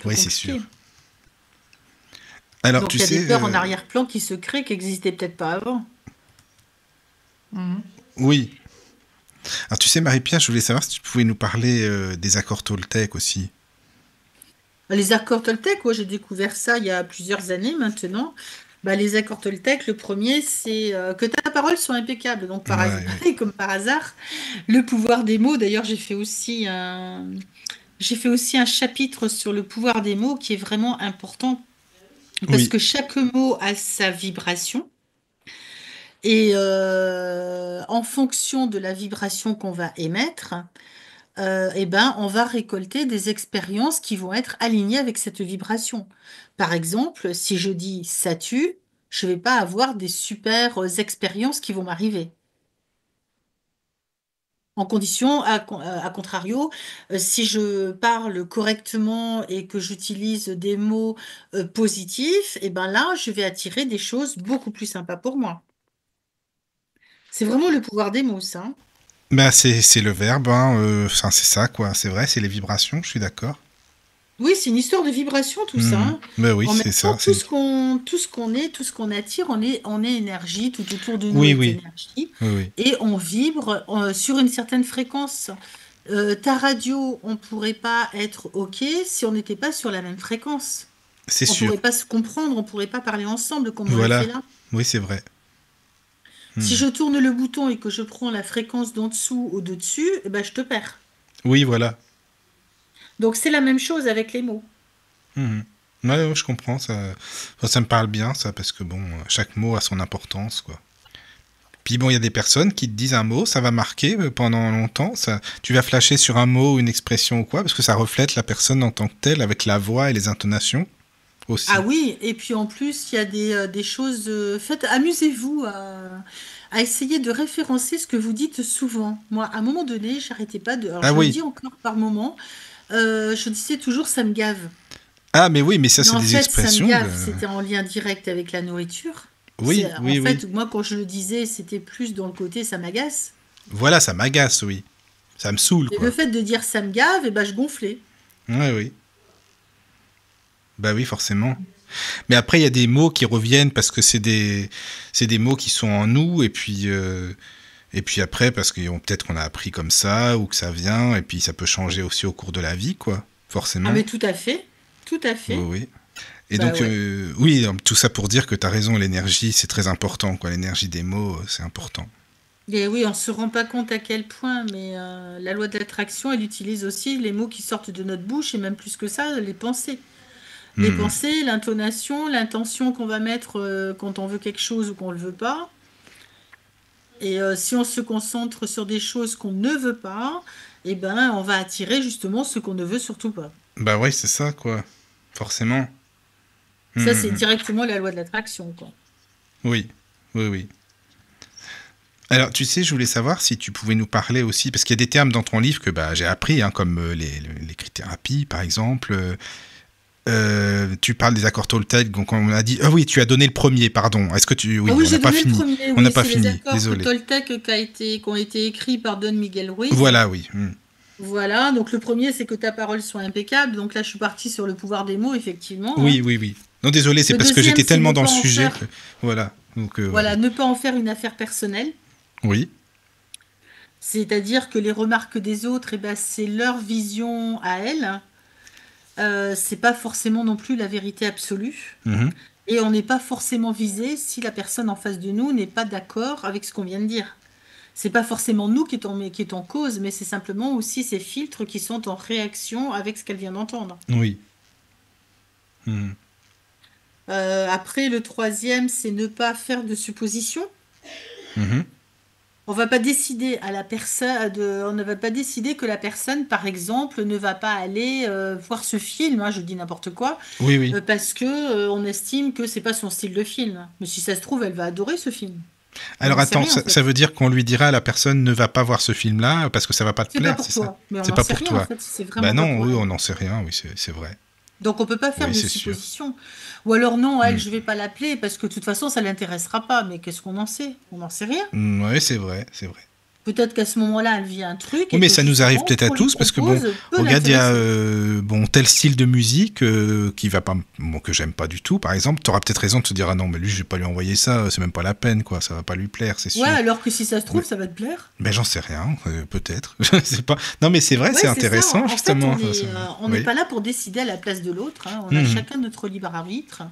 Oui, c'est compliqué. sûr. Alors, Donc tu il y a sais, des peurs en arrière-plan qui se créent, qui n'existaient peut-être pas avant. Oui. Alors, tu sais, Marie-Pierre, je voulais savoir si tu pouvais nous parler des accords Toltec aussi. Les accords Toltec, j'ai découvert ça il y a plusieurs années maintenant. Bah, les accords Toltec, le premier, c'est que ta parole soit impeccable. Donc, comme par hasard, le pouvoir des mots. D'ailleurs, j'ai fait aussi un chapitre sur le pouvoir des mots qui est vraiment important parce que chaque mot a sa vibration. Et en fonction de la vibration qu'on va émettre, on va récolter des expériences qui vont être alignées avec cette vibration. Par exemple, si je dis ça tue, je ne vais pas avoir des super expériences qui vont m'arriver. En condition, à contrario, si je parle correctement et que j'utilise des mots positifs, là, je vais attirer des choses beaucoup plus sympas pour moi. C'est vraiment le pouvoir des mots, ça. Bah, c'est le verbe, hein, c'est ça, quoi. C'est vrai, c'est les vibrations, je suis d'accord. Oui, c'est une histoire de vibration, tout ça. Hein. Bah oui, c'est ça. Tout ce qu'on attire, on est énergie, tout autour de nous est énergie. Oui. Et on vibre sur une certaine fréquence. Ta radio, on ne pourrait pas être OK si on n'était pas sur la même fréquence. C'est sûr. On ne pourrait pas se comprendre, on ne pourrait pas parler ensemble comme on le fait là. Oui, c'est vrai. Si je tourne le bouton et que je prends la fréquence d'en dessous ou de dessus, je te perds. Oui, voilà. Donc c'est la même chose avec les mots. Ouais, je comprends. Ça me parle bien, ça, parce que bon, chaque mot a son importance, quoi. Puis bon, il y a des personnes qui te disent un mot, ça va marquer pendant longtemps. Tu vas flasher sur un mot, une expression ou quoi, parce que ça reflète la personne en tant que telle, avec la voix et les intonations aussi. Ah oui, et puis en plus, il y a des choses... faites, amusez-vous à essayer de référencer ce que vous dites souvent. Moi, à un moment donné, j'arrêtais pas de... Alors, je le dis encore par moment, je disais toujours « ça me gave ». Ah, mais oui, mais ça, c'est des expressions. Ça me gave, c'était en lien direct avec la nourriture. Oui. Moi, quand je le disais, c'était plus dans le côté « ça m'agace ». Voilà, ça m'agace, oui. Ça me saoule, quoi. Le fait de dire « ça me gave », je gonflais. Oui. Bah oui, forcément. Mais après, il y a des mots qui reviennent parce que c'est des mots qui sont en nous et puis Et puis après, parce que peut-être qu'on a appris comme ça, ou que ça vient, et puis ça peut changer aussi au cours de la vie, quoi, forcément. Ah mais tout à fait, tout à fait. Oui, oui. Et donc, oui, tout ça pour dire que tu as raison, l'énergie, c'est très important, quoi. L'énergie des mots, c'est important. Et oui, on ne se rend pas compte à quel point, mais la loi de l'attraction, elle utilise aussi les mots qui sortent de notre bouche, et même plus que ça, les pensées. Les pensées, l'intonation, l'intention qu'on va mettre quand on veut quelque chose ou qu'on ne le veut pas. Et si on se concentre sur des choses qu'on ne veut pas, eh ben, on va attirer justement ce qu'on ne veut surtout pas. Bah ouais, c'est ça, quoi. Forcément. Ça, c'est directement la loi de l'attraction, quoi. Oui, oui, oui. Alors, tu sais, je voulais savoir si tu pouvais nous parler aussi, parce qu'il y a des termes dans ton livre que j'ai appris, hein, comme l'écrit-thérapie, par exemple. Tu parles des accords Toltec, donc on a dit... Ah oui, tu as donné le premier, pardon. Est-ce que tu... Oui, oui, on n'a pas fini. On n'a pas fini, les accords désolé. Toltec qui ont été écrits par Don Miguel Ruiz. Voilà, oui. Voilà, donc le premier, c'est que ta parole soit impeccable. Donc là, je suis partie sur le pouvoir des mots, effectivement. Oui, oui, oui. Non, désolé, c'est parce que j'étais tellement dans le sujet. Voilà. Donc, voilà, ne pas en faire une affaire personnelle. Oui. C'est-à-dire que les remarques des autres, c'est leur vision à elles. C'est pas forcément non plus la vérité absolue. Et on n'est pas forcément visé si la personne en face de nous n'est pas d'accord avec ce qu'on vient de dire. C'est pas forcément nous qui est en cause, mais c'est simplement aussi ces filtres qui sont en réaction avec ce qu'elle vient d'entendre. Oui. Après, le troisième, c'est ne pas faire de suppositions. On va pas décider à la personne, on ne va pas décider que la personne, par exemple, ne va pas aller voir ce film. Hein, je dis n'importe quoi. Oui, oui. Parce que on estime que c'est pas son style de film. Mais si ça se trouve, elle va adorer ce film. Alors attends, ça veut dire qu'on lui dira à la personne ne va pas voir ce film-là parce que ça va pas te plaire, c'est ça? C'est pas pour toi. En fait, c'est vraiment bah non, oui, on n'en sait rien, oui, c'est vrai. Donc on peut pas faire de suppositions. Ou alors non, elle, je vais pas l'appeler parce que de toute façon, ça l'intéressera pas. Mais qu'est-ce qu'on en sait? On n'en sait rien. Oui, c'est vrai, c'est vrai. Peut-être qu'à ce moment-là, elle vit un truc. Oui, mais ça nous arrive peut-être à tous parce que regarde, il y a tel style de musique qui va pas, que j'aime pas du tout. Par exemple, tu auras peut-être raison de te dire ah non, mais lui, je vais pas lui envoyer ça, c'est même pas la peine, quoi, ça va pas lui plaire, c'est sûr. Ouais, alors que si ça se trouve, ça va te plaire. Ben j'en sais rien, peut-être, je sais pas. Non, mais c'est vrai, c'est intéressant ça. justement. En fait, on n'est pas là pour décider à la place de l'autre. Hein. On a chacun notre libre arbitre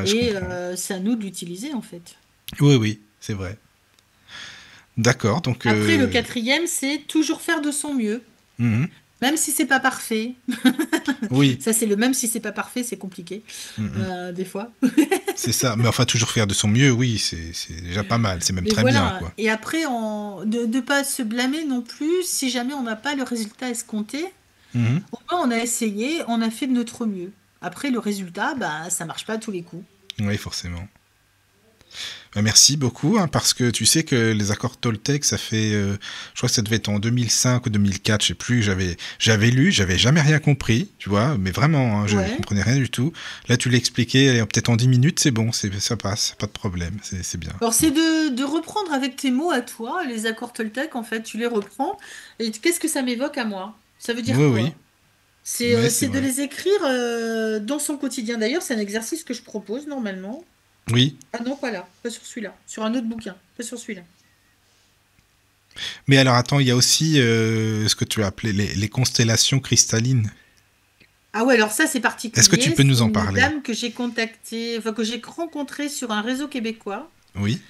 et c'est à nous de l'utiliser en fait. Oui, oui, c'est vrai. D'accord, donc... Après, le quatrième, c'est toujours faire de son mieux. Même si c'est pas parfait. Oui. Ça, c'est le même si c'est pas parfait, c'est compliqué. Des fois. C'est ça, mais enfin, toujours faire de son mieux, oui, c'est déjà pas mal, c'est même très bien, quoi. Et après, de ne pas se blâmer non plus si jamais on n'a pas le résultat escompté. Au moins, on a essayé, on a fait de notre mieux. Après, le résultat, ça marche pas à tous les coups. Oui, forcément. Merci beaucoup, hein, parce que tu sais que les accords Toltec, ça fait, je crois que ça devait être en 2005 ou 2004, je sais plus, j'avais lu, j'avais jamais rien compris, tu vois, mais vraiment, hein, je ne comprenais rien du tout. Là, tu l'expliquais, peut-être en 10 minutes, c'est bon, ça passe, pas de problème, c'est bien. Alors, c'est de reprendre avec tes mots à toi, les accords Toltec, en fait, tu les reprends, et qu'est-ce que ça m'évoque à moi? Ça veut dire quoi? Oui. C'est de les écrire dans son quotidien. D'ailleurs, c'est un exercice que je propose normalement. Oui. Ah non, pas là, pas sur celui-là. Sur un autre bouquin, pas sur celui-là. Mais alors, attends, il y a aussi ce que tu as appelé les constellations cristallines. Ah ouais, alors ça, c'est particulier. Est-ce que tu peux nous en parler? C'est une dame que j'ai contactée, que j'ai rencontrée sur un réseau québécois. Oui.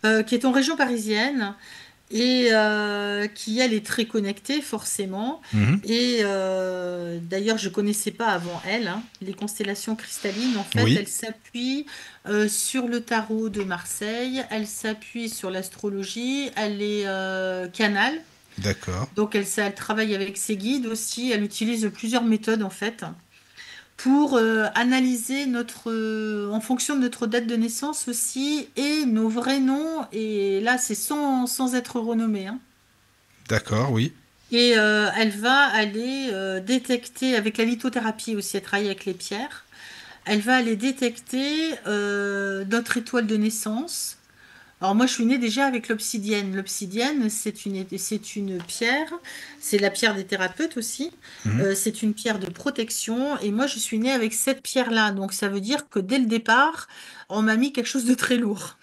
Qui est en région parisienne. Et qui, elle, est très connectée, forcément. Et d'ailleurs, je ne connaissais pas avant elle. Hein, les constellations cristallines, en fait, elles s'appuient sur le tarot de Marseille, elles s'appuient sur l'astrologie, elle est canal. D'accord. Donc, elle travaille avec ses guides aussi. Elle utilise plusieurs méthodes, en fait, pour analyser en fonction de notre date de naissance aussi, et nos vrais noms. Et là, c'est sans être renommé. Hein. D'accord, oui. Et elle va aller détecter, avec la lithothérapie aussi, elle travaille avec les pierres, elle va aller détecter notre étoile de naissance. Alors moi, je suis née déjà avec l'obsidienne. L'obsidienne, c'est une pierre, c'est la pierre des thérapeutes aussi. C'est une pierre de protection. Et moi, je suis née avec cette pierre-là. Donc ça veut dire que dès le départ, on m'a mis quelque chose de très lourd.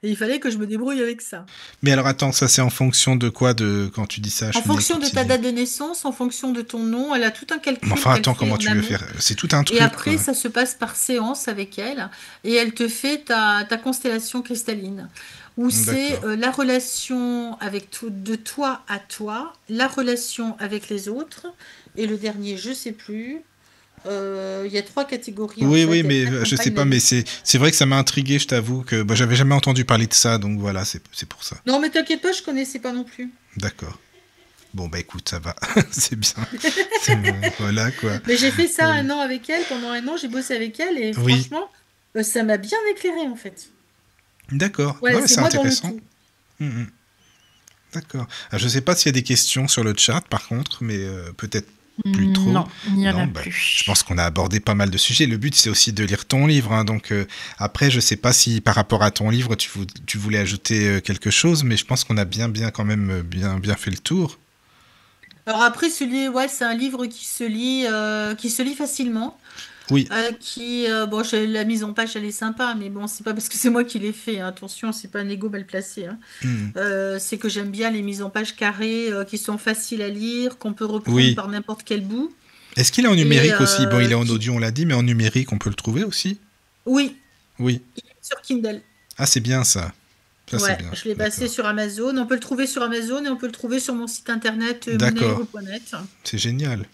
Et il fallait que je me débrouille avec ça. Mais alors attends, ça c'est en fonction de quoi quand tu dis ça? En fonction de ta date de naissance, en fonction de ton nom, elle a tout un calcul. Enfin attends, comment tu veux faire? C'est tout un truc. Et après, ça se passe par séance avec elle. Et elle te fait ta constellation cristalline. Où c'est la relation de toi à toi, la relation avec les autres. Et le dernier, je ne sais plus. Il y a 3 catégories. Oui, mais je sais pas, mais c'est vrai que ça m'a intrigué, je t'avoue que j'avais jamais entendu parler de ça, donc voilà, c'est pour ça. Non, mais t'inquiète pas, je connaissais pas non plus. D'accord. Bon, bah écoute, ça va, c'est bien. Voilà, quoi. Mais j'ai fait ça 1 an avec elle, pendant 1 an, j'ai bossé avec elle, et franchement, ça m'a bien éclairé, en fait. D'accord, c'est intéressant. D'accord. Alors, je sais pas s'il y a des questions sur le chat, par contre, mais peut-être plus trop. Non, il n'y en a plus. Je pense qu'on a abordé pas mal de sujets. Le but, c'est aussi de lire ton livre. Hein, donc, après, je sais pas si par rapport à ton livre, tu voulais ajouter quelque chose, mais je pense qu'on a bien fait le tour. Alors après, c'est un livre qui se lit facilement. Oui. La mise en page, elle est sympa, mais bon, c'est pas parce que c'est moi qui l'ai fait. Hein, attention, c'est pas un ego mal placé. Hein. C'est que j'aime bien les mises en page carrées qui sont faciles à lire, qu'on peut reprendre par n'importe quel bout. Est-ce qu'il est en numérique aussi? Bon, il est en audio, on l'a dit, mais en numérique, on peut le trouver aussi? Oui. Oui. Il est sur Kindle. Ah, c'est bien ça. Ouais, je l'ai passé sur Amazon. On peut le trouver sur Amazon et on peut le trouver sur mon site internet mounayro.net. C'est génial.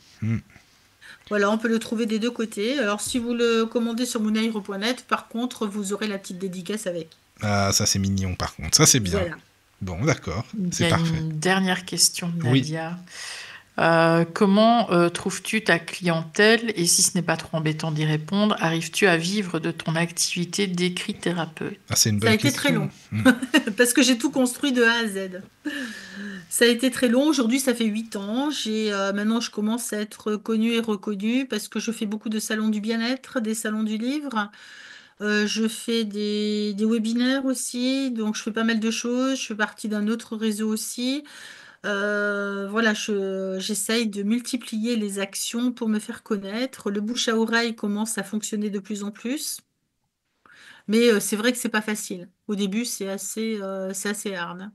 Voilà, on peut le trouver des deux côtés. Alors, si vous le commandez sur mounayro.net, par contre, vous aurez la petite dédicace avec. Ah, ça c'est mignon par contre. Ça c'est bien. Voilà. Bon, d'accord. C'est parfait. Une dernière question de Nadia. Comment trouves-tu ta clientèle? Et si ce n'est pas trop embêtant d'y répondre, arrives-tu à vivre de ton activité d'écrit-thérapeute? C'est une bonne question. Ça a été très long. Parce que j'ai tout construit de A à Z. Ça a été très long. Aujourd'hui, ça fait 8 ans. Maintenant, je commence à être connue et reconnue parce que je fais beaucoup de salons du bien-être, des salons du livre. Je fais des webinaires aussi. Donc, je fais pas mal de choses. Je fais partie d'un autre réseau aussi. Voilà, j'essaye de multiplier les actions pour me faire connaître. Le bouche à oreille commence à fonctionner de plus en plus. Mais c'est vrai que c'est pas facile. Au début, c'est assez hard.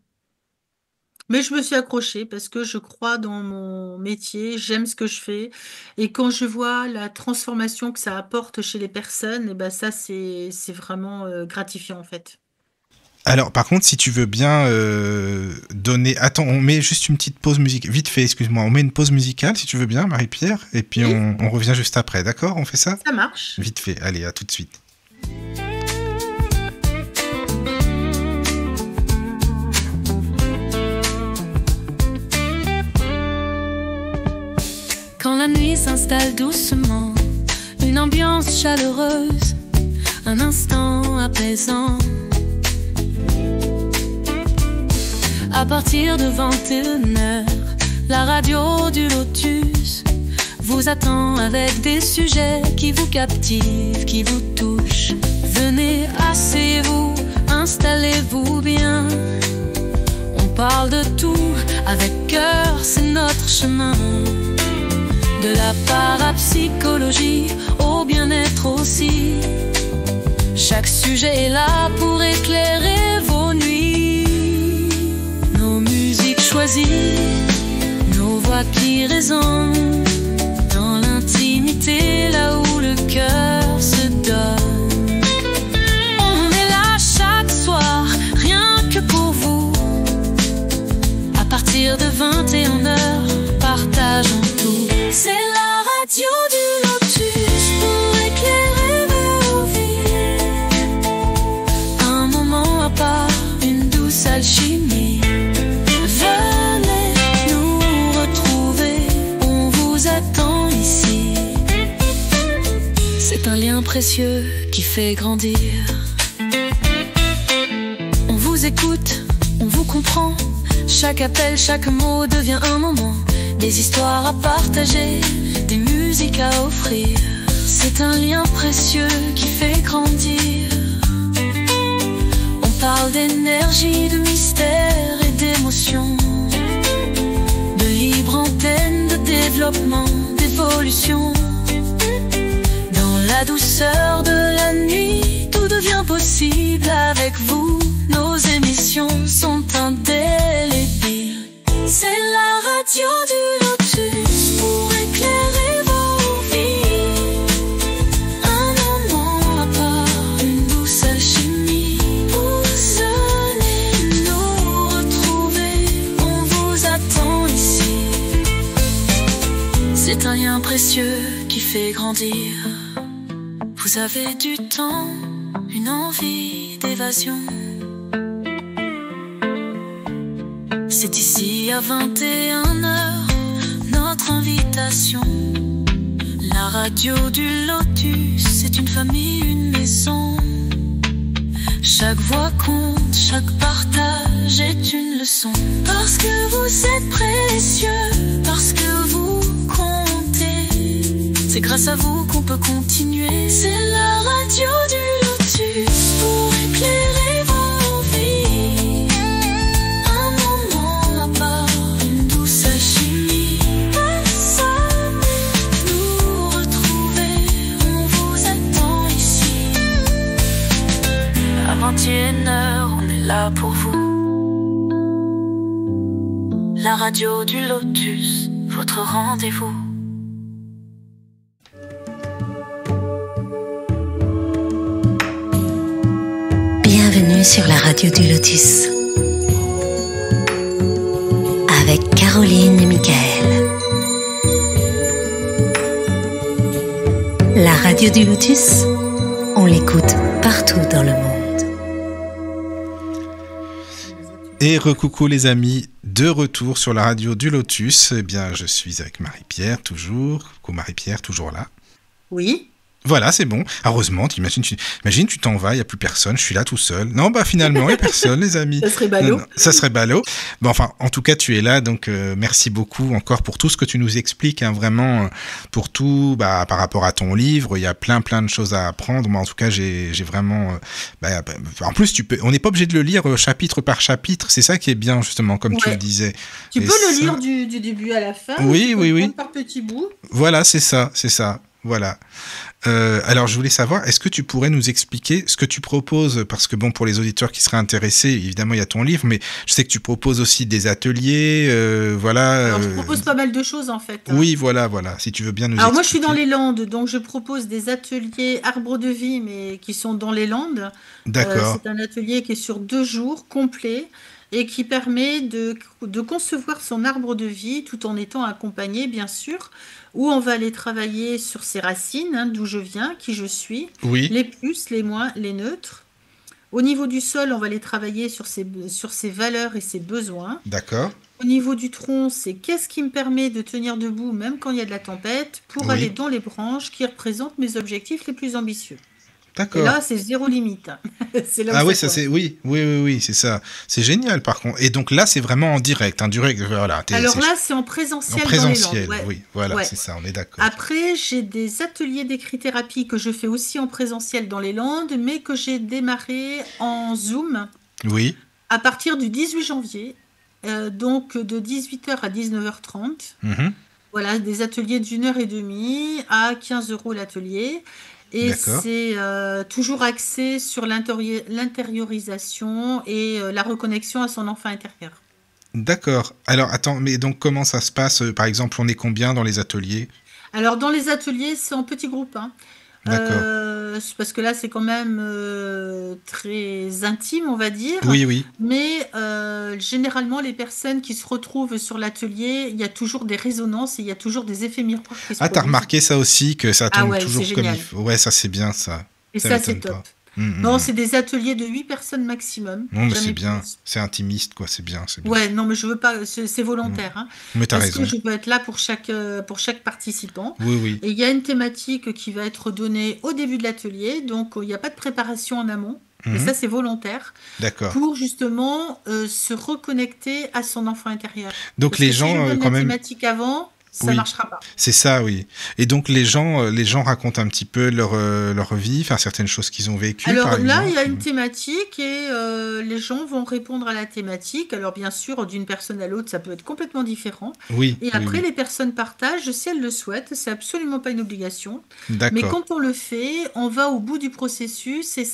Mais je me suis accrochée parce que je crois dans mon métier, j'aime ce que je fais. Et quand je vois la transformation que ça apporte chez les personnes, et ben ça, c'est vraiment gratifiant en fait. Alors, par contre, si tu veux bien donner... Attends, on met juste une petite pause musicale. Vite fait, excuse-moi. On met une pause musicale, si tu veux bien, Marie-Pierre. Et puis, on revient juste après, d'accord? On fait ça? Ça marche. Vite fait. Allez, à tout de suite. Quand la nuit s'installe doucement, une ambiance chaleureuse, un instant apaisant. À partir de 21h, la radio du Lotus vous attend avec des sujets qui vous captivent, qui vous touchent. Venez, asseyez-vous, installez-vous bien. On parle de tout, avec cœur, c'est notre chemin. De la parapsychologie au bien-être aussi. Chaque sujet est là pour éclairer vos nuits. Nos musiques choisies, nos voix qui résonnent dans l'intimité, là où le cœur se donne. On est là chaque soir, rien que pour vous. À partir de 21h, partageons tout. C'est la radio du Lotus pour éclairer vos vies. Un moment à part, une douce alchimie. Venez nous retrouver, on vous attend ici. C'est un lien précieux qui fait grandir. On vous écoute, on vous comprend. Chaque appel, chaque mot devient un moment. Des histoires à partager, des musiques à offrir. C'est un lien précieux qui fait grandir. On parle d'énergie, de mystère et d'émotion, de libre antenne, de développement, d'évolution. Dans la douceur de la nuit, tout de devient possible avec vous. Nos émissions sont indélébiles. C'est la radio du Lotus pour éclairer vos vies. Un moment à part, une douce alchimie. Vous venez nous retrouver, on vous attend ici. C'est un lien précieux qui fait grandir. Vous avez du temps, une envie d'évasion. C'est ici à 21h, notre invitation. La radio du Lotus, c'est une famille, une maison. Chaque voix compte, chaque partage est une leçon. Parce que vous êtes précieux, parce que vous comptez. C'est grâce à vous qu'on peut continuer. C'est la radio du Lotus pour éclairer vos vies. Un moment à part, une douce alchimie. Personne nous retrouver, on vous attend ici. À 21h, on est là pour vous. La radio du Lotus, votre rendez-vous. Bienvenue sur la radio du Lotus avec Caroline et Michael. La radio du Lotus, on l'écoute partout dans le monde. Et recoucou les amis, de retour sur la radio du Lotus. Eh bien, je suis avec Marie-Pierre toujours. Coucou Marie-Pierre, toujours là. Oui. Voilà, c'est bon. Heureusement, imagine, tu t'en vas, il n'y a plus personne, je suis là tout seul. Non, bah finalement, il n'y a personne, les amis. Ça serait ballot. Non, ça serait ballot. Bon, enfin, en tout cas, tu es là, donc merci beaucoup encore pour tout ce que tu nous expliques, hein, vraiment, pour tout, bah, par rapport à ton livre, il y a plein de choses à apprendre. Moi, en tout cas, j'ai vraiment... en plus, on n'est pas obligé de le lire chapitre par chapitre, c'est ça qui est bien, justement, comme tu le disais. Tu peux le lire du début à la fin. Oui. Par petits bouts. Voilà, c'est ça. Voilà. Alors, je voulais savoir, est-ce que tu pourrais nous expliquer ce que tu proposes? Parce que, bon, pour les auditeurs qui seraient intéressés, évidemment, il y a ton livre, mais je sais que tu proposes aussi des ateliers, voilà. Alors, je propose pas mal de choses, en fait. Oui, voilà, si tu veux bien nous expliquer. Alors, moi, je suis dans les Landes, donc je propose des ateliers arbres de vie, mais qui sont dans les Landes. D'accord. C'est un atelier qui est sur 2 jours, complet, et qui permet de concevoir son arbre de vie, tout en étant accompagné, bien sûr, où on va aller travailler sur ses racines, hein, d'où je viens, qui je suis, les plus, les moins, les neutres. Au niveau du sol, on va aller travailler sur ses valeurs et ses besoins. D'accord. Au niveau du tronc, c'est qu'est-ce qui me permet de tenir debout, même quand il y a de la tempête, pour aller dans les branches qui représentent mes objectifs les plus ambitieux. D'accord. Et là, c'est zéro limite. C'est là où oui, c'est ça. C'est génial, par contre. Et donc là, c'est vraiment en direct. Voilà. Alors là, c'est en présentiel. Dans les Landes. Oui, voilà, c'est ça, on est d'accord. Après, j'ai des ateliers d'écrit-thérapie que je fais aussi en présentiel dans les Landes, mais que j'ai démarré en Zoom. Oui. À partir du 18 janvier, donc de 18h à 19h30. Mm-hmm. Voilà, des ateliers d'1h30 à 15 € l'atelier. Et c'est toujours axé sur l'intériorisation et la reconnexion à son enfant intérieur. D'accord. Alors, attends, mais donc comment ça se passe? Par exemple, on est combien dans les ateliers? Alors, dans les ateliers, c'est en petits groupes. Hein. Parce que là, c'est quand même très intime, on va dire. Oui. Mais généralement, les personnes qui se retrouvent sur l'atelier, il y a toujours des résonances et il y a toujours des effets miroirs qui se produisent. T'as remarqué ça aussi, que ça tombe toujours comme génial. il faut. Ouais, ça, c'est bien, ça. Et ça c'est top. Non, c'est des ateliers de 8 personnes maximum. Non, mais c'est bien. C'est intimiste, quoi. C'est bien. Ouais, non, mais je veux pas. C'est volontaire. Hein, mais t'as raison. Parce que je veux être là pour chaque participant. Oui. Et il y a une thématique qui va être donnée au début de l'atelier. Donc, il n'y a pas de préparation en amont. Mais ça, c'est volontaire. D'accord. Pour justement se reconnecter à son enfant intérieur. Donc, les gens, si je donne quand la même. Thématique avant. ça marchera pas. C'est ça, oui. Et donc les gens racontent un petit peu leur vie, enfin certaines choses qu'ils ont vécues. Alors là, il y a une thématique et les gens vont répondre à la thématique. Alors bien sûr, d'une personne à l'autre, ça peut être complètement différent. Oui. Et après, les personnes partagent si elles le souhaitent. C'est absolument pas une obligation. D'accord. Mais quand on le fait, on va au bout du processus et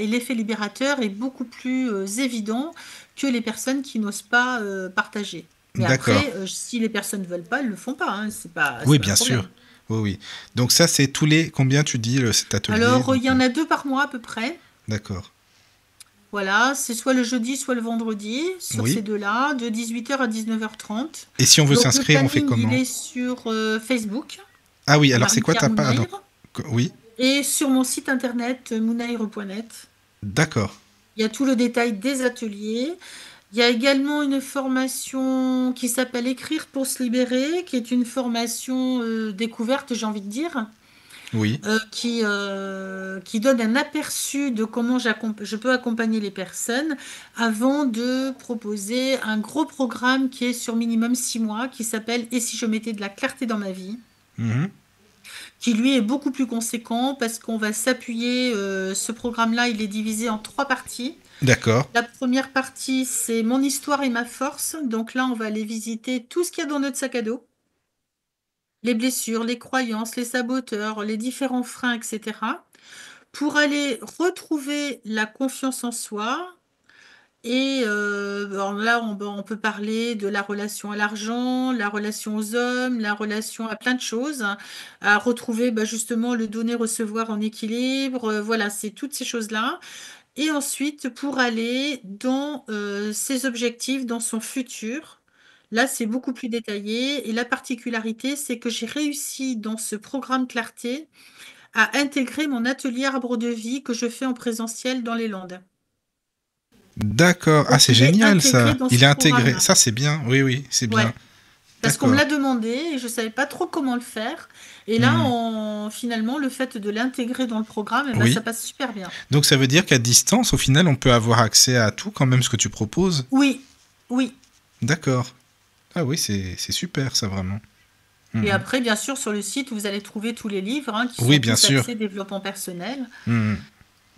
l'effet libérateur est beaucoup plus évident que les personnes qui n'osent pas partager. Mais après, si les personnes ne veulent pas, elles ne le font pas. Hein. C'est pas bien sûr. Oui. Donc ça, c'est tous les... Combien tu dis cet atelier? Alors, il y en a 2 par mois à peu près. D'accord. Voilà, c'est soit le jeudi, soit le vendredi, sur ces 2-là, de 18h à 19h30. Et si on veut s'inscrire, on fait comment? Il est sur Facebook. Ah oui, alors c'est quoi ta page? Oui. Et sur mon site internet, mounaïre.net. D'accord. Il y a tout le détail des ateliers. Il y a également une formation qui s'appelle Écrire pour se libérer, qui est une formation découverte, j'ai envie de dire. Oui. Qui donne un aperçu de comment je peux accompagner les personnes avant de proposer un gros programme qui est sur minimum 6 mois, qui s'appelle « Et si je mettais de la clarté dans ma vie ?» qui lui est beaucoup plus conséquent parce qu'on va s'appuyer, ce programme-là, il est divisé en 3 parties. D'accord. La première partie, c'est mon histoire et ma force. Donc là, on va aller visiter tout ce qu'il y a dans notre sac à dos. Les blessures, les croyances, les saboteurs, les différents freins, etc. Pour aller retrouver la confiance en soi. Et là, on peut parler de la relation à l'argent, la relation aux hommes, la relation à plein de choses. À retrouver justement le donner-recevoir en équilibre. Voilà, c'est toutes ces choses-là. Et ensuite, pour aller dans ses objectifs, dans son futur, là, c'est beaucoup plus détaillé. Et la particularité, c'est que j'ai réussi dans ce programme Clarté à intégrer mon atelier arbre de vie que je fais en présentiel dans les Landes. D'accord. Ah, c'est génial ça. Il est intégré. Ça, c'est bien. Oui, c'est bien. Ouais. Parce qu'on me l'a demandé et je ne savais pas trop comment le faire. Et là, finalement, le fait de l'intégrer dans le programme, ça passe super bien. Donc, ça veut dire qu'à distance, au final, on peut avoir accès à tout quand même ce que tu proposes? Oui. D'accord. Ah oui, c'est super ça, vraiment. Et après, bien sûr, sur le site, vous allez trouver tous les livres qui sont tous axés développement personnel.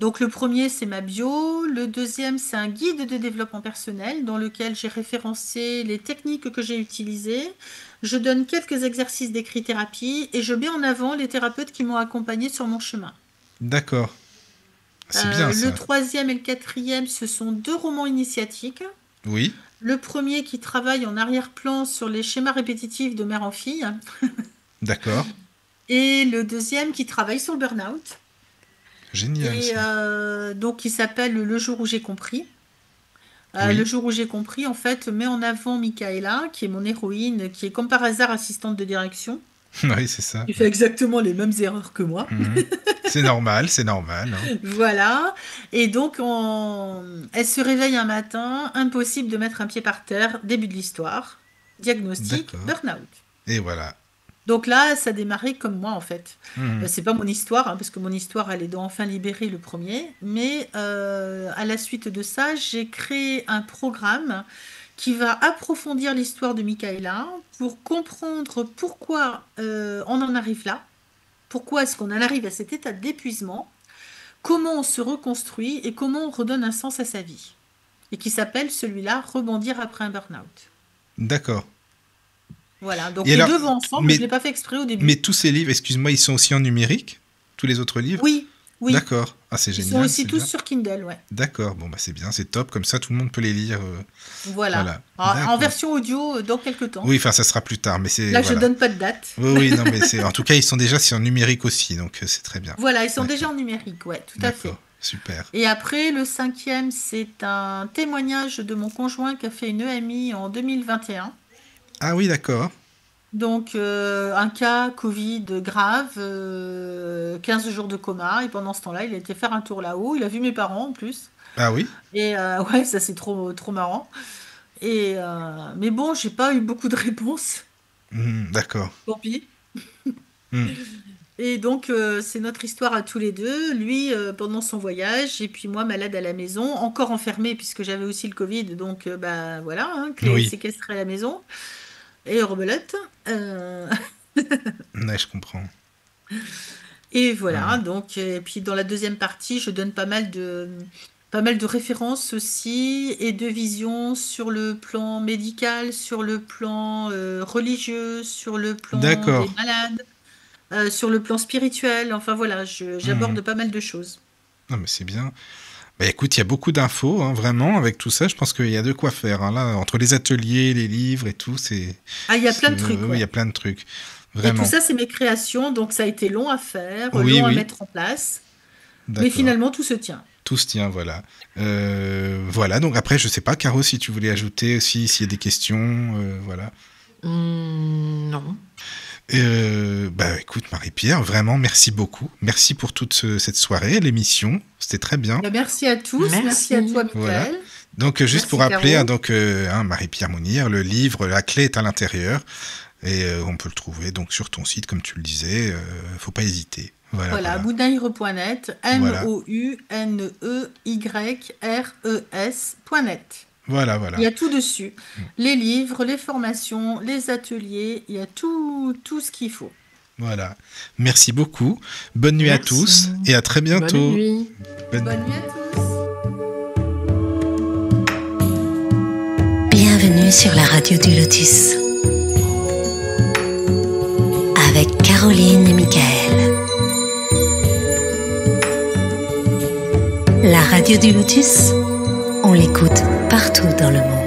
Donc, le premier, c'est ma bio. Le deuxième, c'est un guide de développement personnel dans lequel j'ai référencé les techniques que j'ai utilisées. Je donne quelques exercices d'écrit-thérapie et je mets en avant les thérapeutes qui m'ont accompagné sur mon chemin. D'accord. C'est bien ça. Le troisième et le quatrième, ce sont 2 romans initiatiques. Oui. Le premier qui travaille en arrière-plan sur les schémas répétitifs de mère en fille. D'accord. Et le deuxième qui travaille sur le burn-out. Génial. Et donc, il s'appelle Le jour où j'ai compris. Le jour où j'ai compris, en fait, met en avant Michaela, qui est mon héroïne, qui est comme par hasard assistante de direction. Oui, c'est ça. Qui fait exactement les mêmes erreurs que moi. C'est normal. Hein. Voilà. Et donc, elle se réveille un matin, impossible de mettre un pied par terre, début de l'histoire. Diagnostic, burn-out. Et voilà. Donc là, ça a démarré comme moi, en fait. C'est pas mon histoire, parce que mon histoire, elle est dans Enfin libérée, le premier. Mais à la suite de ça, j'ai créé un programme qui va approfondir l'histoire de Michaela pour comprendre pourquoi on en arrive là, pourquoi est-ce qu'on en arrive à cet état d'épuisement, comment on se reconstruit et comment on redonne un sens à sa vie. Et qui s'appelle celui-là « Rebondir après un burn-out ». D'accord. Voilà, donc les deux vont ensemble, mais je ne l'ai pas fait exprès au début. Mais tous ces livres, excuse-moi, ils sont aussi en numérique? Tous les autres livres? Oui. D'accord. Ah, c'est génial. Ils sont aussi tous sur Kindle, ouais. D'accord, bon, c'est bien, c'est top, comme ça tout le monde peut les lire. Voilà. En version audio dans quelques temps. Oui, enfin, ça sera plus tard, mais c'est... Là, je ne donne pas de date. Oui, non, mais en tout cas, ils sont déjà en numérique aussi, donc c'est très bien. Voilà, ils sont déjà en numérique, ouais, tout à fait. Super. Et après, le 5e, c'est un témoignage de mon conjoint qui a fait une EMI en 2021. Ah oui, d'accord. Donc, un cas Covid grave, 15 jours de coma, et pendant ce temps-là, il a été faire un tour là-haut, il a vu mes parents en plus. Ah oui? Et ouais, ça c'est trop marrant. Et, mais bon, j'ai pas eu beaucoup de réponses. D'accord. Tant pis. Et donc, c'est notre histoire à tous les deux. Lui, pendant son voyage, et puis moi, malade à la maison, encore enfermée, puisque j'avais aussi le Covid, donc voilà, séquestrée à la maison. et rebelote. Ouais, je comprends. Et voilà, donc, et puis dans la deuxième partie, je donne pas mal de références aussi et de visions sur le plan médical, sur le plan religieux, sur le plan des malades, sur le plan spirituel. Enfin voilà, j'aborde pas mal de choses. Non, mais c'est bien. Bah, écoute, il y a beaucoup d'infos, hein, vraiment, avec tout ça. Je pense qu'il y a de quoi faire. Hein, là, entre les ateliers, les livres et tout, c'est... Ah, il y a plein de trucs. Oui, il y a plein de trucs. Vraiment. Et tout ça, c'est mes créations, donc ça a été long à faire, long à mettre en place. Mais finalement, tout se tient. Tout se tient, voilà. Voilà, donc après, je sais pas, Caro, si tu voulais ajouter aussi, s'il y a des questions, voilà. Non. Bah écoute, Marie-Pierre, vraiment, merci beaucoup. Merci pour toute cette soirée, l'émission. C'était très bien. Merci à tous. Merci à toi, Michael. Voilà. Donc, juste pour rappeler, Marie-Pierre Mounir, le livre « La clé est à l'intérieur ». Et on peut le trouver donc sur ton site, comme tu le disais. Faut pas hésiter. Voilà. Mounayres.net, MOUNEYRES.net. Voilà. Il y a tout dessus. Les livres, les formations, les ateliers, il y a tout ce qu'il faut. Voilà. Merci beaucoup. Bonne nuit à tous et à très bientôt. Bonne nuit. Bonne nuit à tous. Bienvenue sur la radio du Lotus. Avec Caroline et Michael. La radio du Lotus, on l'écoute partout dans le monde.